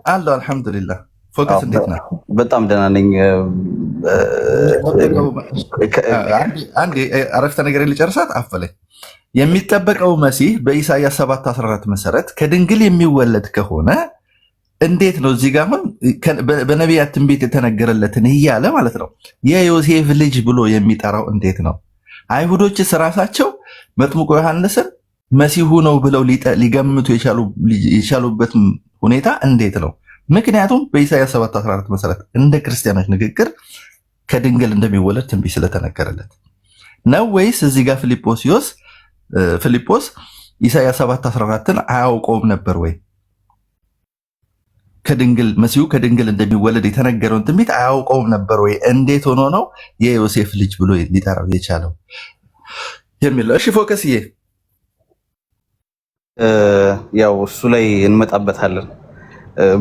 አለሁ አልሐምዱሊላህ። ፎከስ እንዴት ነህ? በጣም ደህና ነኝ። አንዴ አረፍተ ነገር ልጨርሳት አፈለኝ። የሚጠበቀው መሲህ በኢሳይያስ 7:14 መሰረት ከድንግል የሚወለድ ከሆነ እንዴት ነው እዚህ ጋር አሁን በነቢያት ትንቢት የተነገረለትን እያለ ማለት ነው የዮሴፍ ልጅ ብሎ የሚጠራው እንዴት ነው? አይሁዶችስ ራሳቸው መጥምቁ ዮሐንስን መሲሁ ነው ብለው ሊገምቱ የቻሉበት ሁኔታ እንዴት ነው? ምክንያቱም በኢሳይያስ 7:14 መሰረት እንደ ክርስቲያኖች ንግግር ከድንግል እንደሚወለድ ትንቢት ስለተነገረለት ነው ወይስ እዚህ ጋር ፊልጶስ ኢሳይያስ 7:14ን አያውቀውም ነበር ወይ? መሲሁ ከድንግል እንደሚወለድ የተነገረውን ትንቢት አያውቀውም ነበር ወይ? እንዴት ሆኖ ነው የዮሴፍ ልጅ ብሎ ሊጠራው የቻለው የሚለው? እሺ ፎከስዬ፣ ያው እሱ ላይ እንመጣበታለን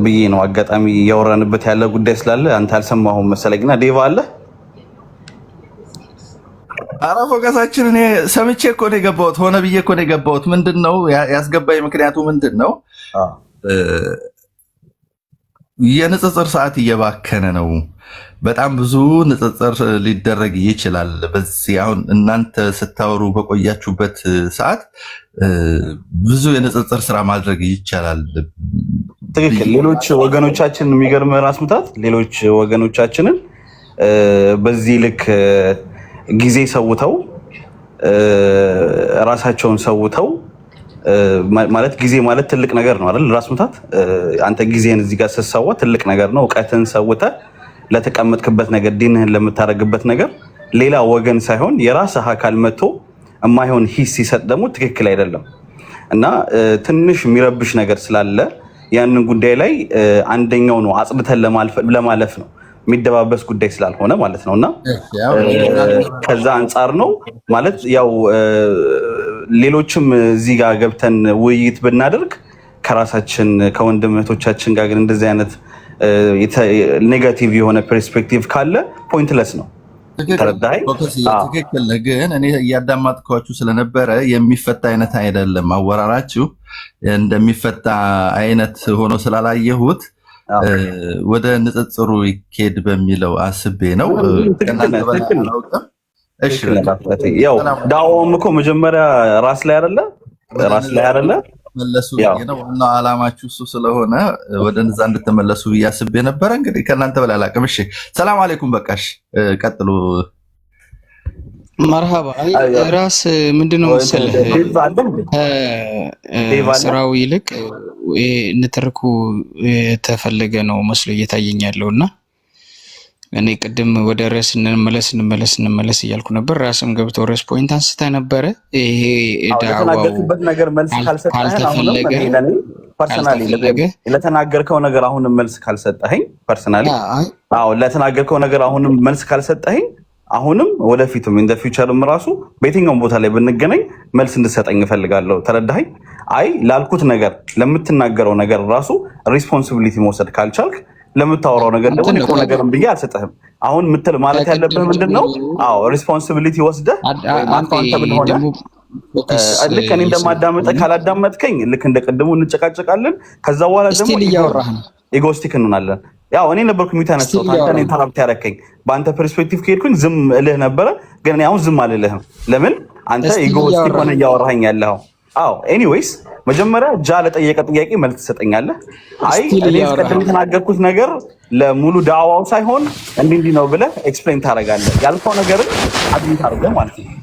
ብዬ ነው። አጋጣሚ እያወራንበት ያለ ጉዳይ ስላለ አንተ አልሰማሁም መሰለኝና ዴቫ አለ። ኧረ ፎከሳችን እኔ ሰምቼ እኮ ነው የገባሁት፣ ሆነ ብዬ እኮ ነው የገባሁት። ምንድን ነው ያስገባኝ? ምክንያቱ ምንድን ነው? የንጽጽር ሰዓት እየባከነ ነው። በጣም ብዙ ንጽጽር ሊደረግ ይችላል። በዚህ አሁን እናንተ ስታወሩ በቆያችሁበት ሰዓት ብዙ የንጽጽር ስራ ማድረግ ይቻላል። ትክክል። ሌሎች ወገኖቻችን የሚገርም ራስ ምታት ሌሎች ወገኖቻችንን በዚህ ልክ ጊዜ ሰውተው ራሳቸውን ሰውተው ማለት ጊዜ ማለት ትልቅ ነገር ነው አይደል? ራስ ምታት አንተ ጊዜን እዚህ ጋር ስትሰዋ ትልቅ ነገር ነው። እውቀትን ሰውተህ ለተቀመጥክበት ነገር ዲንህን ለምታደርግበት ነገር ሌላ ወገን ሳይሆን የራስህ አካል መጥቶ የማይሆን ሂስ ሲሰጥ ደግሞ ትክክል አይደለም እና ትንሽ የሚረብሽ ነገር ስላለ ያንን ጉዳይ ላይ አንደኛው ነው አጽድተን ለማለፍ ነው የሚደባበስ ጉዳይ ስላልሆነ ማለት ነውና ከዛ አንጻር ነው ማለት ያው ሌሎችም እዚህ ጋር ገብተን ውይይት ብናደርግ ከራሳችን ከወንድም እህቶቻችን ጋር ግን እንደዚህ አይነት ኔጋቲቭ የሆነ ፐርስፔክቲቭ ካለ ፖይንትለስ ነው። ተረዳኸኝ? ትክክል። ግን እኔ እያዳማጥኳችሁ ስለነበረ የሚፈታ አይነት አይደለም አወራራችሁ። እንደሚፈታ አይነት ሆኖ ስላላየሁት ወደ ንጽጽሩ ይኬድ በሚለው አስቤ ነው። ያው ዳዋውም እኮ መጀመሪያ ራስ ላይ አይደለ መለሱ ነው ዋናው ዓላማችሁ እሱ ስለሆነ ወደ እነዛ እንድትመለሱ እያስብ የነበረ እንግዲህ ከእናንተ በላይ አላውቅም። እሺ ሰላም አለይኩም። በቃሽ ቀጥሉ። መርሃባ ራስ ምንድነው መሰለህ ስራው ይልቅ ንትርኩ የተፈለገ ነው መስሎ እየታየኝ ያለውና እኔ ቅድም ወደ ርዕስ እንመለስ እያልኩ ነበር። ራስም ገብቶ ርዕስ ፖይንት አንስታ ነበረ። ይሄ ዳዋው ነገር መልስ ካልሰጠኸኝ ለተናገርከው ነገር አሁንም መልስ ካልሰጠኸኝ ፐርሰናሊ ለተናገርከው ነገር አሁንም መልስ ካልሰጠኸኝ አሁንም ወደፊትም ኢን ዘ ፊውቸርም ራሱ በየትኛውም ቦታ ላይ ብንገናኝ መልስ እንድሰጠኝ እፈልጋለሁ። ተረዳኸኝ? አይ ላልኩት ነገር ለምትናገረው ነገር ራሱ ሪስፖንሲቢሊቲ መውሰድ ካልቻልክ ለምታወራው ነገር ደግሞ እኮ ነገርም ብዬ አልሰጠህም። አሁን ምትል ማለት ያለብህ ምንድነው? ሪስፖንሲቢሊቲ ወስደህ አካውንታብል ሆነ ልክ እኔ እንደማዳመጠህ ካላዳመጥከኝ ልክ እንደቀድሞ እንጨቃጨቃለን። ከዛ በኋላ ደግሞ ኢጎስቲክ እንሆናለን። ያው እኔ ነበርኩ የሚተነስተው አንተ እኔን ተራብት ያረከኝ በአንተ ፐርስፔክቲቭ ከሄድኩኝ ዝም እልህ ነበረ። ግን እኔ አሁን ዝም አልልህም። ለምን አንተ ኢጎስቲክ ሆነ እያወራኸኝ ያለኸው? ኤኒዌይስ መጀመሪያ ለጠየቀ ጥያቄ መልስ ትሰጠኛለህ። አይ እኔ እስከዚህ የተናገርኩት ነገር ለሙሉ ዳዋው ሳይሆን እንዲህ ነው ብለህ ኤክስፕሌን ታደርጋለህ። ያልከው ነገርን አድሚት አድርገህ ማለት ነው።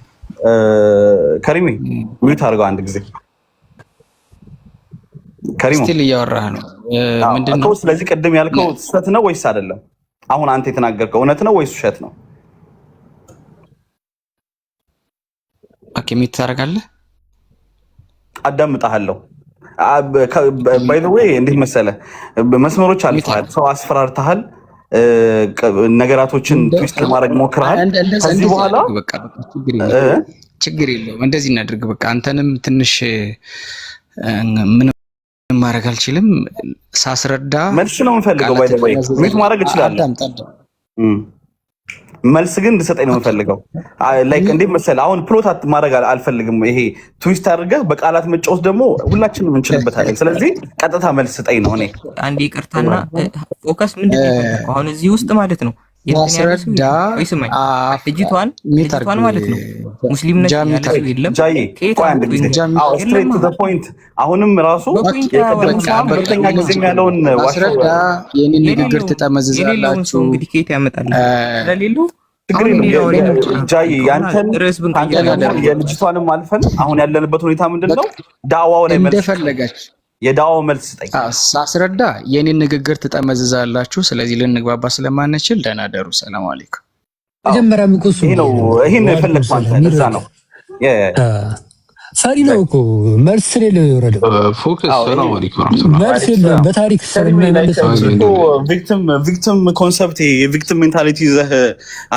ከሪሚ ሚዩት አድርገው አንድ ጊዜ። ከሪሞ ስቲል እያወራህ ነው ምንድነው? ስለዚህ ቅድም ያልከው ስህተት ነው ወይስ አይደለም? አሁን አንተ የተናገርከው እውነት ነው ወይስ ውሸት ነው? ኦኬ ሚዩት ታደርጋለህ። አዳምጣለሁ። ባይ ዘ ዌይ እንዴት መሰለህ መስመሮች አልፈሃል። ሰው አስፈራርተሃል። ነገራቶችን ትዊስት ለማድረግ ሞክረሃል። ከዚህ በኋላ ችግር የለውም እንደዚህ እናድርግ። በቃ አንተንም ትንሽ ምን ማድረግ አልችልም። ሳስረዳ መልስ ነው የምፈልገው። ባይ ዘ ዌይ ሚዩት ማድረግ እችላለሁ። መልስ ግን እንድሰጠኝ ነው የምፈልገው። ላይክ እንዴት መሰለህ አሁን ፕሎት ማድረግ አልፈልግም። ይሄ ትዊስት አድርገህ በቃላት መጫወት ደግሞ ሁላችንም እንችልበታለን። ስለዚህ ቀጥታ መልስ ስጠኝ ነው። እኔ አንዴ ይቅርታና ፎከስ ምንድነው አሁን እዚህ ውስጥ ማለት ነው ያስረዳ ልጅቷን ማለት ነው ሙስሊም ነች ያለው የለም ስትሬት ቱ ዘ ፖይንት። አሁንም ራሱ ሁለተኛ ጊዜ ያለውን ዋስረዳ የኔን ንግግር ትጠመዝዛላችሁ። እንግዲህ ከየት ያመጣል ስለሌለው ጃይ ያንተን የልጅቷንም አልፈን አሁን ያለንበት ሁኔታ ምንድነው? ዳዋው ላይ መልስ እንደፈለጋችሁ የዳዋው መልስ ስጠኝ። ሳስረዳ የኔን ንግግር ትጠመዝዛላችሁ። ስለዚህ ልንግባባ ስለማንችል ደህና ደሩ። ሰላም አለይኩም። መጀመሪያ ምቆሱ ይሄን የፈለግኩት አንተ እዛ ነው ፈሪ ነው እኮ መልስ ስለሌለው የወረደው ፎከስ። ሰላም አለይኩም መልስ የለም። በታሪክ ቪክቲም ኮንሰፕት የቪክቲም ሜንታሊቲ ይዘህ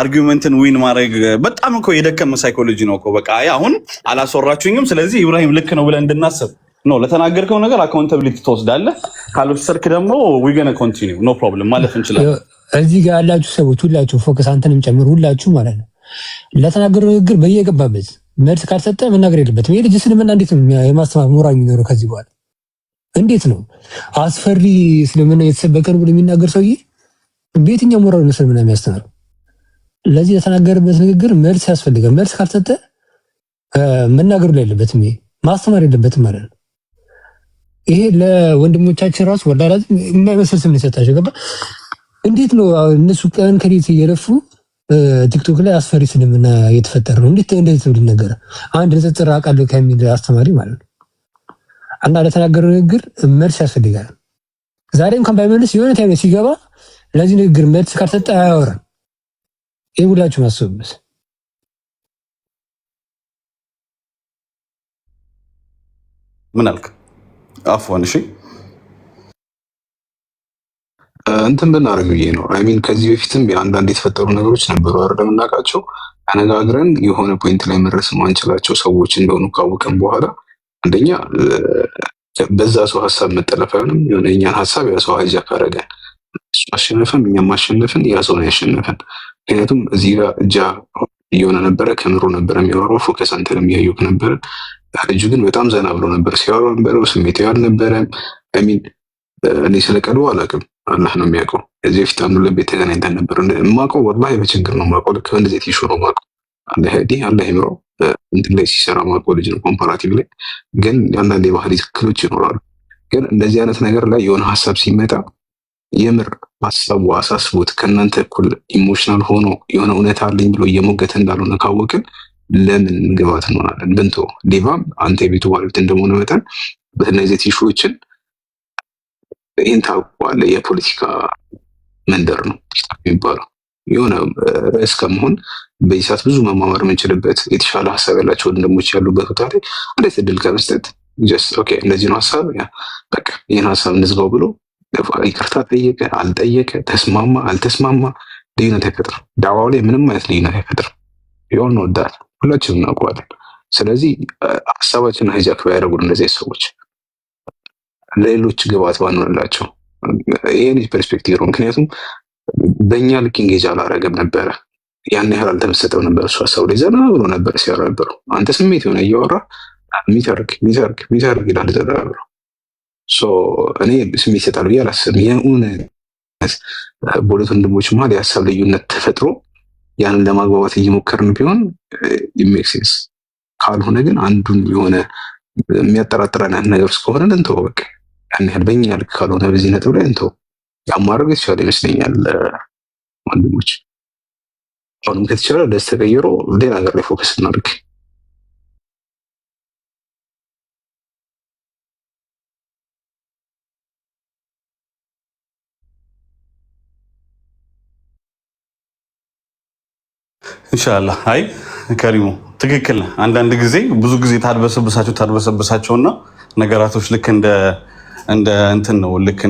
አርጊውመንትን ዊን ማድረግ በጣም እኮ የደከመ ሳይኮሎጂ ነው እኮ። በቃ አሁን አላስወራችሁኝም፣ ስለዚህ ኢብራሂም ልክ ነው ብለን እንድናስብ ነው። ለተናገርከው ነገር አካውንታቢሊቲ ትወስዳለህ። ካልወሰድክ ደግሞ ዊ ገና ኮንቲኒው ኖ ፕሮብለም ማለት እንችላለን። እዚህ ጋር ያላችሁ ሰዎች ሁላችሁ ፎከስ አንተንም ጨምር ሁላችሁ ማለት ነው ለተናገረው ንግግር በየገባበት መልስ ካልሰጠ መናገር የለበትም። ይሄ ልጅ እስልምና እንዴት ነው የማስተማር ሞራል የሚኖረው? ከዚህ በኋላ እንዴት ነው አስፈሪ እስልምና የተሰበከ ነው ብሎ የሚናገር ሰውዬ በየትኛው ሞራል ነው እስልምና የሚያስተምረው? ለዚህ ለተናገረበት ንግግር መልስ ያስፈልጋል። መልስ ካልሰጠ መናገሩ ላይ የለበትም፣ ይሄ ማስተማር የለበትም ማለት ነው። ይሄ ለወንድሞቻችን ራሱ ወላሂ የማይመስል ስም ሊሰጣቸው ገባ። እንዴት ነው እነሱ ቀን ከሌት እየለፉ ቲክቶክ ላይ አስፈሪ እስልምና እየተፈጠረ ነው? እንዴት ነው ሊነገር? አንድ ንጽጽር አውቃለሁ ከሚል አስተማሪ ማለት ነው። እና ለተናገረው ንግግር መልስ ያስፈልጋል። ዛሬም እንኳን ባይመልስ የሆነ ታይም ሲገባ ለዚህ ንግግር መልስ ካልሰጠ አያወራም። ይሄ ሁላችሁም አስቡበት። ምን አልክ? አፍዋን እሺ እንትን ብናደርግ ብዬ ነው። አይ ሚን ከዚህ በፊትም አንዳንድ የተፈጠሩ ነገሮች ነበሩ አይደል? የምናውቃቸው ተነጋግረን የሆነ ፖይንት ላይ መድረስ ማንችላቸው ሰዎች እንደሆኑ ካወቀን በኋላ አንደኛ በዛ ሰው ሀሳብ መጠለፍ አይሆንም። የሆነ እኛን ሀሳብ ያ ሰው ሀይጃ ካረገን አሸነፈን፣ እኛም ማሸነፍን ያ ሰው ነው ያሸነፈን። ምክንያቱም እዚህ ጋር እጃ እየሆነ ነበረ፣ ከምሮ ነበረ የሚያወራው፣ ፎከስ አንተንም እያየሁህ ነበረ። ልጁ ግን በጣም ዘና ብሎ ነበር ሲያወራ ነበረው፣ ስሜታዊ አልነበረም። አይ ሚን እኔ ስለቀልቡ አላውቅም፣ አላህ ነው የሚያውቀው። ከዚህ በፊት አንዱ ለቤት ተገናኝተን ነበር። የማውቀው ወላሂ በችግር ነው የማውቀው። ልክ እንደዚህ ቲሹ ነው የማውቀው። አላህ ሄዲ አላህ ይምሮ እንትን ላይ ሲሰራ ማቆ ልጅ ነው ኮምፓራቲቭ ላይ ግን አንዳንድ የባህሪ ትክክሎች ይኖራሉ። ግን እንደዚህ አይነት ነገር ላይ የሆነ ሀሳብ ሲመጣ የምር ሀሳቡ አሳስቦት ከእናንተ እኩል ኢሞሽናል ሆኖ የሆነ እውነት አለኝ ብሎ እየሞገተ እንዳልሆነ ካወቅን ለምን ግባት እንሆናለን? ብንቶ ዲቫም አንተ የቤቱ ባለቤት እንደመሆነ መጠን በእነዚህ ቲሹዎችን ይህን ታውቀዋለህ። የፖለቲካ መንደር ነው ቲክቶክ የሚባለው። የሆነ ርዕስ ከመሆን በዚህ ሰዓት ብዙ መማማር የምንችልበት የተሻለ ሀሳብ ያላቸው ወንድሞች ያሉበት ቦታ ላይ እንዴት እድል ከመስጠት ጀስት ኦኬ እንደዚህ ነው ሀሳብ በቃ ይህን ሀሳብ እንዝጋው ብሎ ይቅርታ ጠየቀ አልጠየቀ፣ ተስማማ አልተስማማ ልዩነት አይፈጥርም። ዳዋው ላይ ምንም አይነት ልዩነት አይፈጥርም። የሆነ ወዳል ሁላችንም እናውቀዋለን። ስለዚህ ሀሳባችንን ሃይጃክ ባያደርጉን እነዚህ ሰዎች ሌሎች ግባት ባንሆንላቸው ይህን ፐርስፔክቲቭ ነው። ምክንያቱም በእኛ ልክ ኢንጌጅ አላረገም ነበረ፣ ያን ያህል አልተመሰጠው ነበር። እሱ ሀሳቡ ላይ ዘና ብሎ ነበር ሲያወራ ነበረው። አንተ ስሜት የሆነ እያወራ ሚተርግ ይላል ዘና ብሎ እኔ ስሜት ይሰጣል ብዬ አላስብም። የእውነት በሁለት ወንድሞች መሀል የሀሳብ ልዩነት ተፈጥሮ ያንን ለማግባባት እየሞከርን ቢሆን ሜክ ሴንስ። ካልሆነ ግን አንዱን የሆነ የሚያጠራጥረን ነገር እስከሆነ እንተው በቃ። ያን ያህል በእኛ ልክ ካልሆነ በዚህ ነጥብ ላይ እንተው። ያማረግ የተቻለ ይመስለኛል ወንድሞች። አሁንም ከተቻለ ደስ ተቀይሮ ሌላ ነገር ላይ ፎከስ እናድርግ። ኢንሻአላህ። አይ ከሪሙ ትክክል ነህ። አንዳንድ ጊዜ ብዙ ጊዜ ታድበሰብሳቸውና ነገራቶች ልክ እንደ እንትን ነው፣ ልክ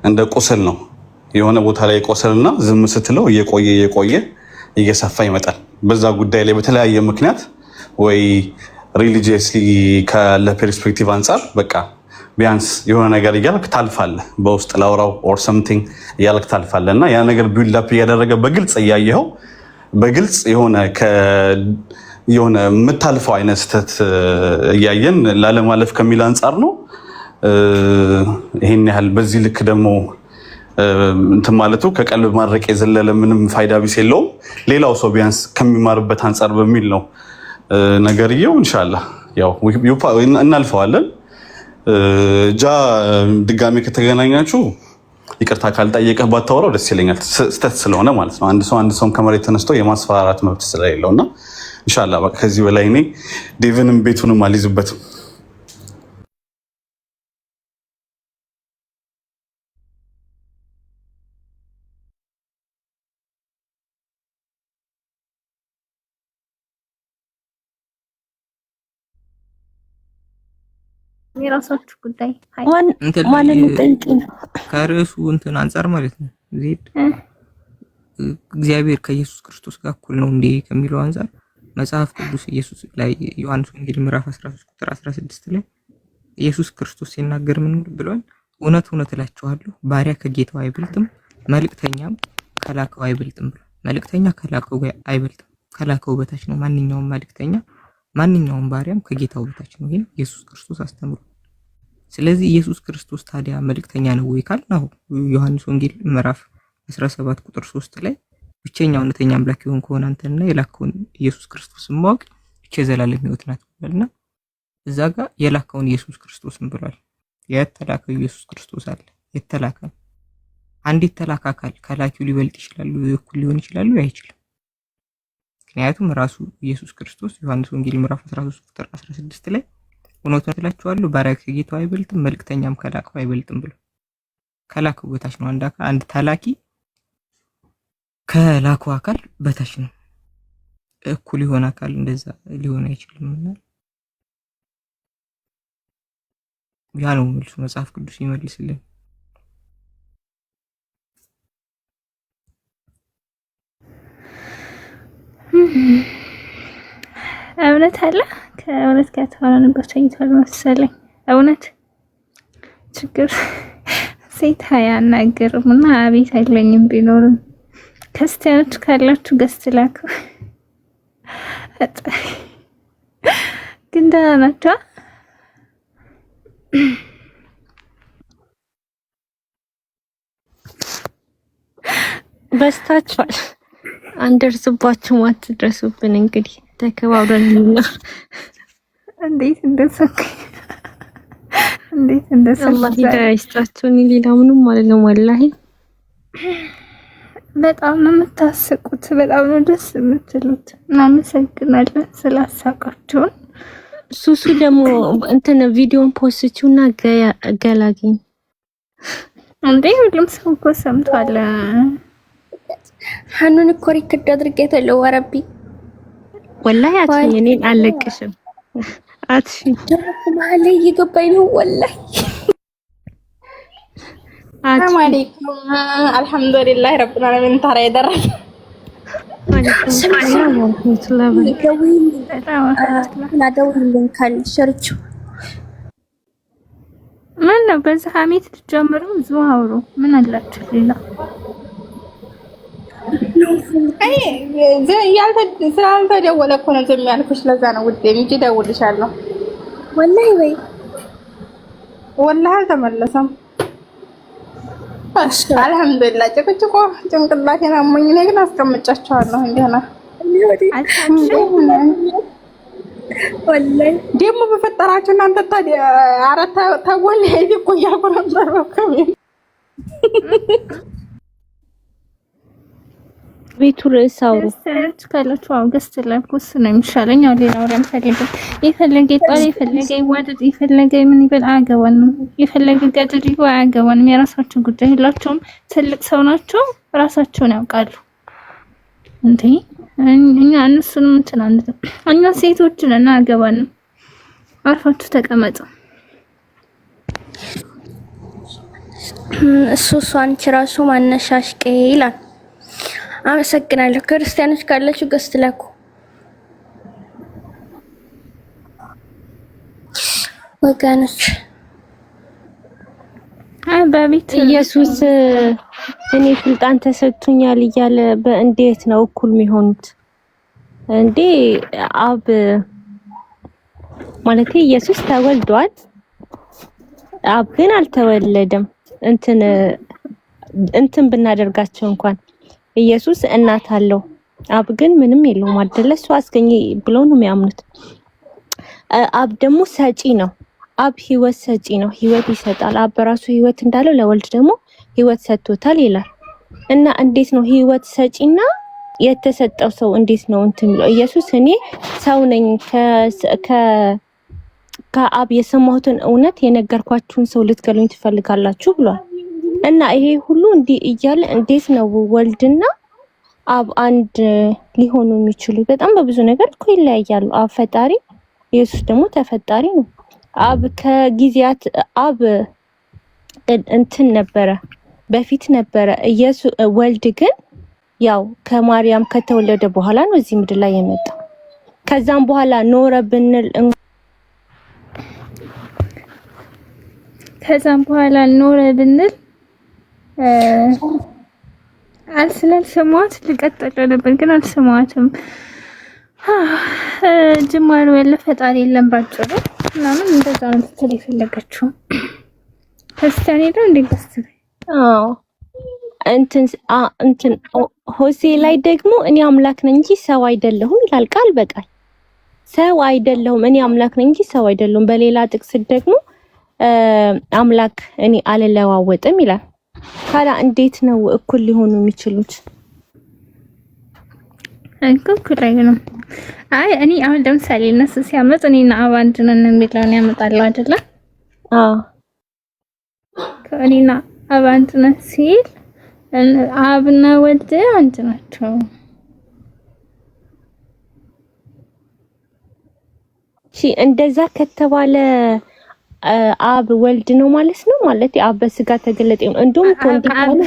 እንደ ቁስል ነው። የሆነ ቦታ ላይ ቆስልና ዝም ስትለው እየቆየ እየሰፋ ይመጣል። በዛ ጉዳይ ላይ በተለያየ ምክንያት ወይ ሪሊጂየስሊ ካለ ፐርስፔክቲቭ አንጻር በቃ ቢያንስ የሆነ ነገር እያልክ ታልፋለህ፣ በውስጥ ላውራው ኦር ሰምቲንግ እያልክ ታልፋለህ እና ያ ነገር ቢልድ አፕ እያደረገ በግልጽ እያየኸው በግልጽ የሆነ የምታልፈው አይነት ስህተት እያየን ላለማለፍ ከሚል አንጻር ነው። ይሄን ያህል በዚህ ልክ ደግሞ እንትን ማለቱ ከቀልብ ማድረቅ የዘለለ ምንም ፋይዳ ቢስ የለውም። ሌላው ሰው ቢያንስ ከሚማርበት አንጻር በሚል ነው ነገርየው። ኢንሻአላህ ያው እናልፈዋለን። ጃ ድጋሚ ከተገናኛችሁ ይቅርታ ካልጠየቀህ ባታወራው ደስ ይለኛል። ስህተት ስለሆነ ማለት ነው። አንድ ሰውን ከመሬት ተነስቶ የማስፈራራት መብት ስለሌለው እና ኢንሻአላህ በቃ ከዚህ በላይ እኔ ዴቭንም ቤቱንም አልይዝበትም። የራሳችሁ ጉዳይ። ማንን ጠይቂ ነው ከርዕሱ እንትን አንጻር ማለት ነው። ዜድ እግዚአብሔር ከኢየሱስ ክርስቶስ ጋር እኩል ነው እንዴ ከሚለው አንጻር መጽሐፍ ቅዱስ ኢየሱስ ላይ ዮሐንስ ወንጌል ምዕራፍ 13 ቁጥር 16 ላይ ኢየሱስ ክርስቶስ ሲናገር ምን ብሏል? እውነት እውነት እላችኋለሁ ባሪያ ከጌታው አይበልጥም፣ መልእክተኛም ከላከው አይበልጥም ብሏል። መልእክተኛ ከላከው አይበልጥም፣ ከላከው በታች ነው። ማንኛውም መልእክተኛ ማንኛውም ባሪያም ከጌታው በታች ነው። ይሄን ኢየሱስ ክርስቶስ አስተምሯል። ስለዚህ ኢየሱስ ክርስቶስ ታዲያ መልእክተኛ ነው ወይ ካልነው ዮሐንስ ወንጌል ምዕራፍ 17 ቁጥር 3 ላይ ብቸኛ እውነተኛ አምላክ ይሆን ከሆነ አንተና የላከውን ኢየሱስ ክርስቶስን ማወቅ እቺ የዘላለም ሕይወት ናት ብለና እዛ ጋር የላከውን ኢየሱስ ክርስቶስን ብሏል። የተላከው ኢየሱስ ክርስቶስ አለ። የተላከ አንድ የተላከ አካል ከላኪው ሊበልጥ ይችላል፣ እኩል ሊሆን ይችላል፣ አይችልም። ምክንያቱም ራሱ ኢየሱስ ክርስቶስ ዮሐንስ ወንጌል ምዕራፍ 13 ቁጥር 16 ላይ እውነት እላችኋለሁ ባሪያ ከጌታው አይበልጥም፣ መልእክተኛም ከላከው አይበልጥም ብሎ ከላከው በታች ነው። አንድ ተላኪ ከላከው አካል በታች ነው። እኩል የሆነ አካል እንደዛ ሊሆን አይችልምና ያ ነው መልሱ። መጽሐፍ ቅዱስ ይመልስልን። እውነት አለ። ከእውነት ጋር ተዋራንበት ተኝቷል መሰለኝ። እውነት ችግር ሴት አያናግርም እና አቤት አይለኝም። ቢኖርም ክርስቲያኖች ካላችሁ ገስት ላኩ። ግን ደህና ናቸው። በስታችኋል። አንደርስባችሁም አትድረሱብን። እንግዲህ ተከባብረን ነው። እንዴት እንደሰከ አላህ ሂዳያ ይስጣችሁ። ሌላ ምንም አልልም ወላሂ። በጣም ነው የምታስቁት፣ በጣም ነው ደስ የምትሉት። እናመሰግናለን ስላሳቃችሁን። ሱሱ ደግሞ እንትን ቪዲዮን ፖስቲውና ገላግኝ እንዴ ሁሉም ሰው እኮ ሰምቷል። ሐኑን እኮ ሪከርድ አድርጌታለሁ። ወረቢ ወላሂ አትሽኝ፣ እኔን አልለቅሽም። አትሽኝ መሀል ላይ እየገባኝ ነው ወላሂ። ሰላም አለይኩም አልሐምዱሊላህ ረብል ዓለሚን። ታራ ይደረግ ናደውልልን ካልሸርቹ ምን ነው በዚህ ሀሜት ልትጀምሩ? እዚሁ አውሩ። ምን አላችሁ ሌላ? ስላልተደወለ እኮ ነው ዝም ያልኩሽ። ለዛ ነው ውዴ እንጂ እደውልልሻለሁ። ወላሂ ወይ ወላሂ አልተመለሰም። አልሐምዱሊላህ። ጭቅጭቆ ጭንቅላቴን አሞኝ ነው ግን አስቀምጫቸዋለሁ። እንደና ወላሂ ደግሞ በፈጠራችሁ እናንተ ታዲያ አራት ታወል ሄዲ እኮ እያልኩ ነበር ከቤት ቤቱ ርዕስ አውሩ ካላችሁ ገስት ላይ ፖስት ነው የሚሻለኝ። አው ሌላ ወሬ አንፈልግም። የፈለገ ይጣል፣ የፈለገ ይዋደድ፣ የፈለገ ምን ይበል አያገባንም። የፈለገ ገድል ይው አያገባንም። የራሳቸው ጉዳይ። ሁላቸውም ትልቅ ሰው ናቸው፣ ራሳቸውን ያውቃሉ። እንዴ እኛ እነሱንም እንትን አንልም። እኛ ሴቶች ነን፣ አያገባንም። አርፋችሁ ተቀመጡ። እሱ አንቺ ራሱ ማነሻሽቄ ይላል። አመሰግናለሁ። ክርስቲያኖች ካላችሁ ገስት ላኩ። ወጋኖች በቤት ኢየሱስ እኔ ስልጣን ተሰጥቶኛል እያለ በእንዴት ነው እኩል የሚሆኑት? እንዴ አብ ማለት ኢየሱስ ተወልዷል፣ አብ ግን አልተወለደም። እንትን ብናደርጋቸው እንኳን ኢየሱስ እናት አለው፣ አብ ግን ምንም የለውም አይደለ? እሱ አስገኘ ብለው ነው የሚያምኑት። አብ ደግሞ ሰጪ ነው። አብ ህይወት ሰጪ ነው፣ ህይወት ይሰጣል። አብ በራሱ ህይወት እንዳለው ለወልድ ደግሞ ህይወት ሰጥቶታል ይላል። እና እንዴት ነው ህይወት ሰጪና የተሰጠው ሰው እንዴት ነው እንትን የሚለው? ኢየሱስ እኔ ሰው ነኝ ከአብ የሰማሁትን እውነት የነገርኳችሁን ሰው ልትገሉኝ ትፈልጋላችሁ ብሏል። እና ይሄ ሁሉ እንዲህ እያለ እንዴት ነው ወልድና አብ አንድ ሊሆኑ የሚችሉ? በጣም በብዙ ነገር እኮ ይለያያሉ። አብ ፈጣሪ፣ ኢየሱስ ደግሞ ተፈጣሪ ነው። አብ ከጊዜያት አብ እንትን ነበረ፣ በፊት ነበረ። ኢየሱስ ወልድ ግን ያው ከማርያም ከተወለደ በኋላ ነው እዚህ ምድር ላይ የመጣው። ከዛም በኋላ ኖረ ብንል አልሰማት ልቀጥል ነበር ግን አልሰማትም። ጅማሬው ያለ ፈጣሪ የለም ባጭሩ ምናምን እንደዛ ነው ልትል የፈለገችው። ክርስቲያኔ ነው እንዴ? አዎ እንትን ሆሴ ላይ ደግሞ እኔ አምላክ ነኝ እንጂ ሰው አይደለሁም ይላል ቃል በቃል። ሰው አይደለሁም እኔ አምላክ ነኝ እንጂ ሰው አይደለሁም። በሌላ ጥቅስ ደግሞ አምላክ እኔ አልለዋወጥም ይላል። ታዲያ እንዴት ነው እኩል ሊሆኑ የሚችሉት? እኩል አይሆንም። አይ እኔ አሁን ለምሳሌ እነሱ ሲያመጡ እኔና አብ አንድ ነን የሚለውን ያመጣሉ አይደለ? አዎ ከእኔና አብ አንድ ነን ሲል አብና ወልድ አንድ ናቸው። እንደዛ ከተባለ አብ ወልድ ነው ማለት ነው። ማለት አብ በስጋ ተገለጠ ነው። እንደውም ኮንዲካለ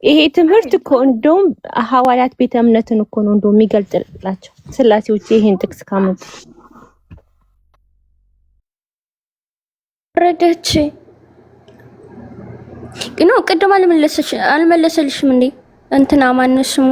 ይሄ ትምህርት እኮ እንደውም ሐዋርያት ቤተ እምነትን እኮ ነው እንደውም የሚገልጥላቸው ስላሴዎች ይሄን ጥቅስ ካመጡ ረዳች ግን ቅድም አልመለሰልሽም እንዴ? እንትና ማነው ስሙ?